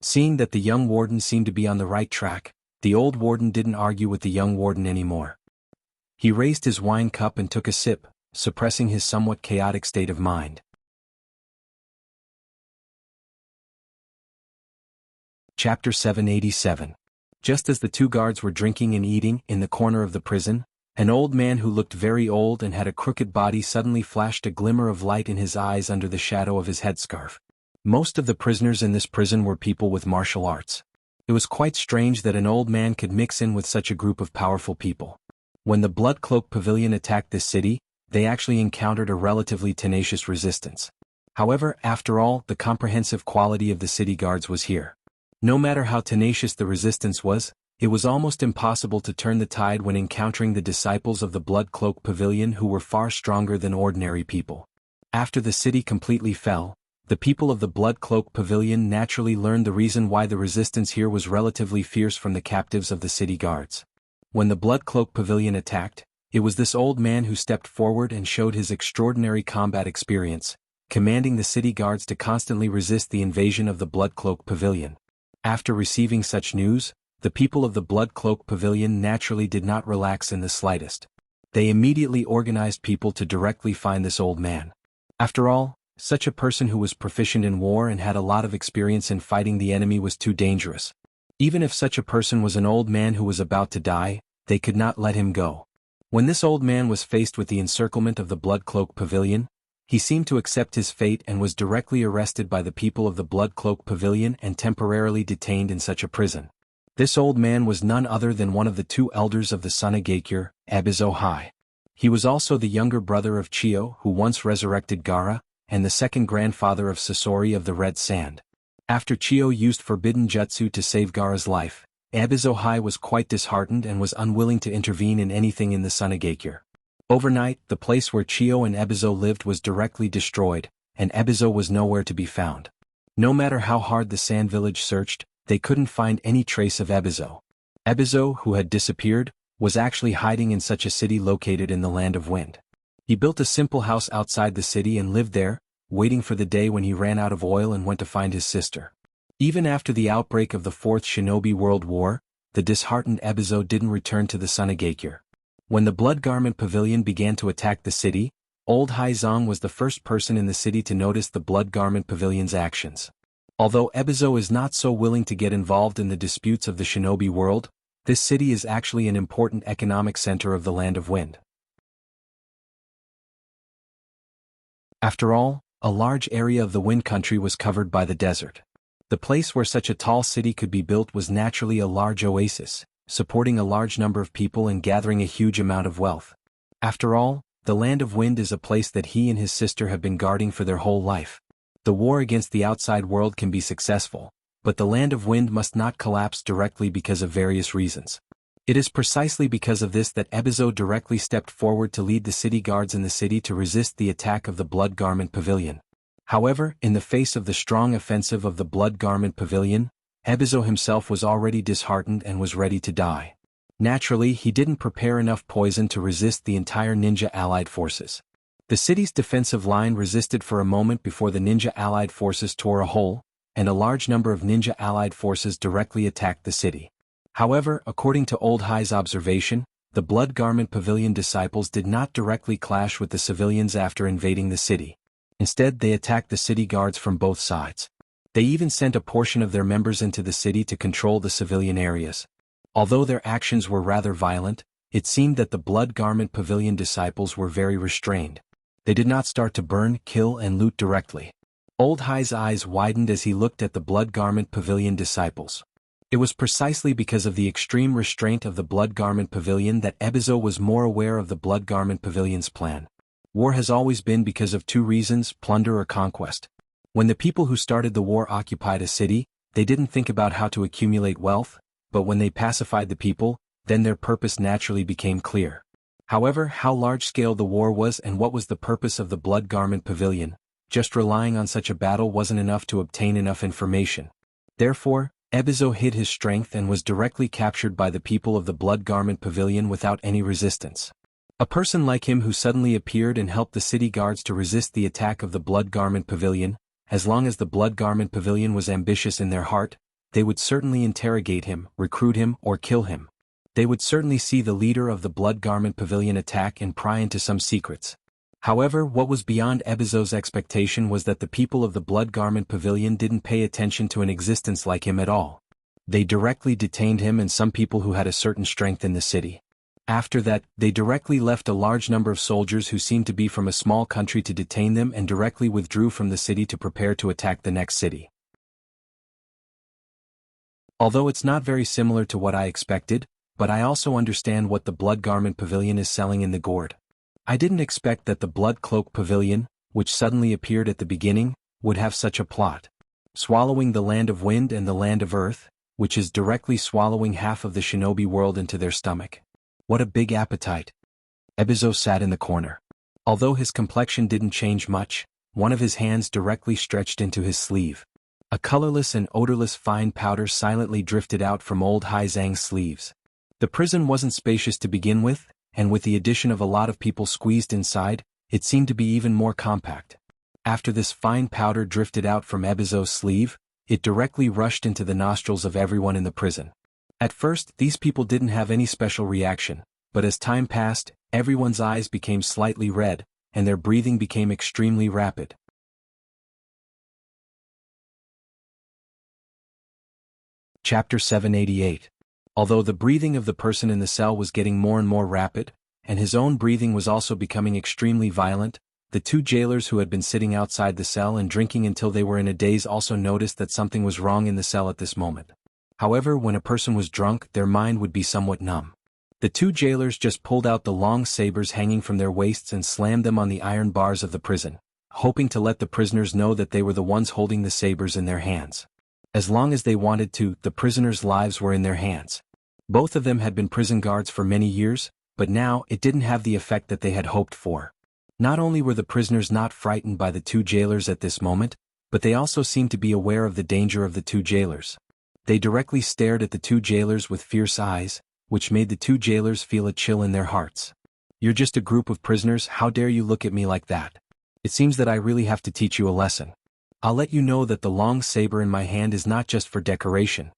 Seeing that the young warden seemed to be on the right track, the old warden didn't argue with the young warden anymore. He raised his wine cup and took a sip, suppressing his somewhat chaotic state of mind. Chapter 787. Just as the 2 guards were drinking and eating in the corner of the prison, an old man who looked very old and had a crooked body suddenly flashed a glimmer of light in his eyes under the shadow of his headscarf. Most of the prisoners in this prison were people with martial arts. It was quite strange that an old man could mix in with such a group of powerful people. When the Blood Cloak Pavilion attacked this city, they actually encountered a relatively tenacious resistance. However, after all, the comprehensive quality of the city guards was here. No matter how tenacious the resistance was, it was almost impossible to turn the tide when encountering the disciples of the Blood Cloak Pavilion who were far stronger than ordinary people. After the city completely fell, the people of the Blood Cloak Pavilion naturally learned the reason why the resistance here was relatively fierce from the captives of the city guards. When the Blood Cloak Pavilion attacked, it was this old man who stepped forward and showed his extraordinary combat experience, commanding the city guards to constantly resist the invasion of the Blood Cloak Pavilion. After receiving such news, the people of the Blood Cloak Pavilion naturally did not relax in the slightest. They immediately organized people to directly find this old man. After all, such a person who was proficient in war and had a lot of experience in fighting the enemy was too dangerous. Even if such a person was an old man who was about to die, they could not let him go. When this old man was faced with the encirclement of the Blood Cloak Pavilion, he seemed to accept his fate and was directly arrested by the people of the Blood Cloak Pavilion and temporarily detained in such a prison. This old man was none other than one of the 2 elders of the Sunagakure, Ebizo. He was also the younger brother of Chio, who once resurrected Gaara, and the second grandfather of Sasori of the Red Sand. After Chio used forbidden jutsu to save Gaara's life, Ebizo was quite disheartened and was unwilling to intervene in anything in the Sunagakure. Overnight, the place where Chio and Ebizo lived was directly destroyed, and Ebizo was nowhere to be found. No matter how hard the Sand Village searched, they couldn't find any trace of Ebizo. Ebizo, who had disappeared, was actually hiding in such a city located in the Land of Wind. He built a simple house outside the city and lived there, waiting for the day when he ran out of oil and went to find his sister. Even after the outbreak of the 4th Shinobi World War, the disheartened Ebizo didn't return to the Sunagakure. When the Blood Garment Pavilion began to attack the city, Old Haizong was the first person in the city to notice the Blood Garment Pavilion's actions. Although Ebizo is not so willing to get involved in the disputes of the shinobi world, this city is actually an important economic center of the Land of Wind. After all, a large area of the wind country was covered by the desert. The place where such a tall city could be built was naturally a large oasis, supporting a large number of people and gathering a huge amount of wealth. After all, the land of wind is a place that he and his sister have been guarding for their whole life. The war against the outside world can be successful, but the land of wind must not collapse directly because of various reasons. It is precisely because of this that Ebizo directly stepped forward to lead the city guards in the city to resist the attack of the Blood Garment Pavilion. However, in the face of the strong offensive of the Blood Garment Pavilion, Ebizo himself was already disheartened and was ready to die. Naturally, he didn't prepare enough poison to resist the entire ninja allied forces. The city's defensive line resisted for a moment before the ninja allied forces tore a hole, and a large number of ninja allied forces directly attacked the city. However, according to Old High's observation, the Blood Garment Pavilion disciples did not directly clash with the civilians after invading the city. Instead, they attacked the city guards from both sides. They even sent a portion of their members into the city to control the civilian areas. Although their actions were rather violent, it seemed that the Blood Garment Pavilion disciples were very restrained. They did not start to burn, kill, and loot directly. Old High's eyes widened as he looked at the Blood Garment Pavilion disciples. It was precisely because of the extreme restraint of the Blood Garment Pavilion that Ebizo was more aware of the Blood Garment Pavilion's plan. War has always been because of two reasons: plunder or conquest. When the people who started the war occupied a city, they didn't think about how to accumulate wealth, but when they pacified the people, then their purpose naturally became clear. However, how large-scale the war was and what was the purpose of the Blood Garment Pavilion, just relying on such a battle wasn't enough to obtain enough information. Therefore, Ebizo hid his strength and was directly captured by the people of the Blood Garment Pavilion without any resistance. A person like him who suddenly appeared and helped the city guards to resist the attack of the Blood Garment Pavilion, as long as the Blood Garment Pavilion was ambitious in their heart, they would certainly interrogate him, recruit him, or kill him. They would certainly see the leader of the Blood Garment Pavilion attack and pry into some secrets. However, what was beyond Ebizo's expectation was that the people of the Blood Garment Pavilion didn't pay attention to an existence like him at all. They directly detained him and some people who had a certain strength in the city. After that, they directly left a large number of soldiers who seemed to be from a small country to detain them and directly withdrew from the city to prepare to attack the next city. Although it's not very similar to what I expected, but I also understand what the Blood Garment Pavilion is selling in the gourd. I didn't expect that the Blood Cloak Pavilion, which suddenly appeared at the beginning, would have such a plot. Swallowing the land of wind and the land of earth, which is directly swallowing half of the shinobi world into their stomach. What a big appetite. Ebizo sat in the corner. Although his complexion didn't change much, one of his hands directly stretched into his sleeve. A colorless and odorless fine powder silently drifted out from old Hai Zhang's sleeves. The prison wasn't spacious to begin with, and with the addition of a lot of people squeezed inside, it seemed to be even more compact. After this fine powder drifted out from Ebizo's sleeve, it directly rushed into the nostrils of everyone in the prison. At first, these people didn't have any special reaction, but as time passed, everyone's eyes became slightly red, and their breathing became extremely rapid. Chapter 788. Although the breathing of the person in the cell was getting more and more rapid, and his own breathing was also becoming extremely violent, the two jailers who had been sitting outside the cell and drinking until they were in a daze also noticed that something was wrong in the cell at this moment. However, when a person was drunk, their mind would be somewhat numb. The two jailers just pulled out the long sabers hanging from their waists and slammed them on the iron bars of the prison, hoping to let the prisoners know that they were the ones holding the sabers in their hands. As long as they wanted to, the prisoners' lives were in their hands. Both of them had been prison guards for many years, but now it didn't have the effect that they had hoped for. Not only were the prisoners not frightened by the two jailers at this moment, but they also seemed to be aware of the danger of the two jailers. They directly stared at the two jailers with fierce eyes, which made the two jailers feel a chill in their hearts. "You're just a group of prisoners, how dare you look at me like that? It seems that I really have to teach you a lesson. I'll let you know that the long saber in my hand is not just for decoration."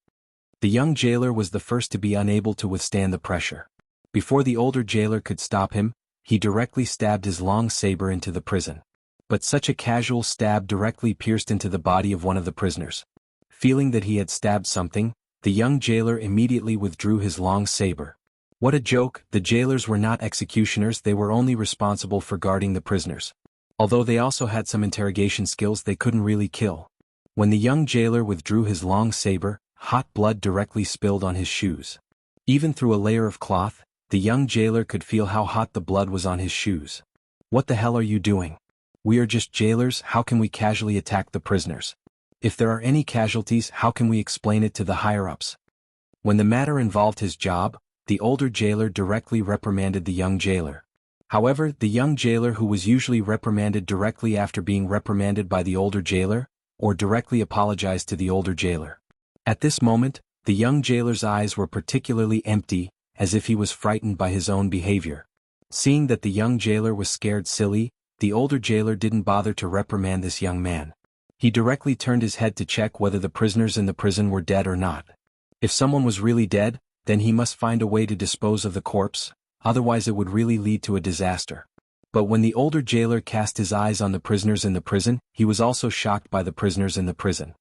The young jailer was the first to be unable to withstand the pressure. Before the older jailer could stop him, he directly stabbed his long saber into the prison. But such a casual stab directly pierced into the body of one of the prisoners. Feeling that he had stabbed something, the young jailer immediately withdrew his long saber. What a joke, the jailers were not executioners, they were only responsible for guarding the prisoners. Although they also had some interrogation skills, they couldn't really kill. When the young jailer withdrew his long saber, hot blood directly spilled on his shoes. Even through a layer of cloth, the young jailer could feel how hot the blood was on his shoes. "What the hell are you doing? We are just jailers, how can we casually attack the prisoners? If there are any casualties, how can we explain it to the higher-ups?" When the matter involved his job, the older jailer directly reprimanded the young jailer. However, the young jailer, who was usually reprimanded directly after being reprimanded by the older jailer, or directly apologized to the older jailer. At this moment, the young jailer's eyes were particularly empty, as if he was frightened by his own behavior. Seeing that the young jailer was scared silly, the older jailer didn't bother to reprimand this young man. He directly turned his head to check whether the prisoners in the prison were dead or not. If someone was really dead, then he must find a way to dispose of the corpse, otherwise it would really lead to a disaster. But when the older jailer cast his eyes on the prisoners in the prison, he was also shocked by the prisoners in the prison.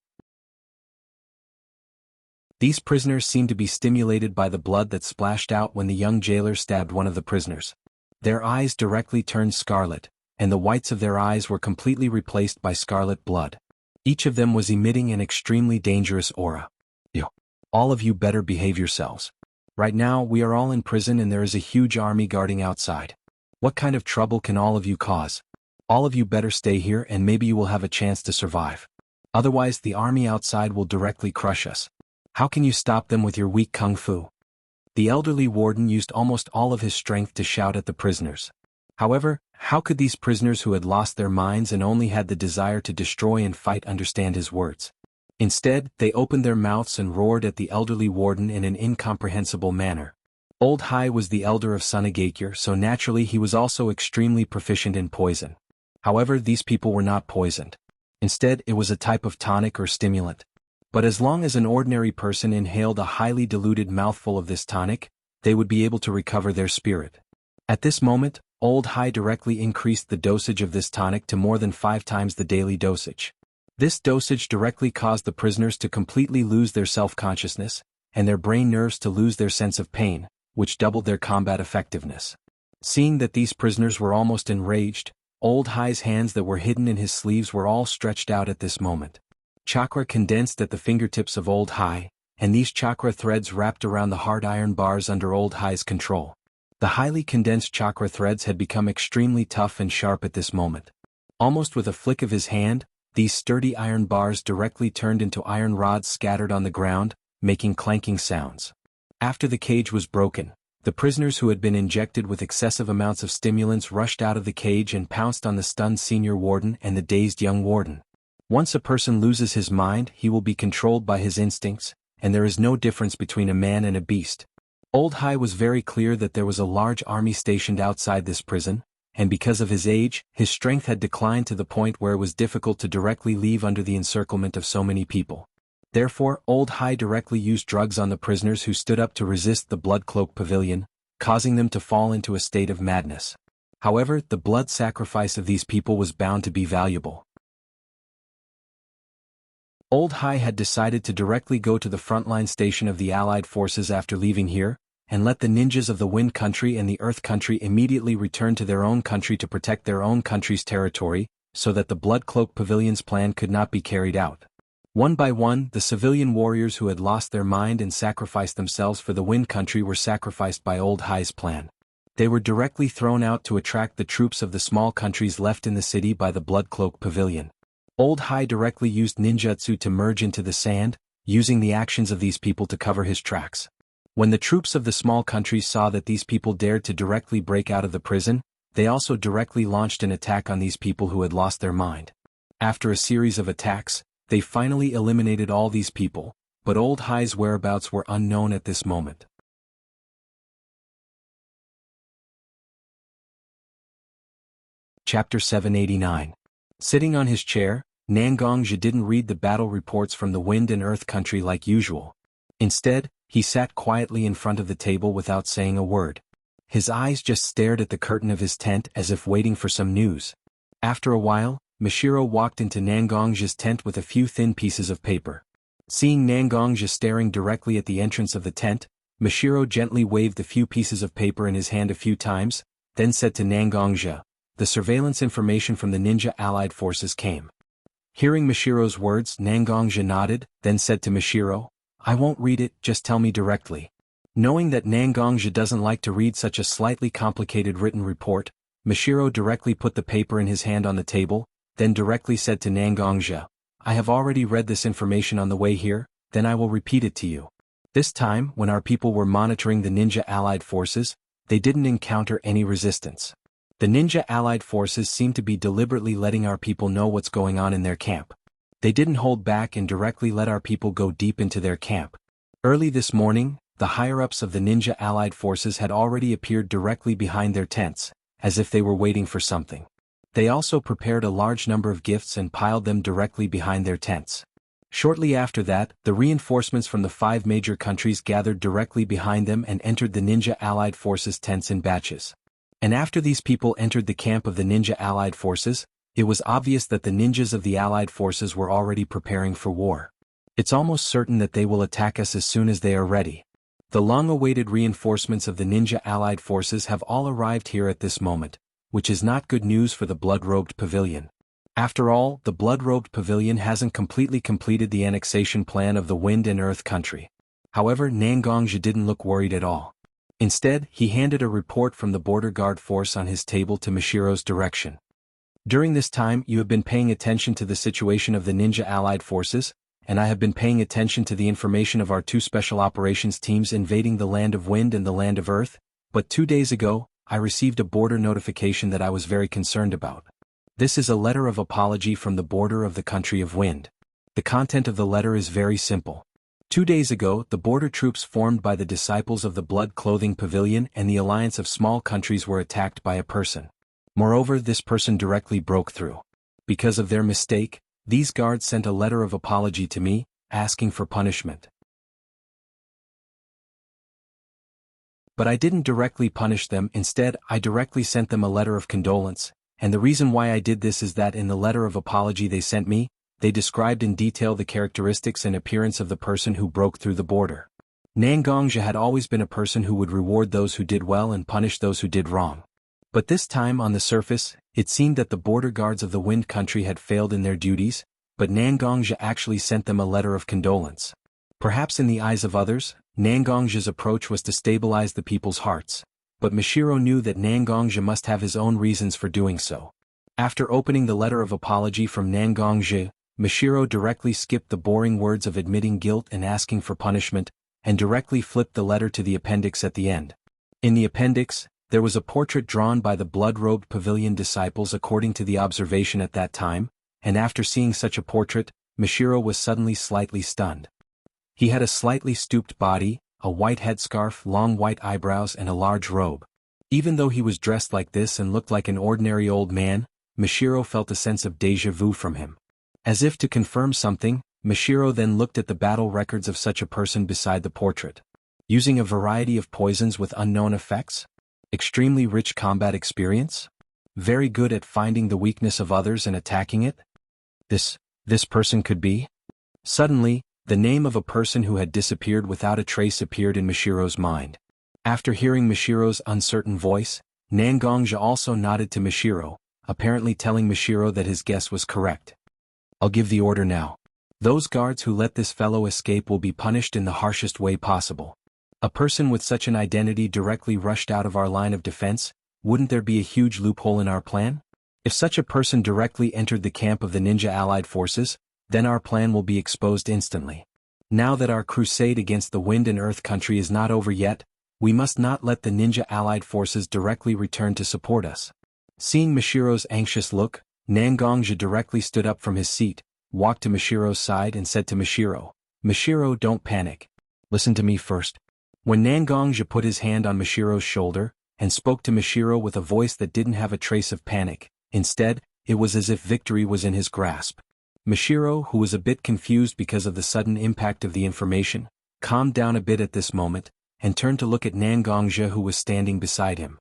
These prisoners seemed to be stimulated by the blood that splashed out when the young jailer stabbed one of the prisoners. Their eyes directly turned scarlet, and the whites of their eyes were completely replaced by scarlet blood. Each of them was emitting an extremely dangerous aura. "Yo, all of you better behave yourselves. Right now we are all in prison and there is a huge army guarding outside. What kind of trouble can all of you cause? All of you better stay here and maybe you will have a chance to survive. Otherwise the army outside will directly crush us. How can you stop them with your weak kung fu?" The elderly warden used almost all of his strength to shout at the prisoners. However, how could these prisoners who had lost their minds and only had the desire to destroy and fight understand his words? Instead, they opened their mouths and roared at the elderly warden in an incomprehensible manner. Old Hai was the elder of Sunagakure, so naturally he was also extremely proficient in poison. However, these people were not poisoned. Instead, it was a type of tonic or stimulant. But as long as an ordinary person inhaled a highly diluted mouthful of this tonic, they would be able to recover their spirit. At this moment, Old Hai directly increased the dosage of this tonic to more than 5 times the daily dosage. This dosage directly caused the prisoners to completely lose their self-consciousness, and their brain nerves to lose their sense of pain, which doubled their combat effectiveness. Seeing that these prisoners were almost enraged, Old Hai's hands that were hidden in his sleeves were all stretched out at this moment. Chakra condensed at the fingertips of Old Hai, and these chakra threads wrapped around the hard iron bars under Old Hai's control. The highly condensed chakra threads had become extremely tough and sharp at this moment. Almost with a flick of his hand, these sturdy iron bars directly turned into iron rods scattered on the ground, making clanking sounds. After the cage was broken, the prisoners who had been injected with excessive amounts of stimulants rushed out of the cage and pounced on the stunned senior warden and the dazed young warden. Once a person loses his mind, he will be controlled by his instincts, and there is no difference between a man and a beast. Old Hai was very clear that there was a large army stationed outside this prison, and because of his age, his strength had declined to the point where it was difficult to directly leave under the encirclement of so many people. Therefore, Old Hai directly used drugs on the prisoners who stood up to resist the blood cloak pavilion, causing them to fall into a state of madness. However, the blood sacrifice of these people was bound to be valuable. Old Hai had decided to directly go to the frontline station of the Allied forces after leaving here, and let the ninjas of the Wind Country and the Earth Country immediately return to their own country to protect their own country's territory, so that the Blood Cloak Pavilion's plan could not be carried out. One by one, the civilian warriors who had lost their mind and sacrificed themselves for the Wind Country were sacrificed by Old Hai's plan. They were directly thrown out to attract the troops of the small countries left in the city by the Blood Cloak Pavilion. Old Hai directly used ninjutsu to merge into the sand, using the actions of these people to cover his tracks. When the troops of the small countries saw that these people dared to directly break out of the prison, they also directly launched an attack on these people who had lost their mind. After a series of attacks, they finally eliminated all these people, but Old Hai's whereabouts were unknown at this moment. Chapter 789. Sitting on his chair, Nangongja didn't read the battle reports from the Wind and Earth Country like usual. Instead, he sat quietly in front of the table without saying a word. His eyes just stared at the curtain of his tent as if waiting for some news. After a while, Mashiro walked into Nangongja's tent with a few thin pieces of paper. Seeing Nangongja staring directly at the entrance of the tent, Mashiro gently waved the few pieces of paper in his hand a few times, then said to Nangongja, the surveillance information from the ninja allied forces came. Hearing Mishiro's words, Nangongja nodded, then said to Mishiro, "I won't read it, just tell me directly." Knowing that Nangongja doesn't like to read such a slightly complicated written report, Mishiro directly put the paper in his hand on the table, then directly said to Nangongja, "I have already read this information on the way here, then I will repeat it to you. This time, when our people were monitoring the ninja allied forces, they didn't encounter any resistance. The ninja allied forces seem to be deliberately letting our people know what's going on in their camp. They didn't hold back and directly let our people go deep into their camp. Early this morning, the higher-ups of the ninja allied forces had already appeared directly behind their tents, as if they were waiting for something. They also prepared a large number of gifts and piled them directly behind their tents. Shortly after that, the reinforcements from the 5 major countries gathered directly behind them and entered the ninja allied forces' tents in batches. And after these people entered the camp of the ninja allied forces, it was obvious that the ninjas of the allied forces were already preparing for war. It's almost certain that they will attack us as soon as they are ready. The long-awaited reinforcements of the ninja allied forces have all arrived here at this moment, which is not good news for the blood-robed pavilion. After all, the blood-robed pavilion hasn't completely completed the annexation plan of the Wind and Earth country. However, Nangongja didn't look worried at all. Instead, he handed a report from the border guard force on his table to Mishiro's direction. "During this time, you have been paying attention to the situation of the ninja allied forces, and I have been paying attention to the information of our 2 special operations teams invading the land of Wind and the land of Earth, but 2 days ago, I received a border notification that I was very concerned about. This is a letter of apology from the border of the country of Wind. The content of the letter is very simple. 2 days ago, the border troops formed by the disciples of the Blood Clothing Pavilion and the alliance of small countries were attacked by a person. Moreover, this person directly broke through. Because of their mistake, these guards sent a letter of apology to me, asking for punishment. But I didn't directly punish them, instead, I directly sent them a letter of condolence, and the reason why I did this is that in the letter of apology they sent me, they described in detail the characteristics and appearance of the person who broke through the border. Nangongja had always been a person who would reward those who did well and punish those who did wrong. But this time on the surface, it seemed that the border guards of the Wind country had failed in their duties, but Nangongja actually sent them a letter of condolence. Perhaps in the eyes of others, Nangongja's approach was to stabilize the people's hearts, but Mishiro knew that Nangongja must have his own reasons for doing so. After opening the letter of apology from Nangongja, Mishiro directly skipped the boring words of admitting guilt and asking for punishment, and directly flipped the letter to the appendix at the end. In the appendix, there was a portrait drawn by the blood-robed pavilion disciples according to the observation at that time, and after seeing such a portrait, Mishiro was suddenly slightly stunned. He had a slightly stooped body, a white headscarf, long white eyebrows and a large robe. Even though he was dressed like this and looked like an ordinary old man, Mishiro felt a sense of déjà vu from him. As if to confirm something, Mishiro then looked at the battle records of such a person beside the portrait. Using a variety of poisons with unknown effects? Extremely rich combat experience? Very good at finding the weakness of others and attacking it? This person could be? Suddenly, the name of a person who had disappeared without a trace appeared in Mishiro's mind. After hearing Mishiro's uncertain voice, Nangongja also nodded to Mishiro, apparently telling Mishiro that his guess was correct. "I'll give the order now. Those guards who let this fellow escape will be punished in the harshest way possible. A person with such an identity directly rushed out of our line of defense, wouldn't there be a huge loophole in our plan? If such a person directly entered the camp of the ninja allied forces, then our plan will be exposed instantly. Now that our crusade against the Wind and Earth country is not over yet, we must not let the ninja allied forces directly return to support us." Seeing Mishiro's anxious look, Nangongja directly stood up from his seat, walked to Mishiro's side and said to Mishiro, "Mishiro, don't panic. Listen to me first." When Nangongja put his hand on Mishiro's shoulder, and spoke to Mishiro with a voice that didn't have a trace of panic, instead, it was as if victory was in his grasp. Mishiro, who was a bit confused because of the sudden impact of the information, calmed down a bit at this moment, and turned to look at Nangongja who was standing beside him.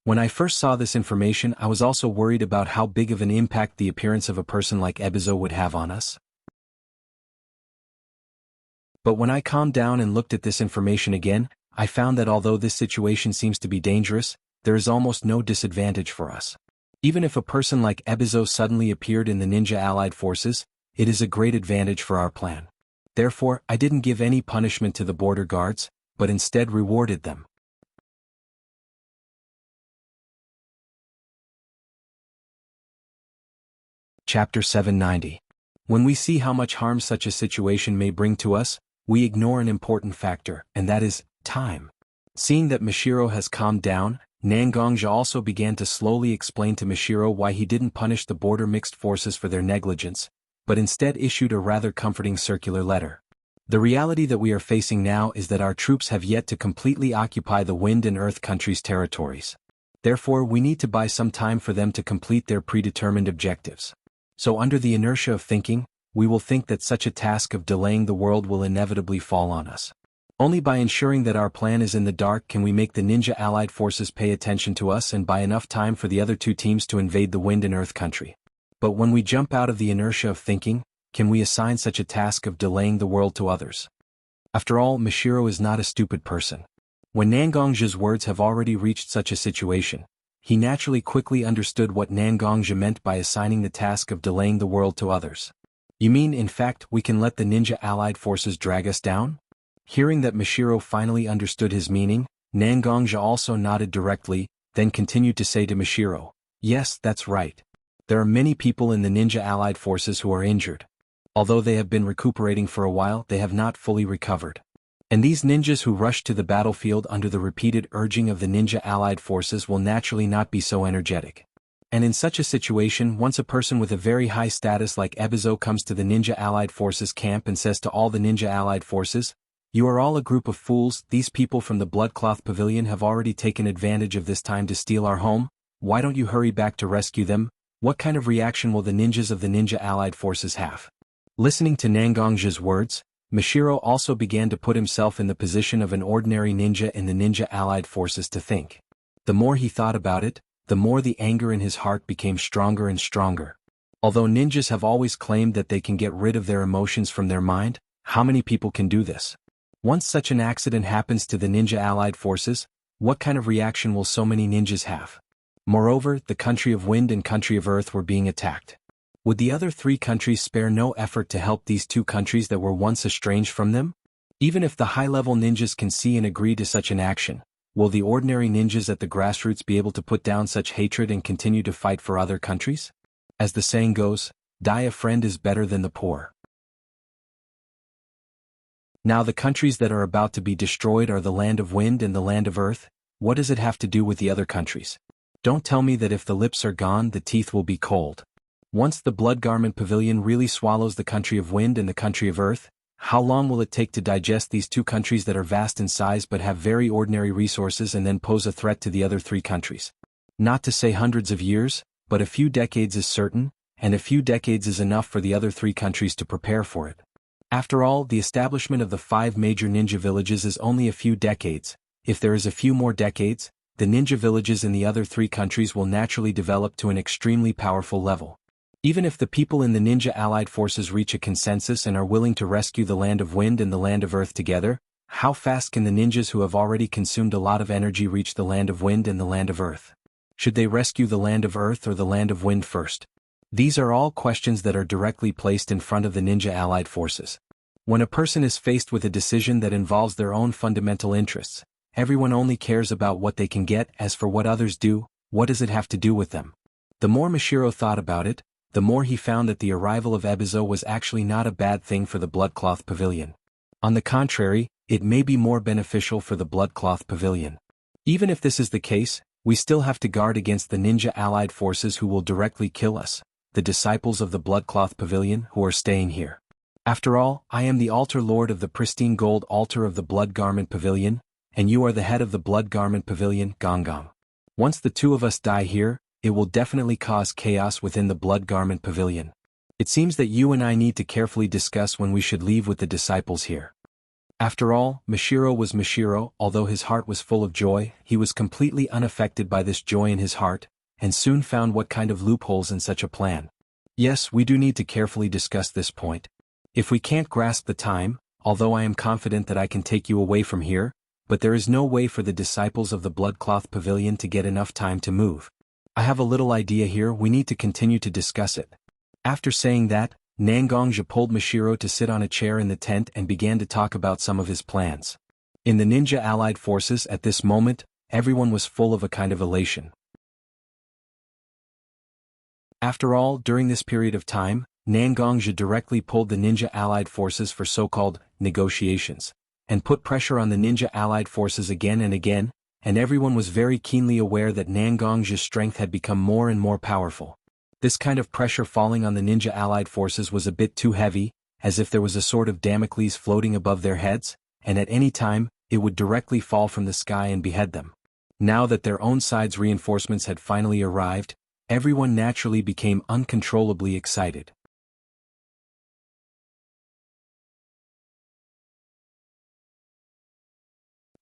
When I first saw this information, I was also worried about how big of an impact the appearance of a person like Ebizo would have on us. But when I calmed down and looked at this information again, I found that although this situation seems to be dangerous, there is almost no disadvantage for us. Even if a person like Ebizo suddenly appeared in the ninja allied forces, it is a great advantage for our plan. Therefore, I didn't give any punishment to the border guards, but instead rewarded them. Chapter 790. When we see how much harm such a situation may bring to us, we ignore an important factor, and that is time. Seeing that Mishiro has calmed down, Nangongja also began to slowly explain to Mishiro why he didn't punish the border mixed forces for their negligence, but instead issued a rather comforting circular letter. The reality that we are facing now is that our troops have yet to completely occupy the Wind and Earth countries' territories. Therefore, we need to buy some time for them to complete their predetermined objectives. So under the inertia of thinking, we will think that such a task of delaying the world will inevitably fall on us. Only by ensuring that our plan is in the dark can we make the ninja allied forces pay attention to us and buy enough time for the other two teams to invade the Wind and Earth country. But when we jump out of the inertia of thinking, can we assign such a task of delaying the world to others? After all, Mishiro is not a stupid person. When Nangongja's words have already reached such a situation, he naturally quickly understood what Nangongja meant by assigning the task of delaying the world to others. You mean, in fact, we can let the ninja allied forces drag us down? Hearing that Mishiro finally understood his meaning, Nangongja also nodded directly, then continued to say to Mishiro, "Yes, that's right. There are many people in the ninja allied forces who are injured. Although they have been recuperating for a while, they have not fully recovered. And these ninjas who rush to the battlefield under the repeated urging of the ninja allied forces will naturally not be so energetic. And in such a situation, once a person with a very high status like Ebizo comes to the ninja allied forces camp and says to all the ninja allied forces, 'You are all a group of fools, these people from the Bloodcloth Pavilion have already taken advantage of this time to steal our home, why don't you hurry back to rescue them?' What kind of reaction will the ninjas of the ninja allied forces have?" Listening to Nangongja's words, Mishiro also began to put himself in the position of an ordinary ninja in the ninja allied forces to think. The more he thought about it, the more the anger in his heart became stronger and stronger. Although ninjas have always claimed that they can get rid of their emotions from their mind, how many people can do this? Once such an accident happens to the ninja allied forces, what kind of reaction will so many ninjas have? Moreover, the country of Wind and country of Earth were being attacked. Would the other three countries spare no effort to help these two countries that were once estranged from them? Even if the high-level ninjas can see and agree to such an action, will the ordinary ninjas at the grassroots be able to put down such hatred and continue to fight for other countries? As the saying goes, die a friend is better than the poor. Now the countries that are about to be destroyed are the land of Wind and the land of Earth. What does it have to do with the other countries? Don't tell me that if the lips are gone, the teeth will be cold. Once the Blood Garment Pavilion really swallows the country of Wind and the country of Earth, how long will it take to digest these two countries that are vast in size but have very ordinary resources and then pose a threat to the other three countries? Not to say hundreds of years, but a few decades is certain, and a few decades is enough for the other three countries to prepare for it. After all, the establishment of the 5 major ninja villages is only a few decades. If there is a few more decades, the ninja villages in the other three countries will naturally develop to an extremely powerful level. Even if the people in the ninja allied forces reach a consensus and are willing to rescue the land of Wind and the land of Earth together, how fast can the ninjas who have already consumed a lot of energy reach the land of Wind and the land of Earth? Should they rescue the land of Earth or the land of Wind first? These are all questions that are directly placed in front of the ninja allied forces. When a person is faced with a decision that involves their own fundamental interests, everyone only cares about what they can get. As for what others do, what does it have to do with them? The more Mishiro thought about it, the more he found that the arrival of Ebizo was actually not a bad thing for the Bloodcloth Pavilion. On the contrary, it may be more beneficial for the Bloodcloth Pavilion. Even if this is the case, we still have to guard against the ninja allied forces who will directly kill us, the disciples of the Bloodcloth Pavilion who are staying here. After all, I am the altar lord of the pristine gold altar of the Blood Garment Pavilion, and you are the head of the Blood Garment Pavilion, Gonggong. Once the two of us die here, it will definitely cause chaos within the Blood Garment Pavilion. It seems that you and I need to carefully discuss when we should leave with the disciples here. After all, Mishiro was Mishiro. Although his heart was full of joy, he was completely unaffected by this joy in his heart, and soon found what kind of loopholes in such a plan. Yes, we do need to carefully discuss this point. If we can't grasp the time, although I am confident that I can take you away from here, but there is no way for the disciples of the Bloodcloth Pavilion to get enough time to move. I have a little idea here, we need to continue to discuss it. After saying that, Nangongja pulled Mashiro to sit on a chair in the tent and began to talk about some of his plans. In the ninja allied forces at this moment, everyone was full of a kind of elation. After all, during this period of time, Nangongja directly pulled the ninja allied forces for so-called negotiations, and put pressure on the ninja allied forces again and again, and everyone was very keenly aware that Nangongja's strength had become more and more powerful. This kind of pressure falling on the ninja allied forces was a bit too heavy, as if there was a sort of Damocles floating above their heads, and at any time, it would directly fall from the sky and behead them. Now that their own side's reinforcements had finally arrived, everyone naturally became uncontrollably excited.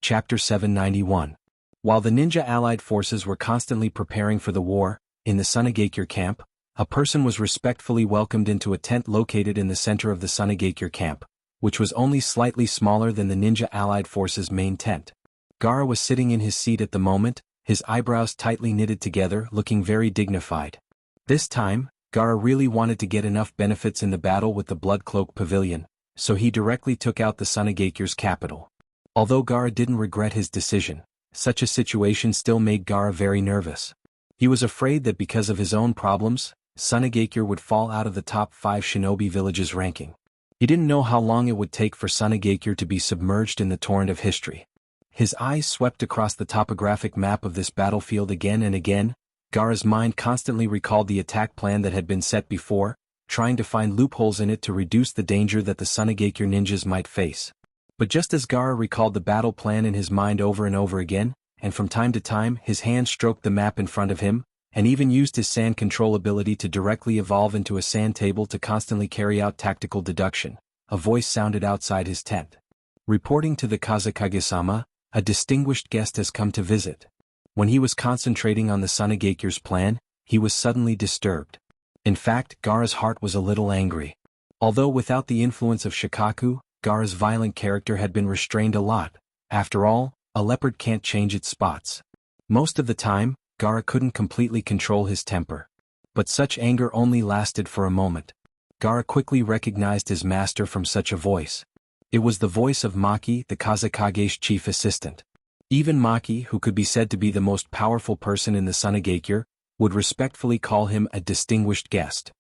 Chapter 791. While the ninja allied forces were constantly preparing for the war, in the Sunagakure camp, a person was respectfully welcomed into a tent located in the center of the Sunagakure camp, which was only slightly smaller than the ninja allied forces' main tent. Gaara was sitting in his seat at the moment, his eyebrows tightly knitted together, looking very dignified. This time, Gaara really wanted to get enough benefits in the battle with the Blood Cloak Pavilion, so he directly took out the Sunagakure's capital. Although Gaara didn't regret his decision, such a situation still made Gaara very nervous. He was afraid that because of his own problems, Sunagakure would fall out of the top 5 shinobi villages ranking. He didn't know how long it would take for Sunagakure to be submerged in the torrent of history. His eyes swept across the topographic map of this battlefield again and again. Gaara's mind constantly recalled the attack plan that had been set before, trying to find loopholes in it to reduce the danger that the Sunagakure ninjas might face. But just as Gaara recalled the battle plan in his mind over and over again, and from time to time his hand stroked the map in front of him, and even used his sand control ability to directly evolve into a sand table to constantly carry out tactical deduction, a voice sounded outside his tent. Reporting to the Kazekage-sama, a distinguished guest has come to visit. When he was concentrating on the Sunagakure's plan, he was suddenly disturbed. In fact, Gaara's heart was a little angry. Although without the influence of Shikaku, Gaara's violent character had been restrained a lot. After all, a leopard can't change its spots. Most of the time, Gaara couldn't completely control his temper. But such anger only lasted for a moment. Gaara quickly recognized his master from such a voice. It was the voice of Maki, the Kazekage's chief assistant. Even Maki, who could be said to be the most powerful person in the Sunagakure, would respectfully call him a distinguished guest.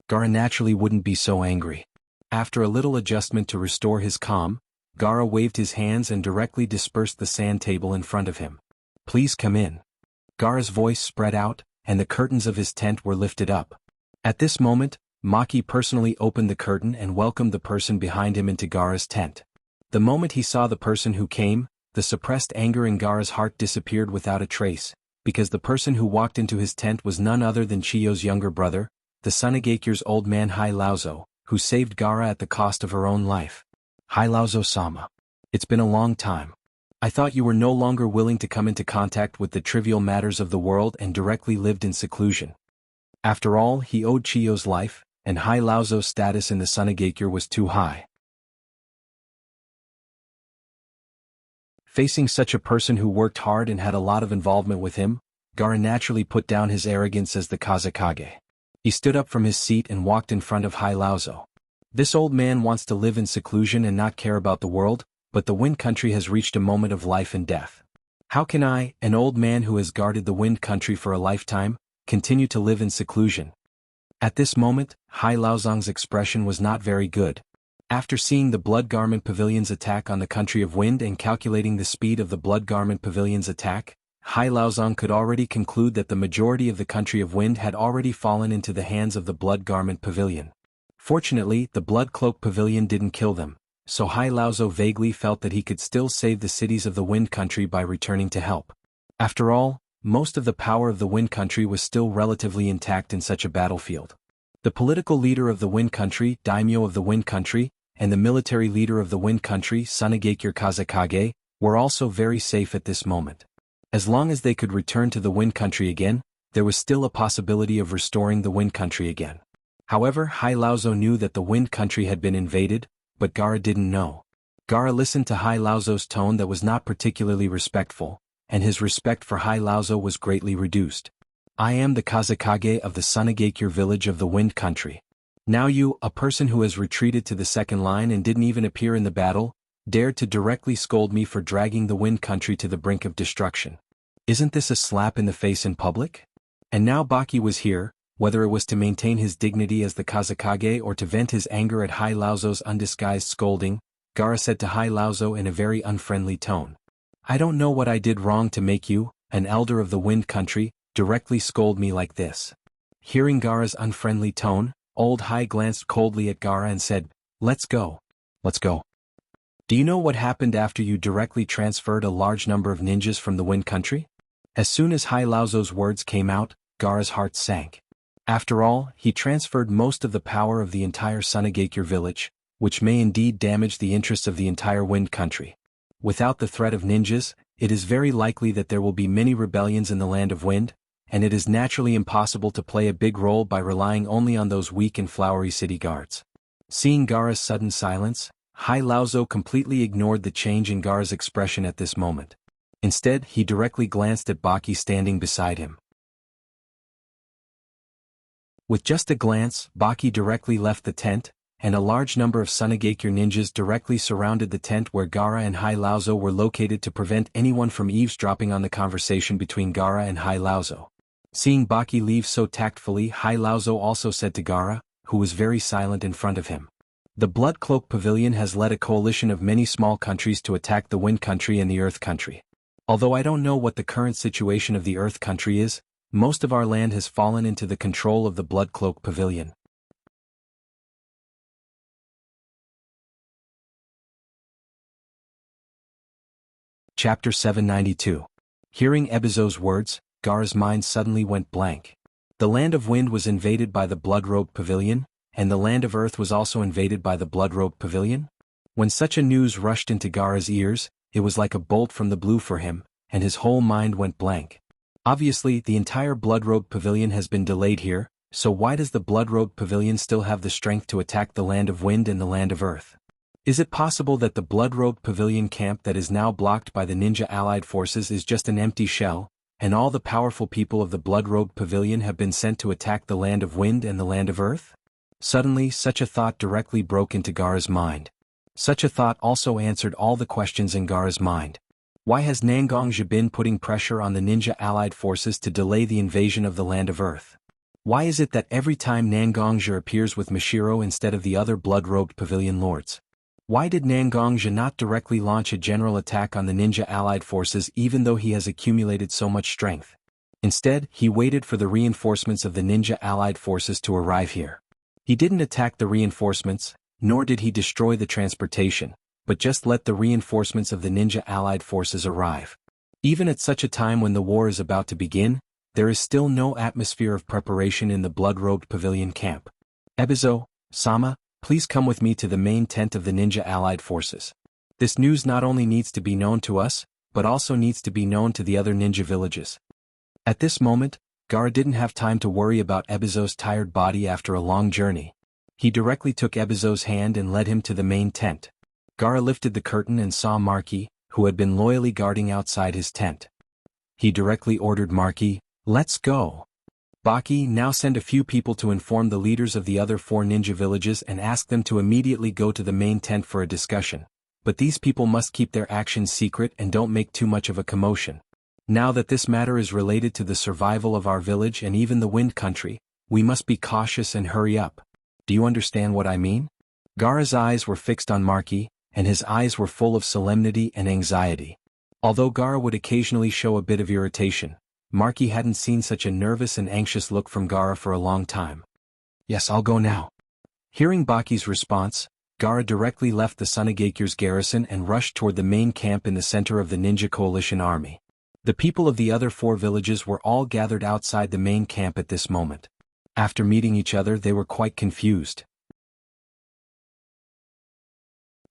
Gaara naturally wouldn't be so angry. After a little adjustment to restore his calm, Gaara waved his hands and directly dispersed the sand table in front of him. "Please come in." Gaara's voice spread out, and the curtains of his tent were lifted up. At this moment, Maki personally opened the curtain and welcomed the person behind him into Gaara's tent. The moment he saw the person who came, the suppressed anger in Gaara's heart disappeared without a trace, because the person who walked into his tent was none other than Chiyo's younger brother, the Sunagakure's old man Hai Laozo, who saved Gaara at the cost of her own life. "Hai Laozo-sama. It's been a long time. I thought you were no longer willing to come into contact with the trivial matters of the world and directly lived in seclusion." After all, he owed Chiyo's life, and Hai Laozo's status in the Sunagakure was too high. Facing such a person who worked hard and had a lot of involvement with him, Gaara naturally put down his arrogance as the Kazekage. He stood up from his seat and walked in front of Hai Laozo. "This old man wants to live in seclusion and not care about the world, but the Wind Country has reached a moment of life and death. How can I, an old man who has guarded the Wind Country for a lifetime, continue to live in seclusion?" At this moment, Hai Laozong's expression was not very good. After seeing the Blood Garment Pavilion's attack on the Country of Wind and calculating the speed of the Blood Garment Pavilion's attack, Hai Laozong could already conclude that the majority of the Country of Wind had already fallen into the hands of the Blood Garment Pavilion. Fortunately, the Blood Cloak Pavilion didn't kill them, so Hai Laozo vaguely felt that he could still save the cities of the Wind Country by returning to help. After all, most of the power of the Wind Country was still relatively intact in such a battlefield. The political leader of the Wind Country, Daimyo of the Wind Country, and the military leader of the Wind Country, Sunagakure Kazekage, were also very safe at this moment. As long as they could return to the Wind Country again, there was still a possibility of restoring the Wind Country again. However, Hai Laozo knew that the Wind Country had been invaded, but Gaara didn't know. Gaara listened to Hai Laozo's tone that was not particularly respectful, and his respect for Hai Laozo was greatly reduced. I am the Kazakage of the Sunagakure village of the Wind Country. Now you, a person who has retreated to the second line and didn't even appear in the battle, dared to directly scold me for dragging the Wind Country to the brink of destruction. Isn't this a slap in the face in public? And now Baki was here, whether it was to maintain his dignity as the Kazakage or to vent his anger at Hai Laozo's undisguised scolding, Gaara said to Hai Laozo in a very unfriendly tone. I don't know what I did wrong to make you, an elder of the Wind Country, directly scold me like this. Hearing Gaara's unfriendly tone, old Hai glanced coldly at Gaara and said, Let's go. Let's go. Do you know what happened after you directly transferred a large number of ninjas from the Wind Country? As soon as Hai Laozo's words came out, Gaara's heart sank. After all, he transferred most of the power of the entire Sunagakure village, which may indeed damage the interests of the entire Wind Country. Without the threat of ninjas, it is very likely that there will be many rebellions in the Land of Wind, and it is naturally impossible to play a big role by relying only on those weak and flowery city guards. Seeing Gaara's sudden silence, Hai Laozo completely ignored the change in Gaara's expression at this moment. Instead, he directly glanced at Baki standing beside him. With just a glance, Baki directly left the tent, and a large number of Sunagakure ninjas directly surrounded the tent where Gaara and Hai Laozo were located to prevent anyone from eavesdropping on the conversation between Gaara and Hai Laozo. Seeing Baki leave so tactfully, Hai Laozo also said to Gaara, who was very silent in front of him. The Blood Cloak Pavilion has led a coalition of many small countries to attack the Wind Country and the Earth Country. Although I don't know what the current situation of the Earth Country is, most of our land has fallen into the control of the Blood Cloak Pavilion. Chapter 792. Hearing Ebizo's words, Gaara's mind suddenly went blank. The Land of Wind was invaded by the Blood-Robed Pavilion, and the Land of Earth was also invaded by the Blood-Robed Pavilion? When such a news rushed into Gaara's ears, it was like a bolt from the blue for him, and his whole mind went blank. Obviously, the entire Blood-Robed Pavilion has been delayed here, so why does the Blood-Robed Pavilion still have the strength to attack the Land of Wind and the Land of Earth? Is it possible that the Blood-Robed Pavilion camp that is now blocked by the ninja allied forces is just an empty shell, and all the powerful people of the Blood-Robed Pavilion have been sent to attack the Land of Wind and the Land of Earth? Suddenly, such a thought directly broke into Gaara's mind. Such a thought also answered all the questions in Gaara's mind. Why has Nangongja been putting pressure on the ninja allied forces to delay the invasion of the Land of Earth? Why is it that every time Nangongja appears with Mashiro instead of the other Blood-Robed Pavilion lords? Why did Nangongja not directly launch a general attack on the ninja allied forces even though he has accumulated so much strength? Instead, he waited for the reinforcements of the ninja allied forces to arrive here. He didn't attack the reinforcements, nor did he destroy the transportation, but just let the reinforcements of the ninja allied forces arrive. Even at such a time when the war is about to begin, there is still no atmosphere of preparation in the Blood-Robed Pavilion camp. Ebizo, Sama, please come with me to the main tent of the ninja allied forces. This news not only needs to be known to us, but also needs to be known to the other ninja villages. At this moment, Gaara didn't have time to worry about Ebizo's tired body after a long journey. He directly took Ebizo's hand and led him to the main tent. Gaara lifted the curtain and saw Marky, who had been loyally guarding outside his tent. He directly ordered Marky, "Let's go." Baki, now send a few people to inform the leaders of the other 4 ninja villages and ask them to immediately go to the main tent for a discussion. But these people must keep their actions secret and don't make too much of a commotion. Now that this matter is related to the survival of our village and even the Wind Country, we must be cautious and hurry up. Do you understand what I mean? Gaara's eyes were fixed on Marky, and his eyes were full of solemnity and anxiety. Although Gaara would occasionally show a bit of irritation, Marky hadn't seen such a nervous and anxious look from Gaara for a long time. "Yes, I'll go now." Hearing Baki's response, Gaara directly left the Sunagakure's garrison and rushed toward the main camp in the center of the Ninja Coalition army. The people of the other 4 villages were all gathered outside the main camp at this moment. After meeting each other, they were quite confused.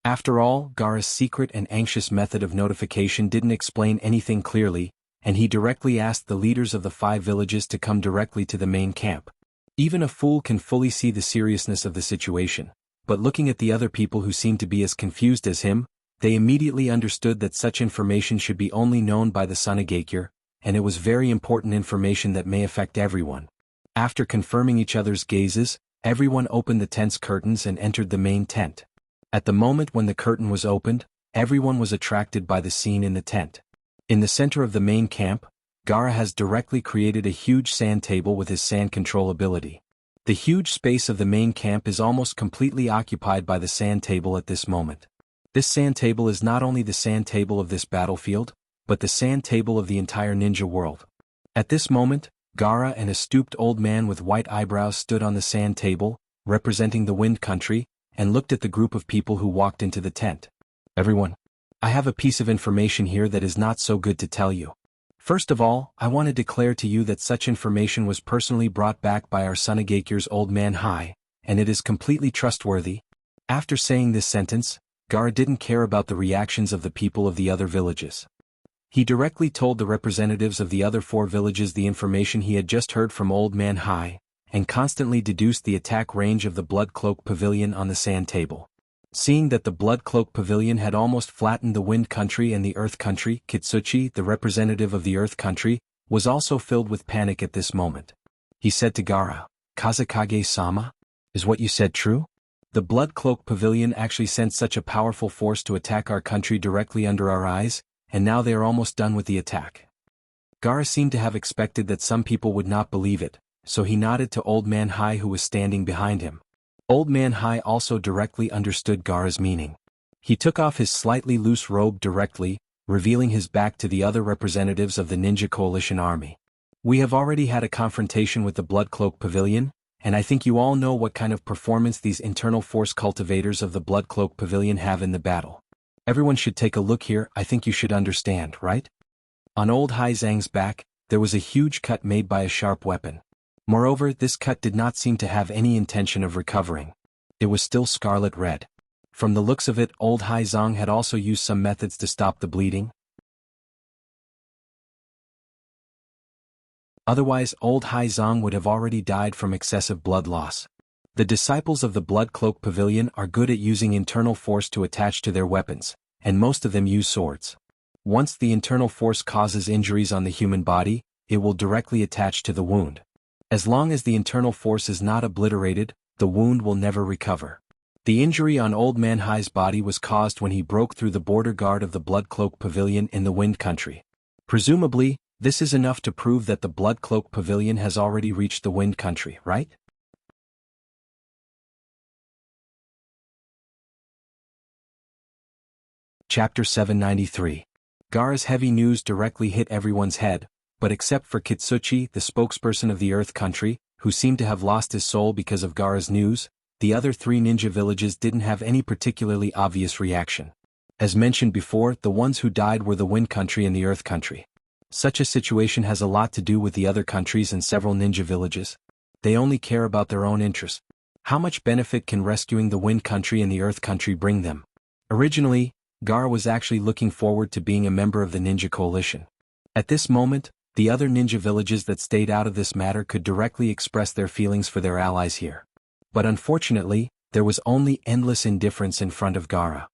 After all, Gaara's secret and anxious method of notification didn't explain anything clearly, and he directly asked the leaders of the 5 villages to come directly to the main camp. Even a fool can fully see the seriousness of the situation, but looking at the other people who seemed to be as confused as him, they immediately understood that such information should be only known by the Sunagakure, and it was very important information that may affect everyone. After confirming each other's gazes, everyone opened the tent's curtains and entered the main tent. At the moment when the curtain was opened, everyone was attracted by the scene in the tent. In the center of the main camp, Gaara has directly created a huge sand table with his sand control ability. The huge space of the main camp is almost completely occupied by the sand table at this moment. This sand table is not only the sand table of this battlefield, but the sand table of the entire ninja world. At this moment, Gaara and a stooped old man with white eyebrows stood on the sand table, representing the Wind Country, and looked at the group of people who walked into the tent. Everyone, I have a piece of information here that is not so good to tell you. First of all, I want to declare to you that such information was personally brought back by our Sunegaker's old man Hai, and it is completely trustworthy. After saying this sentence, Gaara didn't care about the reactions of the people of the other villages. He directly told the representatives of the other 4 villages the information he had just heard from old man Hai, and constantly deduced the attack range of the Blood Cloak Pavilion on the sand table. Seeing that the Blood Cloak Pavilion had almost flattened the Wind Country and the Earth Country, Kitsuchi, the representative of the Earth Country, was also filled with panic at this moment. He said to Gaara, "Kazekage-sama? Is what you said true? The Blood Cloak Pavilion actually sent such a powerful force to attack our country directly under our eyes, and now they are almost done with the attack." Gaara seemed to have expected that some people would not believe it, so he nodded to Old Man Hai who was standing behind him. Old Man Hai also directly understood Gaara's meaning. He took off his slightly loose robe directly, revealing his back to the other representatives of the Ninja Coalition army. "We have already had a confrontation with the Blood Cloak Pavilion, and I think you all know what kind of performance these internal force cultivators of the Blood Cloak Pavilion have in the battle. Everyone should take a look here. I think you should understand, right?" On old Hai Zhang's back, there was a huge cut made by a sharp weapon. Moreover, this cut did not seem to have any intention of recovering. It was still scarlet red. From the looks of it, old Hai Zhang had also used some methods to stop the bleeding. Otherwise, old Hai Zhang would have already died from excessive blood loss. The disciples of the Blood Cloak Pavilion are good at using internal force to attach to their weapons, and most of them use swords. Once the internal force causes injuries on the human body, it will directly attach to the wound. As long as the internal force is not obliterated, the wound will never recover. The injury on Old Man Hai's body was caused when he broke through the border guard of the Blood Cloak Pavilion in the Wind Country. Presumably, this is enough to prove that the Blood Cloak Pavilion has already reached the Wind Country, right? Chapter 793. Gaara's heavy news directly hit everyone's head, but except for Kitsuchi, the spokesperson of the Earth Country, who seemed to have lost his soul because of Gaara's news, the other 3 ninja villages didn't have any particularly obvious reaction. As mentioned before, the ones who died were the Wind Country and the Earth Country. Such a situation has a lot to do with the other countries and several ninja villages. They only care about their own interests. How much benefit can rescuing the Wind Country and the Earth Country bring them? Originally, Gaara was actually looking forward to being a member of the Ninja Coalition. At this moment, the other ninja villages that stayed out of this matter could directly express their feelings for their allies here. But unfortunately, there was only endless indifference in front of Gaara.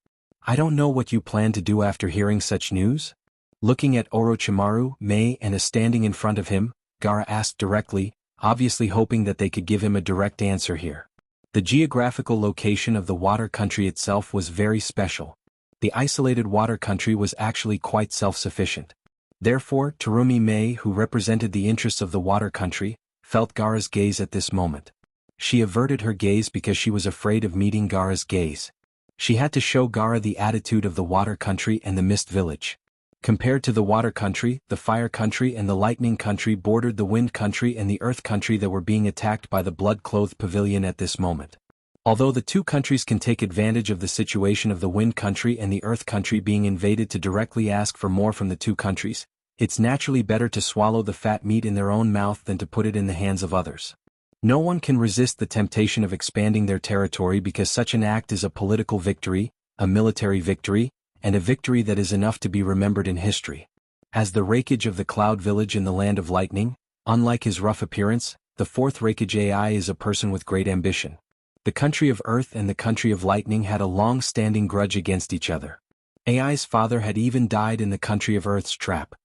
"I don't know what you plan to do after hearing such news?" Looking at Orochimaru, Mei and standing in front of him, Gaara asked directly, obviously hoping that they could give him a direct answer here. The geographical location of the water country itself was very special. The isolated water country was actually quite self-sufficient. Therefore, Terumi Mei, who represented the interests of the water country, felt Gaara's gaze at this moment. She averted her gaze because she was afraid of meeting Gaara's gaze. She had to show Gaara the attitude of the water country and the mist village. Compared to the water country, the fire country and the lightning country bordered the wind country and the earth country that were being attacked by the blood-clothed pavilion at this moment. Although the 2 countries can take advantage of the situation of the Wind Country and the Earth Country being invaded to directly ask for more from the 2 countries, it's naturally better to swallow the fat meat in their own mouth than to put it in the hands of others. No one can resist the temptation of expanding their territory because such an act is a political victory, a military victory, and a victory that is enough to be remembered in history. As the Raikage of the Cloud Village in the Land of Lightning, unlike his rough appearance, the 4th Raikage AI is a person with great ambition. The country of Earth and the country of Lightning had a long-standing grudge against each other. AI's father had even died in the country of Earth's trap.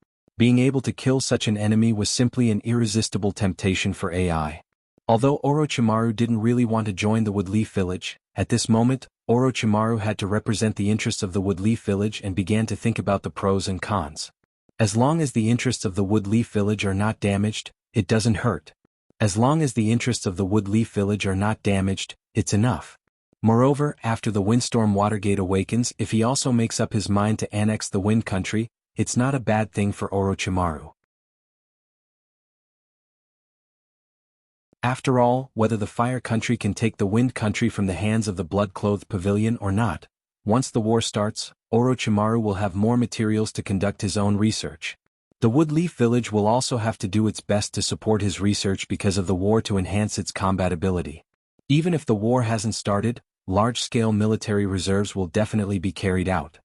Being able to kill such an enemy was simply an irresistible temptation for AI. Although Orochimaru didn't really want to join the Woodleaf village, at this moment, Orochimaru had to represent the interests of the Woodleaf village and began to think about the pros and cons. As long as the interests of the Woodleaf village are not damaged, it doesn't hurt. As long as the interests of the Woodleaf village are not damaged, it's enough. Moreover, after the windstorm Watergate awakens, if he also makes up his mind to annex the Wind Country, it's not a bad thing for Orochimaru. After all, whether the Fire Country can take the Wind Country from the hands of the blood-clothed pavilion or not, once the war starts, Orochimaru will have more materials to conduct his own research. The Woodleaf village will also have to do its best to support his research because of the war to enhance its combat ability. Even if the war hasn't started, large-scale military reserves will definitely be carried out.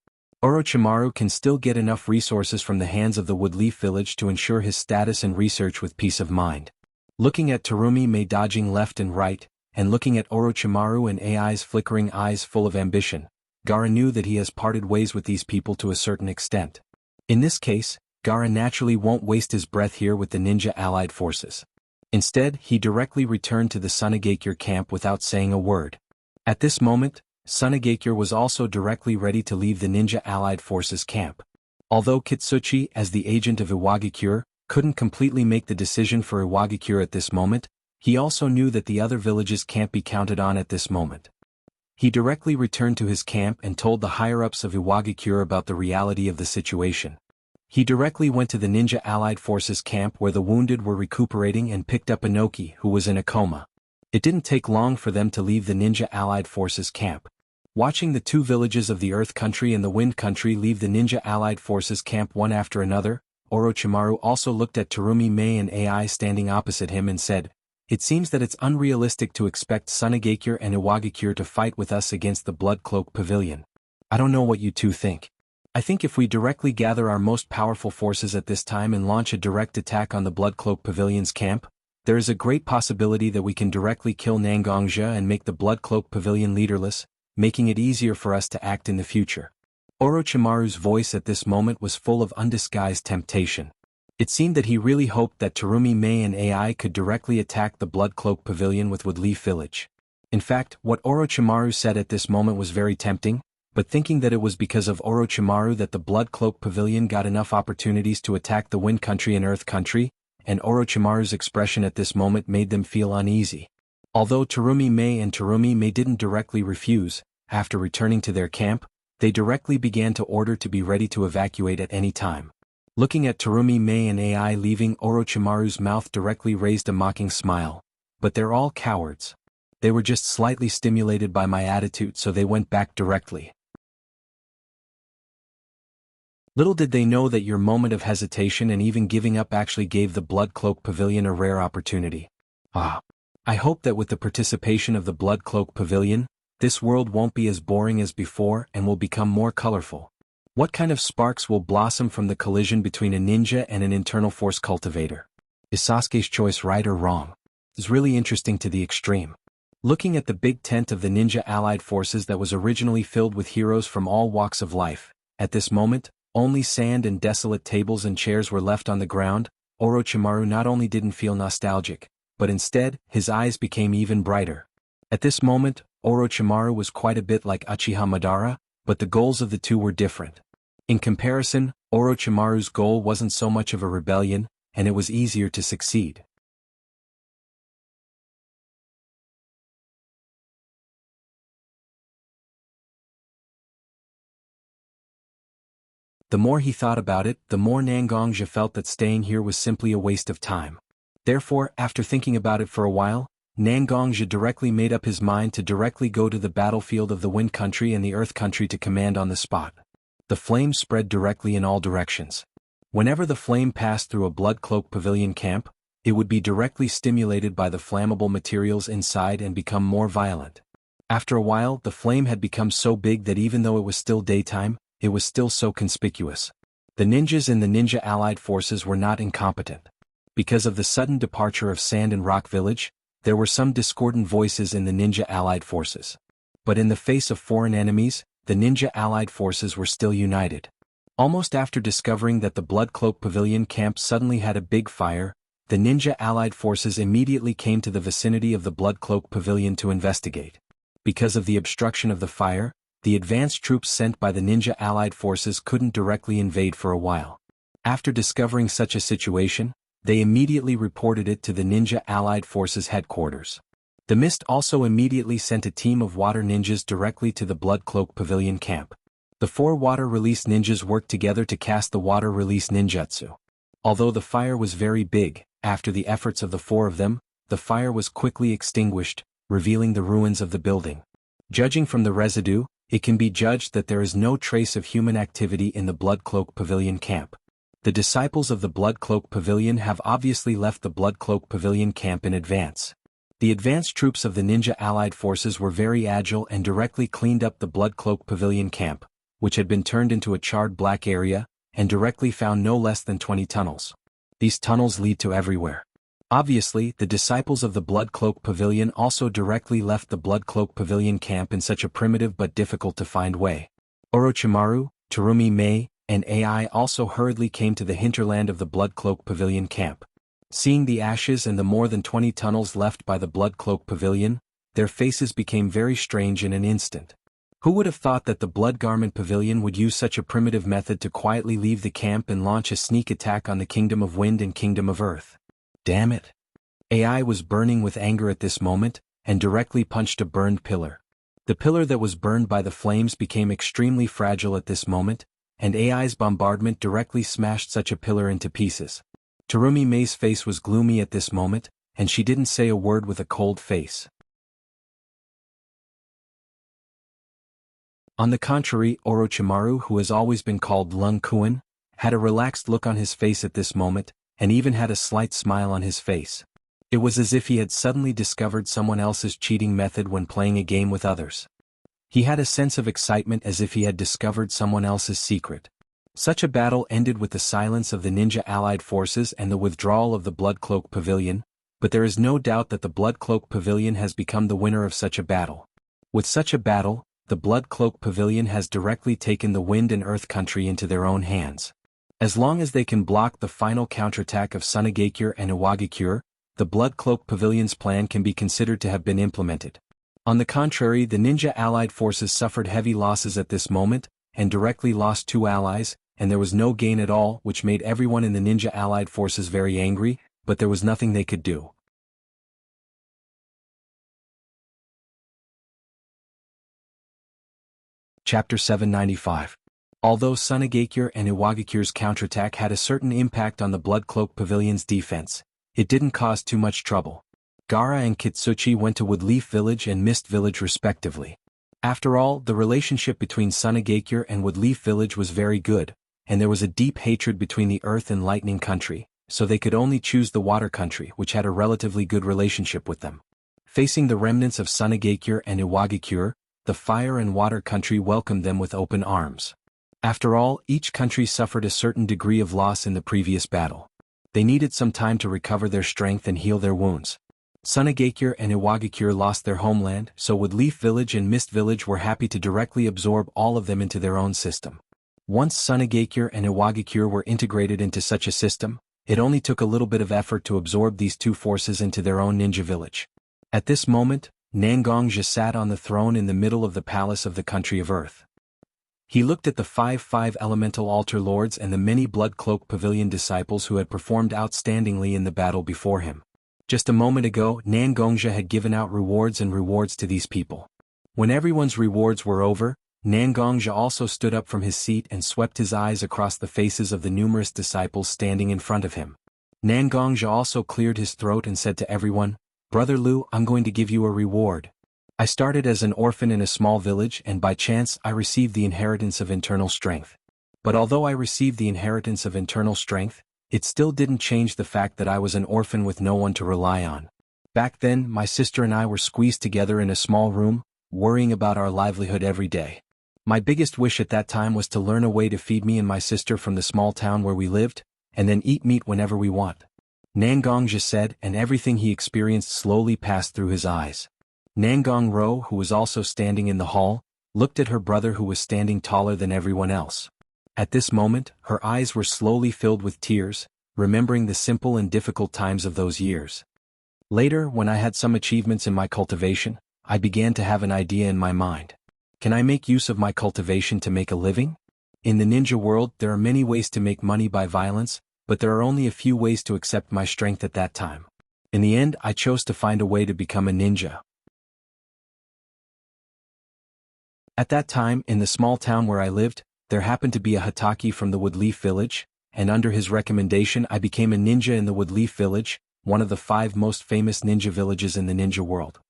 Orochimaru can still get enough resources from the hands of the Woodleaf village to ensure his status and research with peace of mind. Looking at Terumi Mei dodging left and right, and looking at Orochimaru and AI's flickering eyes full of ambition, Gaara knew that he has parted ways with these people to a certain extent. In this case, Gaara naturally won't waste his breath here with the ninja allied forces. Instead, he directly returned to the Sunagakure camp without saying a word. At this moment, Sunagakure was also directly ready to leave the ninja allied forces camp. Although Kitsuchi, as the agent of Iwagakure, couldn't completely make the decision for Iwagakure at this moment, he also knew that the other villages can't be counted on at this moment. He directly returned to his camp and told the higher-ups of Iwagakure about the reality of the situation. He directly went to the Ninja Allied Forces camp where the wounded were recuperating and picked up Inoki, who was in a coma. It didn't take long for them to leave the Ninja Allied Forces camp. Watching the two villages of the Earth Country and the Wind Country leave the Ninja Allied Forces camp one after another, Orochimaru also looked at Terumi Mei and AI standing opposite him and said, "It seems that it's unrealistic to expect Sunagakure and Iwagakure to fight with us against the Blood Cloak Pavilion. I don't know what you two think. I think if we directly gather our most powerful forces at this time and launch a direct attack on the Blood Cloak Pavilion's camp, there is a great possibility that we can directly kill Nangongja and make the Blood Cloak Pavilion leaderless, making it easier for us to act in the future." Orochimaru's voice at this moment was full of undisguised temptation. It seemed that he really hoped that Terumi Mei and AI could directly attack the Blood Cloak Pavilion with Woodleaf Village. In fact, what Orochimaru said at this moment was very tempting, but thinking that it was because of Orochimaru that the Blood Cloak Pavilion got enough opportunities to attack the Wind Country and Earth Country, and Orochimaru's expression at this moment made them feel uneasy. Although Terumi Mei didn't directly refuse, after returning to their camp, they directly began to order to be ready to evacuate at any time. Looking at Terumi Mei and AI leaving, Orochimaru's mouth directly raised a mocking smile. But they're all cowards. They were just slightly stimulated by my attitude, so they went back directly. Little did they know that your moment of hesitation and even giving up actually gave the Blood Cloak Pavilion a rare opportunity. I hope that with the participation of the Blood Cloak Pavilion, this world won't be as boring as before and will become more colorful. What kind of sparks will blossom from the collision between a ninja and an internal force cultivator? Is Sasuke's choice right or wrong? It's really interesting to the extreme. Looking at the big tent of the ninja allied forces that was originally filled with heroes from all walks of life, at this moment, only sand and desolate tables and chairs were left on the ground. Orochimaru not only didn't feel nostalgic, but instead, his eyes became even brighter. At this moment, Orochimaru was quite a bit like Uchiha Madara, but the goals of the two were different. In comparison, Orochimaru's goal wasn't so much of a rebellion, and it was easier to succeed. The more he thought about it, the more Nangongja felt that staying here was simply a waste of time. Therefore, after thinking about it for a while, Nangongja directly made up his mind to directly go to the battlefield of the Wind Country and the Earth Country to command on the spot. The flame spread directly in all directions. Whenever the flame passed through a Blood Cloak Pavilion camp, it would be directly stimulated by the flammable materials inside and become more violent. After a while, the flame had become so big that even though it was still daytime, it was still so conspicuous. The ninjas in the Ninja Allied Forces were not incompetent. Because of the sudden departure of Sand and Rock Village, there were some discordant voices in the Ninja Allied Forces. But in the face of foreign enemies, the Ninja Allied Forces were still united. Almost after discovering that the Blood Cloak Pavilion camp suddenly had a big fire, the ninja allied forces immediately came to the vicinity of the Blood Cloak Pavilion to investigate. Because of the obstruction of the fire, the advanced troops sent by the ninja allied forces couldn't directly invade for a while. After discovering such a situation, they immediately reported it to the ninja allied forces headquarters. The Mist also immediately sent a team of water ninjas directly to the Blood Cloak Pavilion camp. The 4 water release ninjas worked together to cast the water release ninjutsu. Although the fire was very big, after the efforts of the 4 of them, the fire was quickly extinguished, revealing the ruins of the building. Judging from the residue, it can be judged that there is no trace of human activity in the Blood Cloak Pavilion camp. The disciples of the Blood Cloak Pavilion have obviously left the Blood Cloak Pavilion camp in advance. The advanced troops of the ninja allied forces were very agile and directly cleaned up the Blood Cloak Pavilion camp, which had been turned into a charred black area, and directly found no less than 20 tunnels. These tunnels lead to everywhere. Obviously, the disciples of the Blood Cloak Pavilion also directly left the Blood Cloak Pavilion camp in such a primitive but difficult-to-find way. Orochimaru, Terumi Mei, and AI also hurriedly came to the hinterland of the Blood Cloak Pavilion camp. Seeing the ashes and the more than 20 tunnels left by the Blood Cloak Pavilion, their faces became very strange in an instant. Who would have thought that the Blood Garment Pavilion would use such a primitive method to quietly leave the camp and launch a sneak attack on the Kingdom of Wind and Kingdom of Earth? Damn it! AI was burning with anger at this moment, and directly punched a burned pillar. The pillar that was burned by the flames became extremely fragile at this moment, and AI's bombardment directly smashed such a pillar into pieces. Terumi Mei's face was gloomy at this moment, and she didn't say a word with a cold face. On the contrary, Orochimaru, who has always been called Lung Kuan, had a relaxed look on his face at this moment, and even had a slight smile on his face. It was as if he had suddenly discovered someone else's cheating method when playing a game with others. He had a sense of excitement as if he had discovered someone else's secret. Such a battle ended with the silence of the ninja allied forces and the withdrawal of the Blood Cloak Pavilion, but there is no doubt that the Blood Cloak Pavilion has become the winner of such a battle. With such a battle, the Blood Cloak Pavilion has directly taken the Wind and Earth country into their own hands. As long as they can block the final counterattack of Tsunagakure and Iwagakure, the Blood Cloak Pavilion's plan can be considered to have been implemented. On the contrary, the ninja allied forces suffered heavy losses at this moment, and directly lost 2 allies, and there was no gain at all, which made everyone in the ninja allied forces very angry, but there was nothing they could do. Chapter 795. Although Tsunagakure and Iwagakure's counterattack had a certain impact on the Blood Cloak Pavilion's defense, it didn't cause too much trouble. Gaara and Kitsuchi went to Woodleaf Village and Mist Village respectively. After all, the relationship between Tsunagakure and Woodleaf Village was very good, and there was a deep hatred between the Earth and Lightning Country, so they could only choose the Water Country, which had a relatively good relationship with them. Facing the remnants of Tsunagakure and Iwagakure, the Fire and Water Country welcomed them with open arms. After all, each country suffered a certain degree of loss in the previous battle. They needed some time to recover their strength and heal their wounds. Tsunagakure and Iwagakure lost their homeland, so Woodleaf Village and Mist Village were happy to directly absorb all of them into their own system. Once Tsunagakure and Iwagakure were integrated into such a system, it only took a little bit of effort to absorb these 2 forces into their own ninja village. At this moment, Nangongja sat on the throne in the middle of the palace of the country of Earth. He looked at the 5 elemental altar lords and the many Blood Cloak Pavilion disciples who had performed outstandingly in the battle before him. Just a moment ago, Nangongja had given out rewards to these people. When everyone's rewards were over, Nangongja also stood up from his seat and swept his eyes across the faces of the numerous disciples standing in front of him. Nangongja also cleared his throat and said to everyone, "Brother Lu, I'm going to give you a reward. I started as an orphan in a small village and by chance I received the inheritance of internal strength. But although I received the inheritance of internal strength, it still didn't change the fact that I was an orphan with no one to rely on. Back then, my sister and I were squeezed together in a small room, worrying about our livelihood every day. My biggest wish at that time was to learn a way to feed me and my sister from the small town where we lived, and then eat meat whenever we want." Nangongja said, and everything he experienced slowly passed through his eyes. Nangong Ro, who was also standing in the hall, looked at her brother who was standing taller than everyone else. At this moment, her eyes were slowly filled with tears, remembering the simple and difficult times of those years. Later, when I had some achievements in my cultivation, I began to have an idea in my mind. Can I make use of my cultivation to make a living? In the ninja world, there are many ways to make money by violence, but there are only a few ways to accept my strength at that time. In the end, I chose to find a way to become a ninja. At that time, in the small town where I lived, there happened to be a Hataki from the Woodleaf village, and under his recommendation I became a ninja in the Woodleaf village, one of the 5 most famous ninja villages in the ninja world.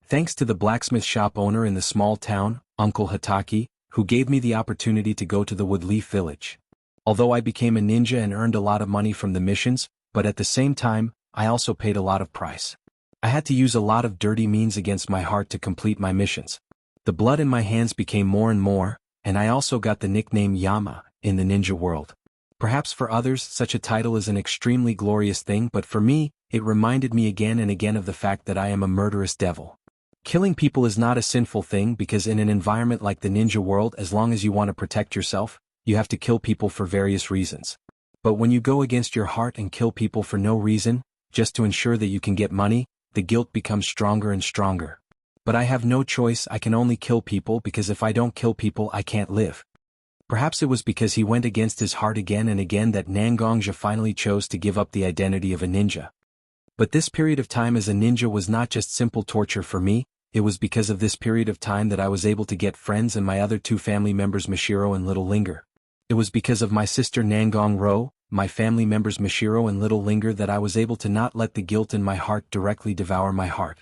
Thanks to the blacksmith shop owner in the small town, Uncle Hataki, who gave me the opportunity to go to the Woodleaf village. Although I became a ninja and earned a lot of money from the missions, but at the same time, I also paid a lot of price. I had to use a lot of dirty means against my heart to complete my missions. The blood in my hands became more and more, and I also got the nickname Yama in the ninja world. Perhaps for others such a title is an extremely glorious thing, but for me, it reminded me again and again of the fact that I am a murderous devil. Killing people is not a sinful thing because in an environment like the ninja world, as long as you want to protect yourself, you have to kill people for various reasons. But when you go against your heart and kill people for no reason, just to ensure that you can get money, the guilt becomes stronger and stronger. But I have no choice, I can only kill people because if I don't kill people I can't live. Perhaps it was because he went against his heart again and again that Nangongja finally chose to give up the identity of a ninja. But this period of time as a ninja was not just simple torture for me, it was because of this period of time that I was able to get friends and my other 2 family members Mashiro and Little Linger. It was because of my sister Nangong Ro, my family members Mashiro and Little Linger that I was able to not let the guilt in my heart directly devour my heart.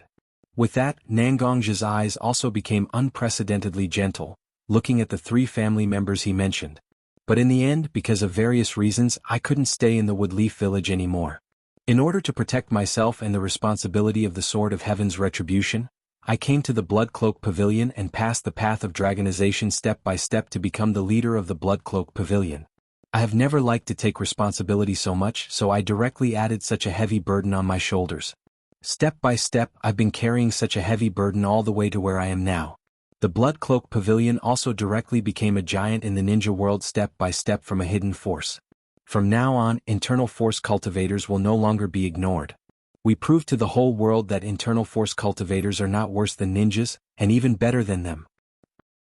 With that, Nangongja's eyes also became unprecedentedly gentle, looking at the 3 family members he mentioned. But in the end, because of various reasons, I couldn't stay in the Woodleaf village anymore. In order to protect myself and the responsibility of the Sword of Heaven's retribution, I came to the Blood Cloak Pavilion and passed the path of dragonization step by step to become the leader of the Blood Cloak Pavilion. I have never liked to take responsibility so much, so I directly added such a heavy burden on my shoulders. Step by step, I've been carrying such a heavy burden all the way to where I am now. The Blood Cloak Pavilion also directly became a giant in the ninja world step by step from a hidden force. From now on, internal force cultivators will no longer be ignored. We proved to the whole world that internal force cultivators are not worse than ninjas, and even better than them.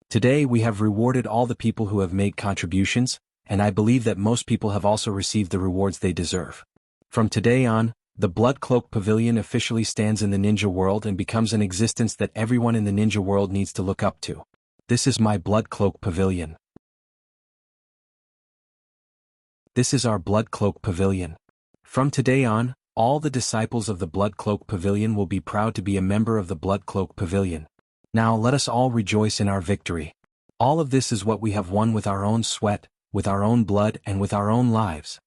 Today we have rewarded all the people who have made contributions, and I believe that most people have also received the rewards they deserve. From today on, the Blood Cloak Pavilion officially stands in the ninja world and becomes an existence that everyone in the ninja world needs to look up to. This is my Blood Cloak Pavilion. This is our Blood Cloak Pavilion. From today on, all the disciples of the Blood Cloak Pavilion will be proud to be a member of the Blood Cloak Pavilion. Now let us all rejoice in our victory. All of this is what we have won with our own sweat, with our own blood and with our own lives.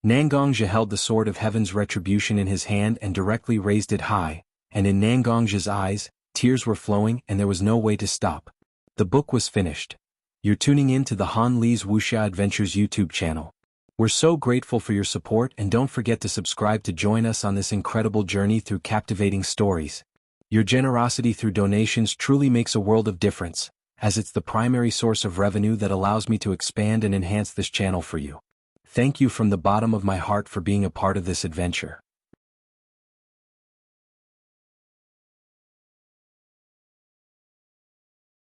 Nangongja held the Sword of Heaven's retribution in his hand and directly raised it high, and in Nangongja's eyes, tears were flowing and there was no way to stop. The book was finished. You're tuning in to the Han Lee's Wuxia Adventures YouTube channel. We're so grateful for your support and don't forget to subscribe to join us on this incredible journey through captivating stories. Your generosity through donations truly makes a world of difference, as it's the primary source of revenue that allows me to expand and enhance this channel for you. Thank you from the bottom of my heart for being a part of this adventure.